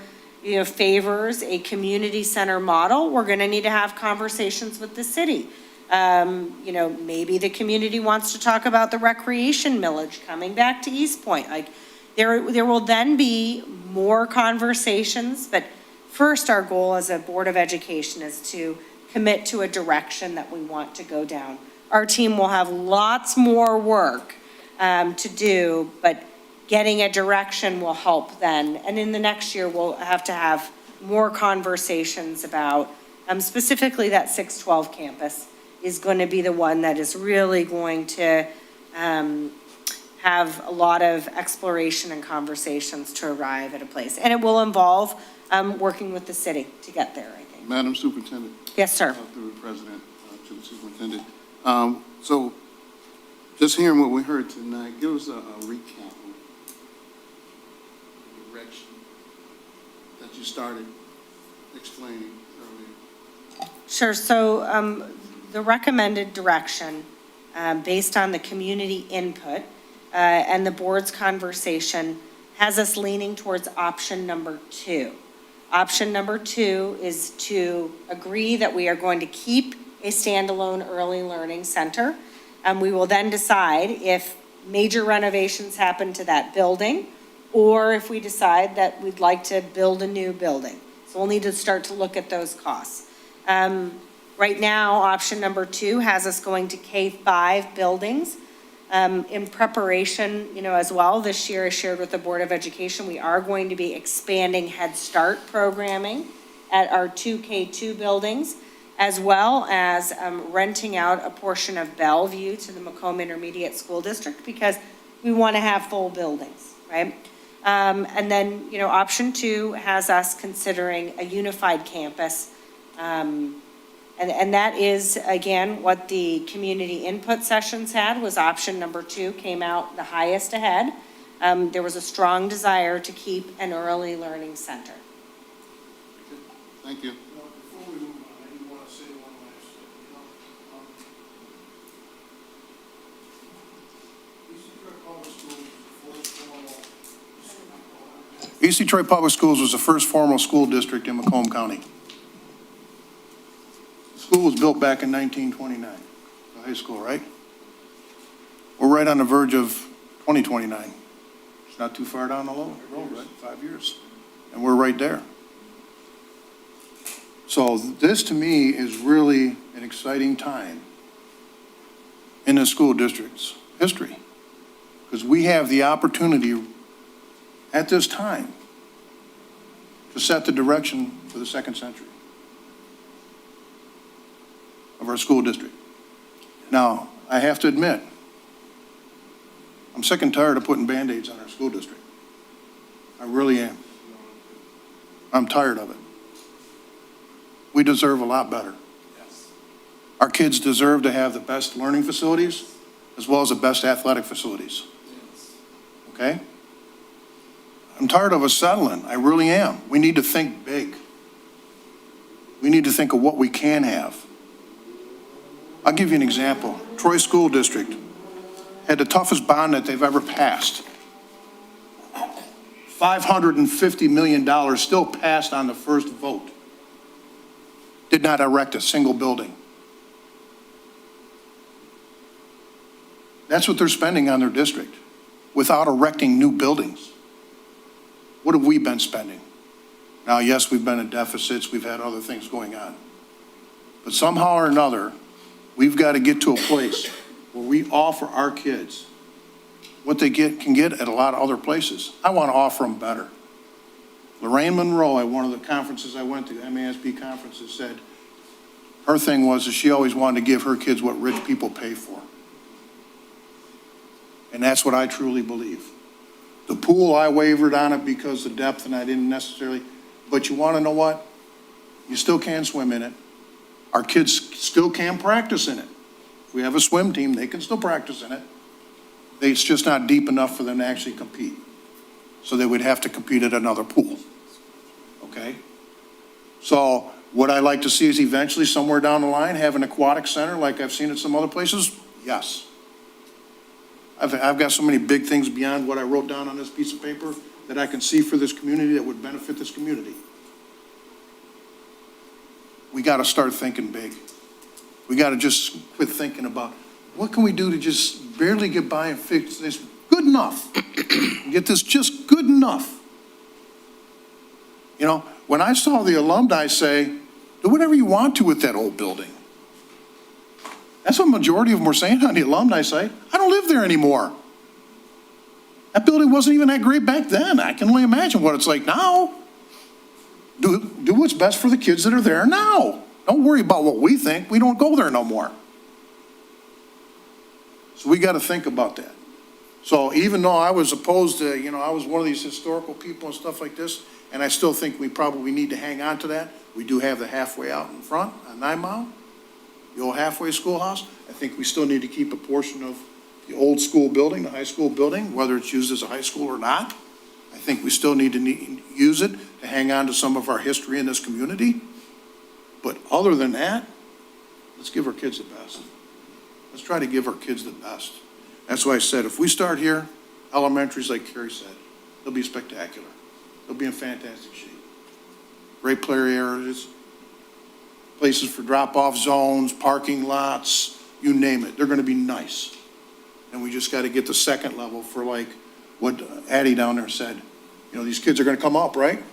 favors a community center model, we're going to need to have conversations with the city. Maybe the community wants to talk about the recreation millage coming back to East Point. Like, there will then be more conversations, but first our goal as a Board of Education is to commit to a direction that we want to go down. Our team will have lots more work to do, but getting a direction will help then. And in the next year, we'll have to have more conversations about specifically that 612 campus is going to be the one that is really going to have a lot of exploration and conversations to arrive at a place. And it will involve working with the city to get there, I think. Madam Superintendent. Yes, sir. Through the President, to the Superintendent. So just hearing what we heard tonight, give us a recap of the direction that you started explaining earlier. Sure. So the recommended direction, based on the community input and the board's conversation, has us leaning towards option number 2. Option number 2 is to agree that we are going to keep a standalone early learning center. We will then decide if major renovations happen to that building, or if we decide that we'd like to build a new building. So we'll need to start to look at those costs. Right now, option number 2 has us going to K-5 buildings. In preparation, as well, this year I shared with the Board of Education, we are going to be expanding Head Start programming at our 2 K-2 buildings, as well as renting out a portion of Bellevue to the Macomb Intermediate School District, because we want to have full buildings, right? And then, option 2 has us considering a unified campus. And that is, again, what the community input sessions had, was option number 2 came out the highest ahead. There was a strong desire to keep an early learning center. Thank you. Before we move on, I do want to say one last thing. EC Troy Public Schools was the first formal school district in Macomb County. The school was built back in 1929, the high school, right? We're right on the verge of 2029. It's not too far down the road, right? 5 years. And we're right there. So this, to me, is really an exciting time in the school districts. history. Because we have the opportunity at this time to set the direction for the second century of our school district. Now, I have to admit, I'm sick and tired of putting Band-Aids on our school district. I really am. I'm tired of it. We deserve a lot better. Our kids deserve to have the best learning facilities as well as the best athletic facilities. Okay? I'm tired of us settling. I really am. We need to think big. We need to think of what we can have. I'll give you an example. Troy School District had the toughest bond that they've ever passed. $550 million still passed on the first vote. Did not erect a single building. That's what they're spending on their district without erecting new buildings. What have we been spending? Now, yes, we've been in deficits. We've had other things going on. But somehow or another, we've got to get to a place where we offer our kids what they can get at a lot of other places. I want to offer them better. Lorraine Monroe, at one of the conferences I went to, MASB conferences, said her thing was that she always wanted to give her kids what rich people pay for. And that's what I truly believe. The pool, I wavered on it because of depth and I didn't necessarily, but you want to know what? You still can swim in it. Our kids still can practice in it. If we have a swim team, they can still practice in it. It's just not deep enough for them to actually compete. So they would have to compete at another pool. Okay? So would I like to see is eventually somewhere down the line have an aquatic center like I've seen at some other places? Yes. I've got so many big things beyond what I wrote down on this piece of paper that I can see for this community that would benefit this community. We got to start thinking big. We got to just quit thinking about what can we do to just barely get by and fix this good enough. Get this just good enough. You know, when I saw the alumni say, do whatever you want to with that old building. That's what the majority of them were saying on the alumni site. I don't live there anymore. That building wasn't even that great back then. I can only imagine what it's like now. Do what's best for the kids that are there now. Don't worry about what we think. We don't go there no more. So we got to think about that. So even though I was opposed to, I was one of these historical people and stuff like this, and I still think we probably need to hang on to that. We do have the halfway out in front on 9 Mile. The old halfway schoolhouse. I think we still need to keep a portion of the old school building, the high school building, whether it's used as a high school or not. I think we still need to use it to hang on to some of our history in this community. But other than that, let's give our kids the best. Let's try to give our kids the best. That's why I said, if we start here, elementaries, like Carrie said, they'll be spectacular. They'll be in fantastic shape. Great player areas, places for drop-off zones, parking lots, you name it. They're going to be nice. And we just got to get the second level for like what Addie down there said. These kids are going to come up, right?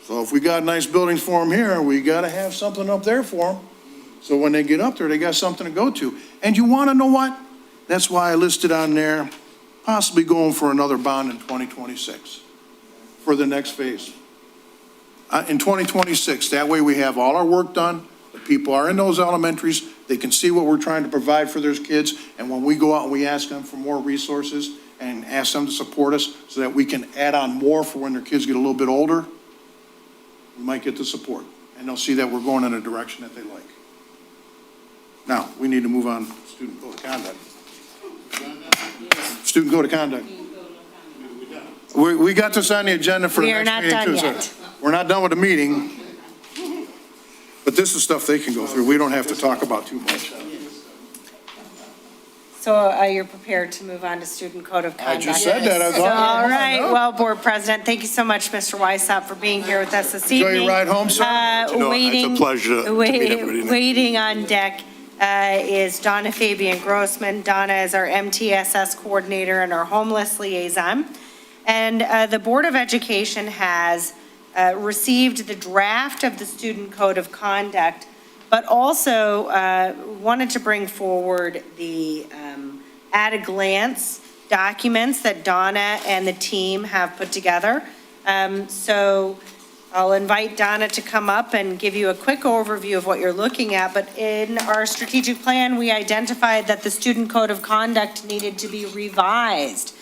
So if we got nice buildings for them here, we got to have something up there for them. So when they get up there, they got something to go to. And you want to know what? That's why I listed on there, possibly going for another bond in 2026 for the next phase. In 2026, that way we have all our work done. The people are in those elementaries. They can see what we're trying to provide for those kids. And when we go out and we ask them for more resources and ask them to support us so that we can add on more for when their kids get a little bit older, we might get the support. And they'll see that we're going in a direction that they like. Now, we need to move on to student code of conduct. Student code of conduct. We got this on the agenda for the next meeting too. We are not done yet. We're not done with the meeting. But this is stuff they can go through. We don't have to talk about too much. So you're prepared to move on to student code of conduct? I just said that. All right. Well, Board President, thank you so much, Mr. Weishaupt, for being here with us this evening. Enjoy your ride home, sir. Waiting, it's a pleasure to meet everybody. Waiting on deck is Donna Fabian Grossman. Donna is our MTSS coordinator and our homeless liaison. And the Board of Education has received the draft of the student code of conduct, but also wanted to bring forward the at-a-glance documents that Donna and the team have put together. So I'll invite Donna to come up and give you a quick overview of what you're looking at. But in our strategic plan, we identified that the student code of conduct needed to be revised.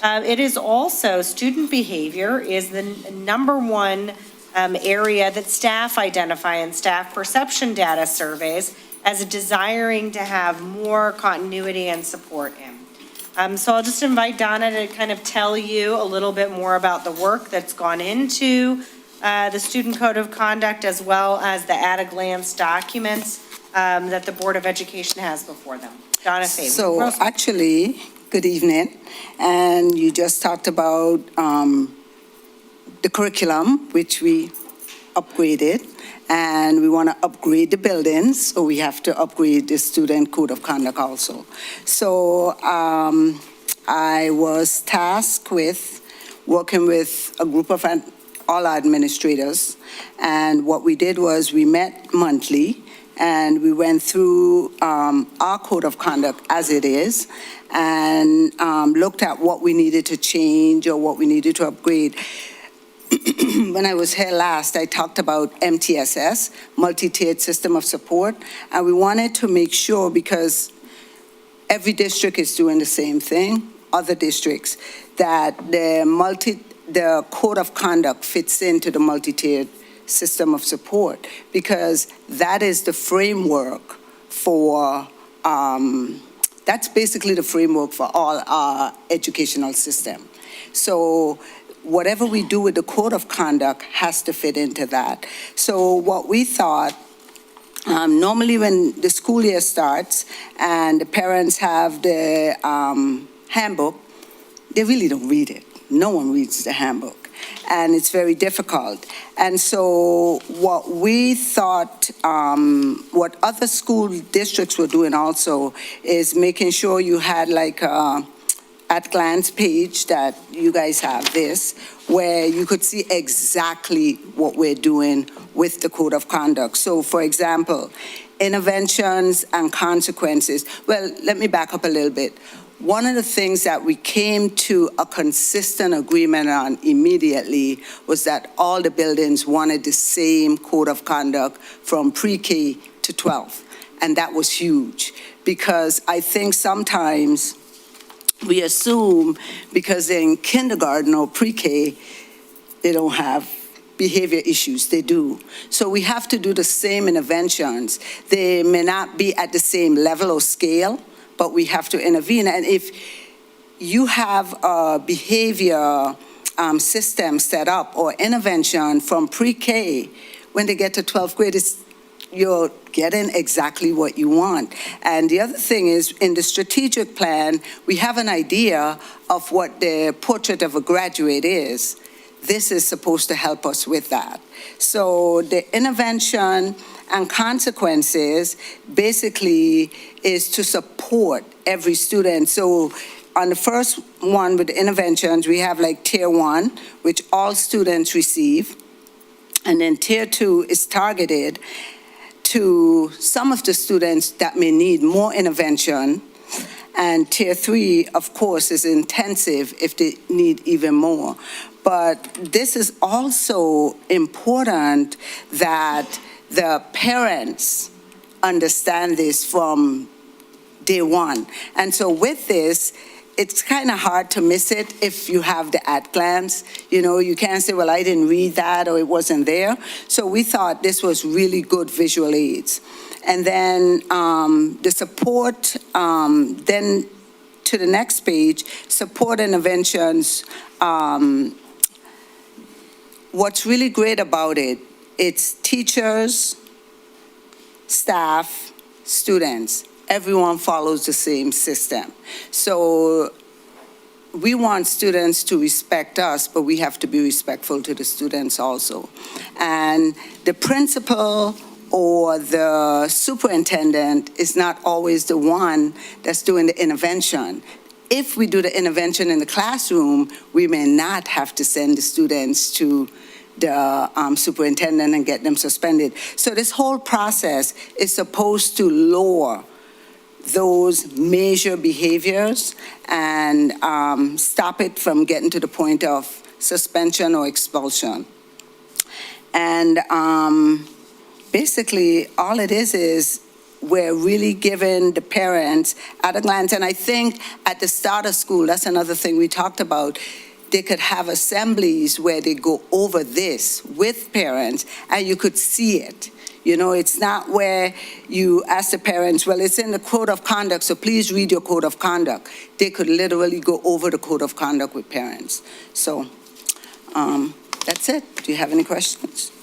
It is also, student behavior is the number one area that staff identify in staff perception data surveys as desiring to have more continuity and support in. So I'll just invite Donna to kind of tell you a little bit more about the work that's gone into the student code of conduct, as well as the at-a-glance documents that the Board of Education has before them. Donna Fabian. So actually, good evening. And you just talked about the curriculum, which we upgraded. And we want to upgrade the buildings, so we have to upgrade the student code of conduct also. So I was tasked with working with a group of all administrators. And what we did was we met monthly and we went through our code of conduct as it is and looked at what we needed to change or what we needed to upgrade. When I was here last, I talked about MTSS, multi-tiered system of support, and we wanted to make sure, because every district is doing the same thing, other districts, that the code of conduct fits into the multi-tiered system of support, because that is the framework for, that's basically the framework for all our educational system. So whatever we do with the code of conduct has to fit into that. So what we thought, normally when the school year starts and the parents have the handbook, they really don't read it. No one reads the handbook, and it's very difficult. And so what we thought, what other school districts were doing also is making sure you had like a at-glance page that you guys have this, where you could see exactly what we're doing with the code of conduct. So for example, interventions and consequences. Well, let me back up a little bit. One of the things that we came to a consistent agreement on immediately was that all the buildings wanted the same code of conduct from pre-K to 12. And that was huge, because I think sometimes we assume because in kindergarten or pre-K, they don't have behavior issues. They do. So we have to do the same interventions. They may not be at the same level or scale, but we have to intervene. And if you have a behavior system set up or intervention from pre-K, when they get to 12th grade, you're getting exactly what you want. And the other thing is, in the strategic plan, we have an idea of what the portrait of a graduate is. This is supposed to help us with that. So the intervention and consequences basically is to support every student. So on the first one with the interventions, we have like tier 1, which all students receive. And then tier 2 is targeted to some of the students that may need more intervention. And tier 3, of course, is intensive if they need even more. But this is also important that the parents understand this from day one. And so with this, it's kind of hard to miss it if you have the at-glance. You know, you can't say, well, I didn't read that or it wasn't there. So we thought this was really good visual aids. And then the support, then to the next page, support interventions. What's really great about it, it's teachers, staff, students. Everyone follows the same system. So we want students to respect us, but we have to be respectful to the students also. And the principal or the superintendent is not always the one that's doing the intervention. If we do the intervention in the classroom, we may not have to send the students to the superintendent and get them suspended. So this whole process is supposed to lower those major behaviors and stop it from getting to the point of suspension or expulsion. And basically, all it is we're really giving the parents at a glance. And I think at the start of school, that's another thing we talked about, they could have assemblies where they go over this with parents and you could see it. You know, it's not where you ask the parents, well, it's in the code of conduct, so please read your code of conduct. They could literally go over the code of conduct with parents. So that's it. Do you have any questions?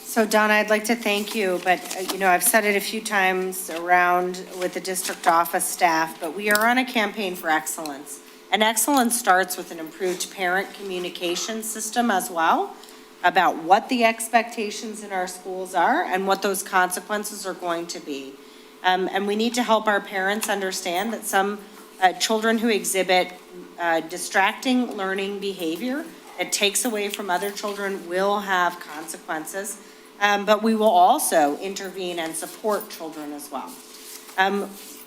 So Donna, I'd like to thank you, but, I've said it a few times around with the district office staff, but we are on a campaign for excellence. And excellence starts with an improved parent communication system as well, about what the expectations in our schools are and what those consequences are going to be. And we need to help our parents understand that some children who exhibit distracting learning behavior that takes away from other children will have consequences. But we will also intervene and support children as well.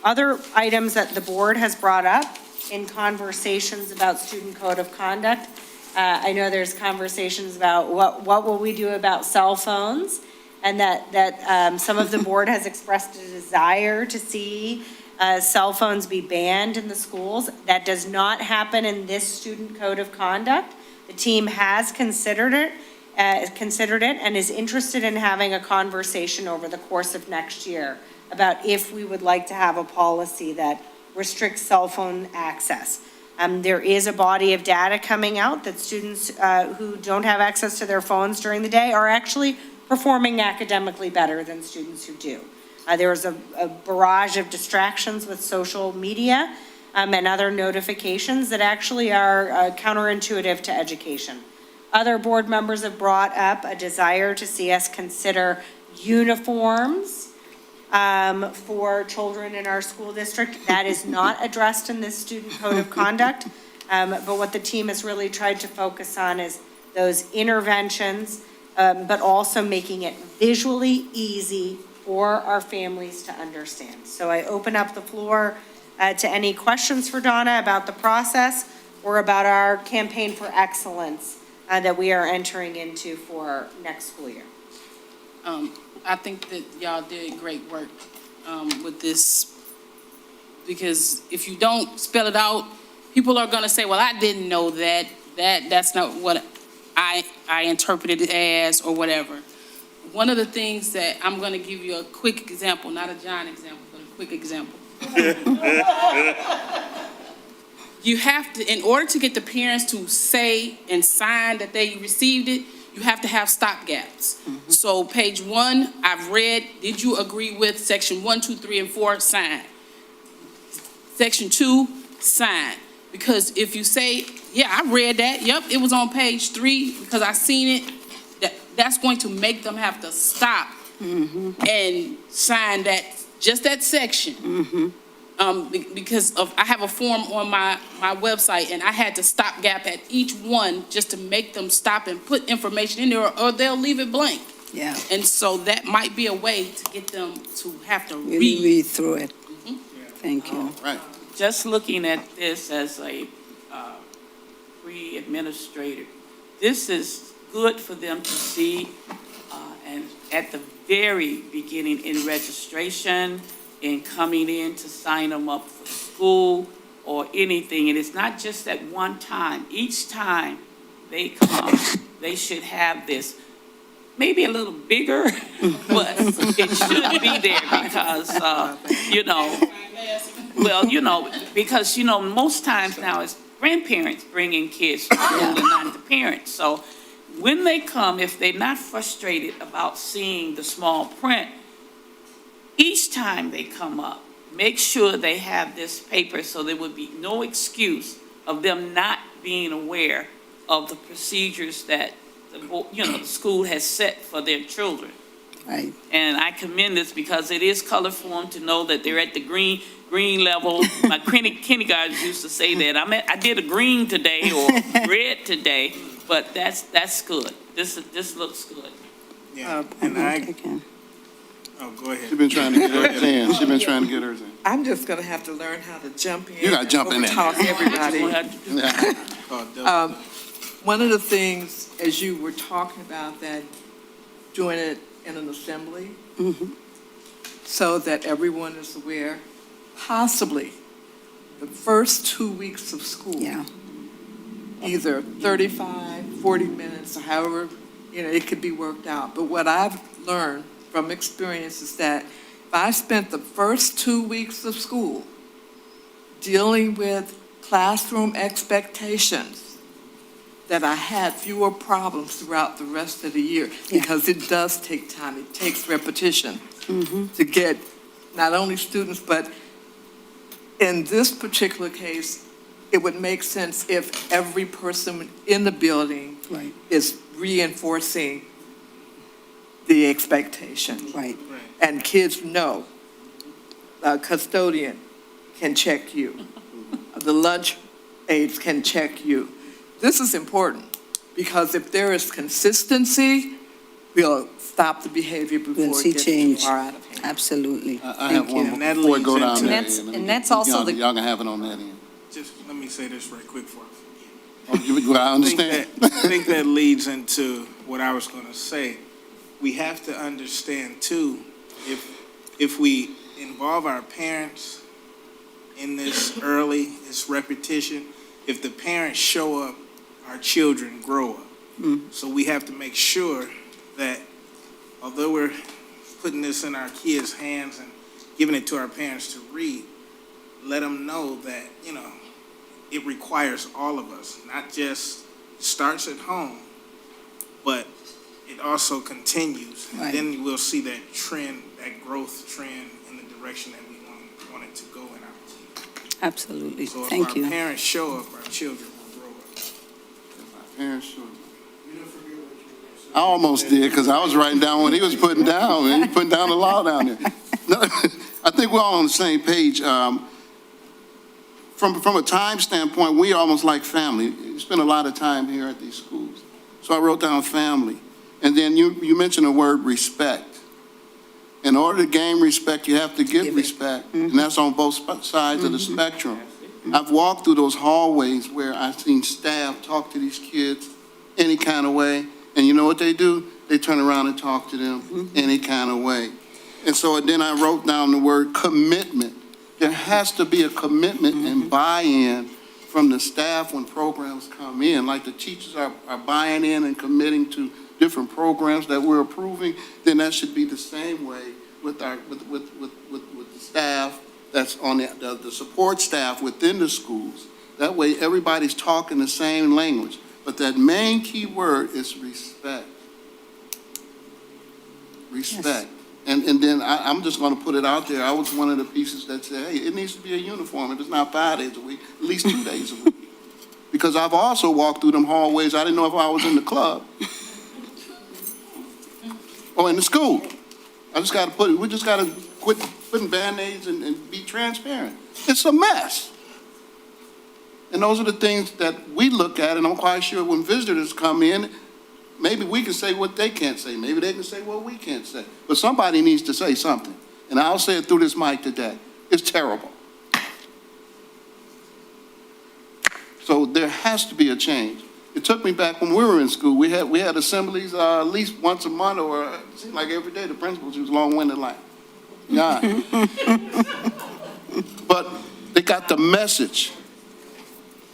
Other items that the board has brought up in conversations about student code of conduct, I know there's conversations about what will we do about cell phones, and that some of the board has expressed a desire to see cell phones be banned in the schools. That does not happen in this student code of conduct. The team has considered it and is interested in having a conversation over the course of next year about if we would like to have a policy that restricts cell phone access. There is a body of data coming out that students who don't have access to their phones during the day are actually performing academically better than students who do. There is a barrage of distractions with social media and other notifications that actually are counterintuitive to education. Other board members have brought up a desire to see us consider uniforms for children in our school district. That is not addressed in this student code of conduct, but what the team has really tried to focus on is those interventions, but also making it visually easy for our families to understand. So I open up the floor to any questions for Donna about the process or about our campaign for excellence that we are entering into for next school year. I think that y'all did great work with this, because if you don't spell it out, people are gonna say, well, I didn't know that. That's not what I interpreted it as or whatever. One of the things that I'm gonna give you a quick example, not a John example, but a quick example. You have to, in order to get the parents to say and sign that they received it, you have to have stopgaps. So page 1, I've read, did you agree with section 1, 2, 3, and 4, sign. Section 2, sign. Because if you say, yeah, I read that, yep, it was on page 3 because I seen it, that's going to make them have to stop and sign that, just that section. Because I have a form on my website, and I had to stop gap at each one just to make them stop and put information in there, or they'll leave it blank. Yeah. And so that might be a way to get them to have to Really read through it. Thank you. Right. Just looking at this as a free administrator, this is good for them to see, and at the very beginning in registration, in coming in to sign them up for school or anything. And it's not just at one time. Each time they come, they should have this, maybe a little bigger, but it should be there because, because, most times now it's grandparents bringing kids to school and not the parents. So when they come, if they're not frustrated about seeing the small print, each time they come up, make sure they have this paper so there would be no excuse of them not being aware of the procedures that the school has set for their children. Right. And I commend this because it is color for them to know that they're at the green level. My kindergartners used to say that I did a green today or red today, but that's good. This looks good. Yeah, and Oh, go ahead. She's been trying to get hers in. She's been trying to get hers in. I'm just gonna have to learn how to jump in. You gotta jump in there. Talk everybody. Oh, One of the things, as you were talking about that, doing it in an assembly, so that everyone is aware, possibly the first 2 weeks of school. Yeah. Either 35, 40 minutes, or however, it could be worked out. But what I've learned from experience is that if I spent the first 2 weeks of school dealing with classroom expectations, that I had fewer problems throughout the rest of the year, because it does take time. It takes repetition to get not only students, but in this particular case, it would make sense if every person in the building is reinforcing the expectation. Right. And kids know, a custodian can check you. The lunch aides can check you. This is important, because if there is consistency, we'll stop the behavior We'll before see it gets change. too far out of hand. Absolutely. I have one And that before we leads go down into- there. And that's also the- Y'all can have it on that end. Just let me say this right quick before I forget. I understand. I think that leads into what I was going to say. We have to understand too, if we involve our parents in this early, this repetition, if the parents show up, our children grow up. So we have to make sure that although we're putting this in our kids' hands and giving it to our parents to read, let them know that, it requires all of us, not just starts at home, but it also continues. Right. And then we'll see that trend, that growth trend in the direction that we want it to go in our kids. Absolutely. So if Thank our you. parents show up, our children will grow up. Parents should. I almost did, because I was writing down what he was putting down, and he putting down the law down there. No, I think we're all on the same page. From a time standpoint, we almost like family. You spend a lot of time here at these schools. So I wrote down family. And then you mentioned the word respect. In order to gain respect, you have to give respect. And that's on both sides of the spectrum. I've walked through those hallways where I've seen staff talk to these kids any kind of way. And you know what they do? They turn around and talk to them any kind of way. And so then I wrote down the word commitment. There has to be a commitment and buy-in from the staff when programs come in. Like the teachers are buying in and committing to different programs that we're approving, then that should be the same way with the staff that's on the support staff within the schools. That way, everybody's talking the same language. But that main key word is respect. Respect. Yes. And then I'm just going to put it out there. I was one of the pieces that said, hey, it needs to be a uniform. If it's not 5 days a week, at least 2 days a week. Because I've also walked through them hallways. I didn't know if I was in the club or in the school. We just got to quit putting Band-Aids and be transparent. It's a mess. And those are the things that we look at, and I'm quite sure when visitors come in, maybe we can say what they can't say. Maybe they can say what we can't say. But somebody needs to say something. And I'll say it through this mic today. It's terrible. So there has to be a change. It took me back when we were in school. We had assemblies at least once a month, or it seemed like every day. The principal, she was long-winded like, yeah. But they got the message.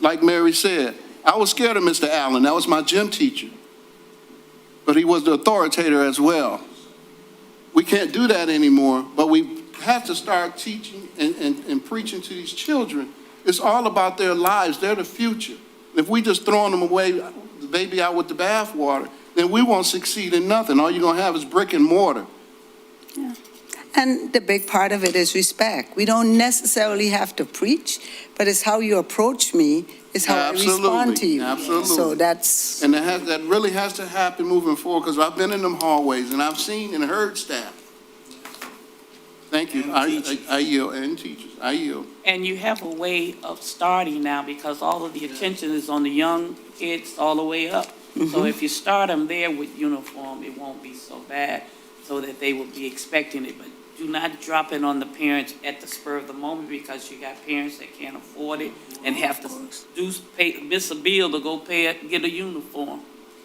Like Mary said, I was scared of Mr. Allen. That was my gym teacher. But he was the authoritator as well. We can't do that anymore, but we have to start teaching and preaching to these children. It's all about their lives. They're the future. If we just throwing them away, the baby out with the bathwater, then we won't succeed in nothing. All you're going to have is brick and mortar. Yeah. And the big part of it is respect. We don't necessarily have to preach, but it's how you approach me is how I respond to you. Absolutely. So that's... And that really has to happen moving forward, because I've been in them hallways and I've seen and heard staff. Thank you. I yield. And teachers. I yield. And you have a way of starting now, because all of the attention is on the young kids all the way up. So if you start them there with uniform, it won't be so bad. so that they will be expecting it. But do not drop it on the parents at the spur of the moment, because you got parents that can't afford it and have to miss a bill to go get a uniform.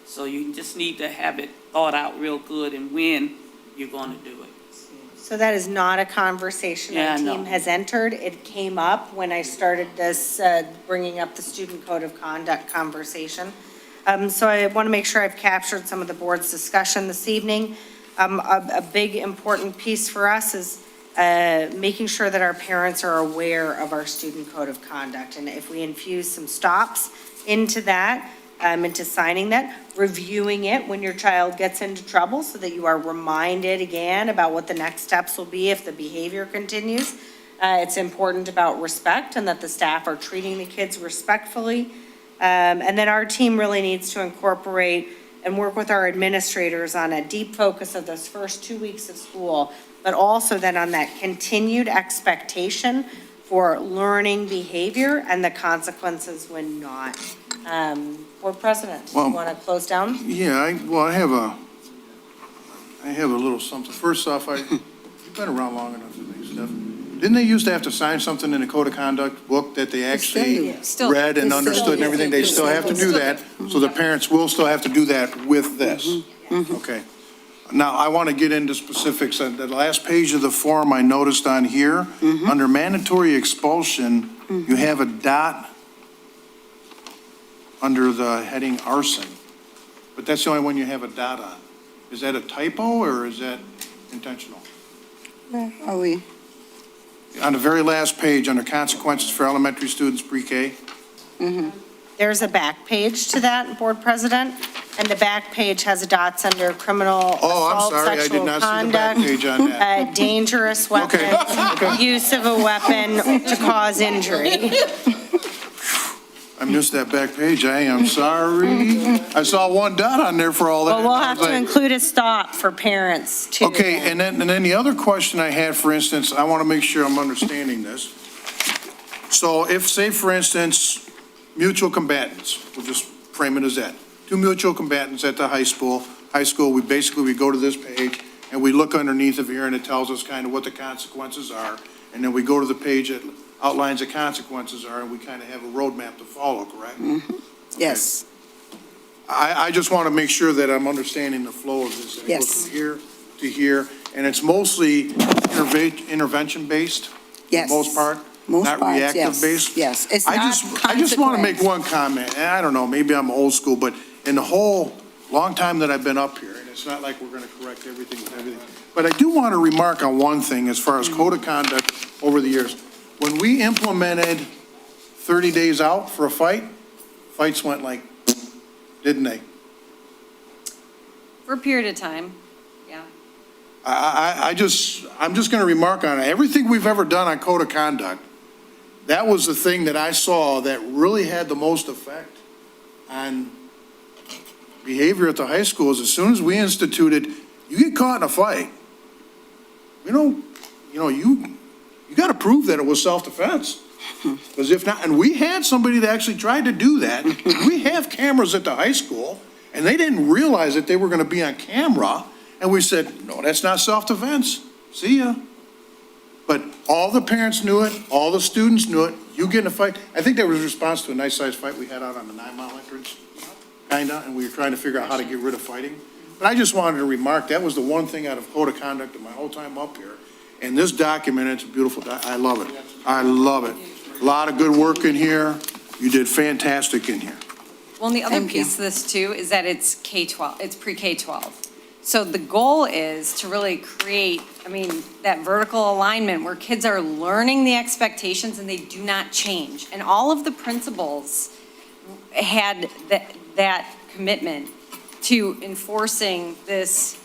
So you just need to have it thought out real good and when you're going to do it. So that is not a conversation Yeah, our I know. team has entered. It came up when I started this, bringing up the student code of conduct conversation. So I want to make sure I've captured some of the board's discussion this evening. A big important piece for us is making sure that our parents are aware of our student code of conduct. And if we infuse some stops into that, into signing that, reviewing it when your child gets into trouble so that you are reminded again about what the next steps will be if the behavior continues. It's important about respect and that the staff are treating the kids respectfully. And then our team really needs to incorporate and work with our administrators on a deep focus of those first 2 weeks of school, but also then on that continued expectation for learning behavior and the consequences when not. Board President, you Well- want to close down? Yeah, I have a little something. First off, you've been around long enough to make stuff. Didn't they used to have to sign something in the code of conduct book that they actually Still- read and They still understood and do. everything? They still have to do that, so the parents will still have to do that with this. Okay. Now, I want to get into specifics. On the last page of the form, I noticed on here, under mandatory expulsion, you have a dot under the heading arson. But that's the only one you have a dot on. Is that a typo or is that intentional? Where are we? On the very last page, under consequences for elementary students pre-K, There's a back page to that, Board President, and the back page has dots under criminal Oh, I'm assault, sorry, I did sexual not see the back conduct, page on that. dangerous weapon, Okay. use of a weapon to cause injury. I missed that back page, I am sorry. I saw one dot on there for all that. Well, we'll I have was to like, include a stop for parents too. Okay, and then the other question I had, for instance, I want to make sure I'm understanding this. So if, say, for instance, mutual combatants, we'll just frame it as that. Two mutual combatants at the high school, we go to this page and we look underneath of here and it tells us kind of what the consequences are. And then we go to the page that outlines the consequences are and we kind of have a roadmap to follow, correct? Yes, I just want to make sure that I'm understanding the flow of this. It goes Yes. from here to here, and it's mostly intervention-based, for the yes. most part, Most not parts, yes. reactive-based. Yes, it's I not just want to make consequence. one comment, and I don't know, maybe I'm old school, but in the whole long time that I've been up here, and it's not like we're going to correct everything with everything, but I do want to remark on one thing as far as code of conduct over the years. When we implemented 30 days out for a fight, fights went like, didn't they? For a period of time, yeah. I'm just going to remark on it. Everything we've ever done on code of conduct, that was the thing that I saw that really had the most effect on behavior at the high schools. As soon as we instituted, you get caught in a fight, you got to prove that it was self-defense. Because if not, and we had somebody that actually tried to do that. We have cameras at the high school, and they didn't realize that they were going to be on camera. And we said, no, that's not self-defense. See ya. But all the parents knew it, all the students knew it. You get in a fight. I think that was a response to a nice-sized fight we had out on the 9 Mile entrance, kinda, and we were trying to figure out how to get rid of fighting. But I just wanted to remark, that was the one thing out of code of conduct in my whole time up here. And this document, it's a beautiful, I love it. I love it. A lot of good work in here. You did fantastic in here. Well, and the other Thank you. piece of this too is that it's K-12, it's pre-K-12. So the goal is to really create, that vertical alignment where kids are learning the expectations and they do not change. And all of the principals had that commitment to enforcing this,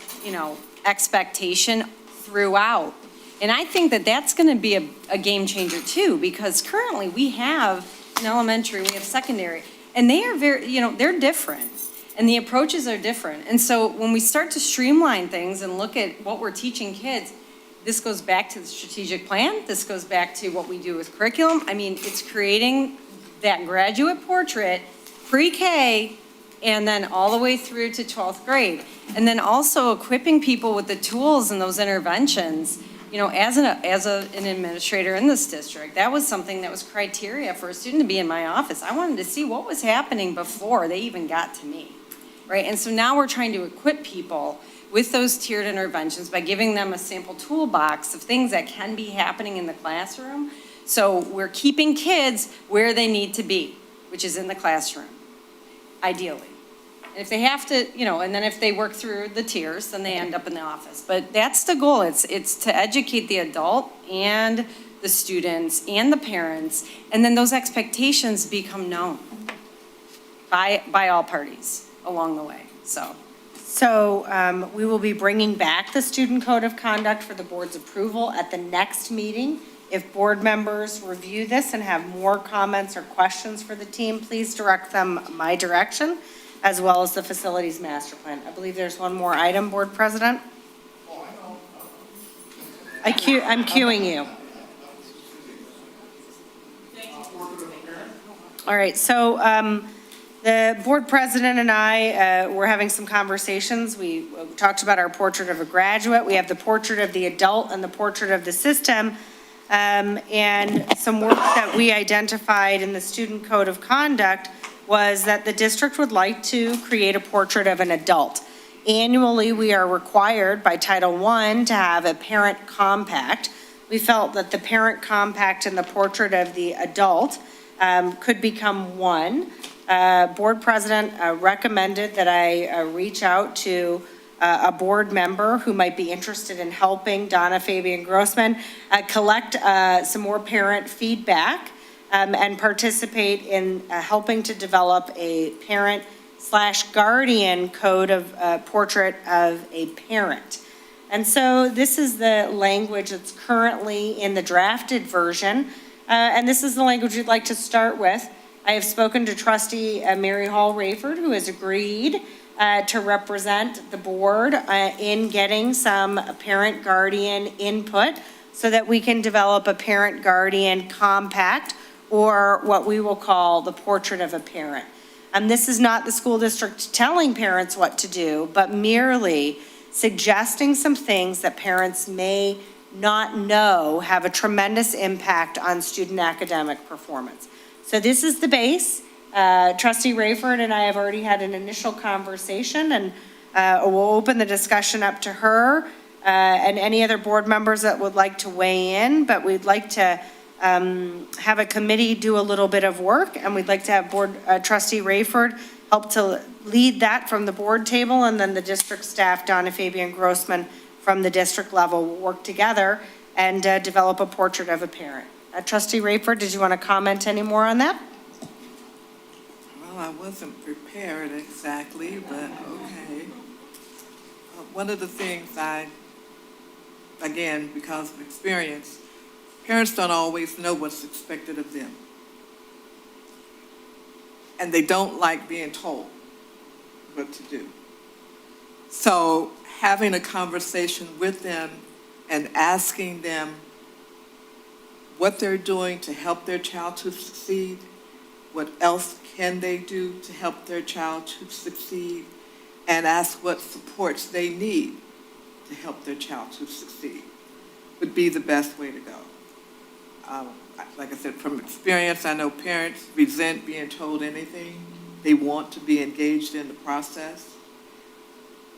expectation throughout. And I think that that's going to be a game changer too, because currently we have in elementary, we have secondary, and they are very, they're different. And the approaches are different. And so when we start to streamline things and look at what we're teaching kids, this goes back to the strategic plan. This goes back to what we do with curriculum. It's creating that graduate portrait, pre-K and then all the way through to 12th grade. And then also equipping people with the tools and those interventions. You know, as an administrator in this district, that was something that was criteria for a student to be in my office. I wanted to see what was happening before they even got to me, right? And so now we're trying to equip people with those tiered interventions by giving them a sample toolbox of things that can be happening in the classroom. So we're keeping kids where they need to be, which is in the classroom, ideally. And if they have to, you know, and then if they work through the tiers, then they end up in the office. But that's the goal. It's to educate the adult and the students and the parents, and then those expectations become known by all parties along the way, so. So we will be bringing back the student code of conduct for the board's approval at the next meeting. If board members review this and have more comments or questions for the team, please direct them my direction, as well as the facilities master plan. I believe there's one more item, Board President. I'm cueing you. All right, so the board president and I were having some conversations. We talked about our portrait of a graduate. We have the portrait of the adult and the portrait of the system. And some work that we identified in the student code of conduct was that the district would like to create a portrait of an adult. Annually, we are required by Title I to have a parent compact. We felt that the parent compact and the portrait of the adult could become one. Board president recommended that I reach out to a board member who might be interested in helping Donna Fabian Grossman collect some more parent feedback and participate in helping to develop a parent/guardian code of portrait of a parent. And so this is the language that's currently in the drafted version, and this is the language we'd like to start with. I have spoken to trustee Mary Hall Rayford, who has agreed to represent the board in getting some parent-guardian input so that we can develop a parent-guardian compact, or what we will call the portrait of a parent. And this is not the school district telling parents what to do, but merely suggesting some things that parents may not know have a tremendous impact on student academic performance. So this is the base. Trustee Rayford and I have already had an initial conversation, and we'll open the discussion up to her and any other board members that would like to weigh in, but we'd like to have a committee do a little bit of work, and we'd like to have board trustee Rayford help to lead that from the board table, and then the district staff, Donna Fabian Grossman, from the district level will work together and develop a portrait of a parent. Trustee Rayford, did you want to comment any more on that? Well, I wasn't prepared exactly, but okay. One of the things again, because of experience, parents don't always know what's expected of them. And they don't like being told what to do. So having a conversation with them and asking them what they're doing to help their child to succeed, what else can they do to help their child to succeed, and ask what supports they need to help their child to succeed would be the best way to go. Like I said, from experience, I know parents resent being told anything. They want to be engaged in the process.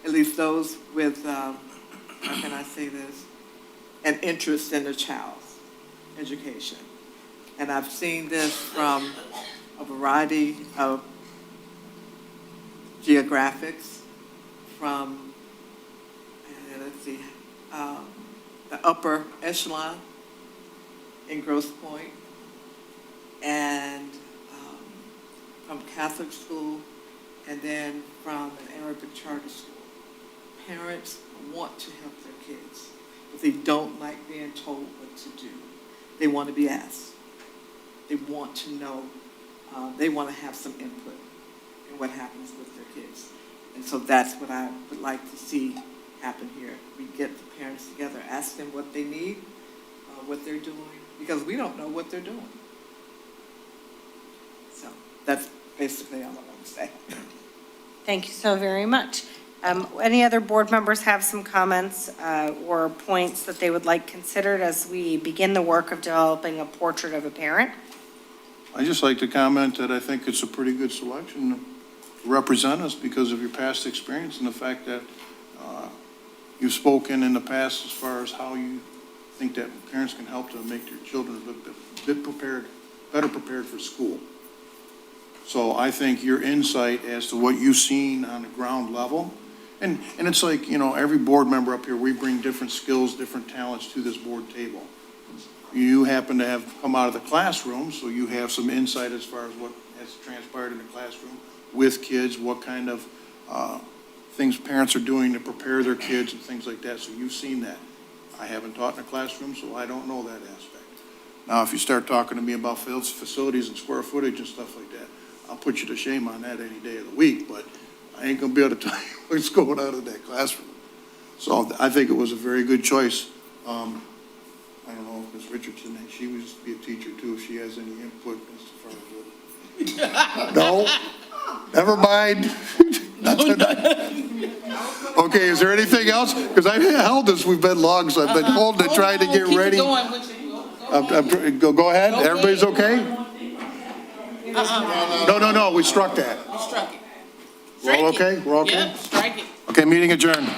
At least those with, how can I say this, an interest in the child's education. And I've seen this from a variety of geographics, from, let's see, the upper echelon in Grosse Pointe, and from Catholic school, and then from an Arabic charter school. Parents want to help their kids, but they don't like being told what to do. They want to be asked. They want to know, they want to have some input in what happens with their kids. And so that's what I would like to see happen here. We get the parents together, ask them what they need, what they're doing, because we don't know what they're doing. So that's basically all I want to say. Thank you so very much. Any other board members have some comments or points that they would like considered as we begin the work of developing a portrait of a parent? I just like to comment that I think it's a pretty good selection to represent us because of your past experience and the fact that you've spoken in the past as far as how you think that parents can help to make their children a bit prepared, better prepared for school. So I think your insight as to what you've seen on the ground level, and it's like, you know, every board member up here, we bring different skills, different talents to this board table. You happen to have come out of the classroom, so you have some insight as far as what has transpired in the classroom with kids, what kind of things parents are doing to prepare their kids and things like that. So you've seen that. I haven't taught in a classroom, so I don't know that aspect. Now, if you start talking to me about facilities and square footage and stuff like that, I'll put you to shame on that any day of the week, but I ain't gonna be able to tell you what's going on in that classroom. So I think it was a very good choice. I don't know if Ms. Richardson, she used to be a teacher too, if she has any input as far as what. No? Never mind. Okay, is there anything else? Because I've held this, we've been long, so I've been holding it, trying to get ready. Go ahead, everybody's okay? No, we struck that. You struck it. We're all okay? We're okay? Yep, strike it. Okay, meeting adjourned.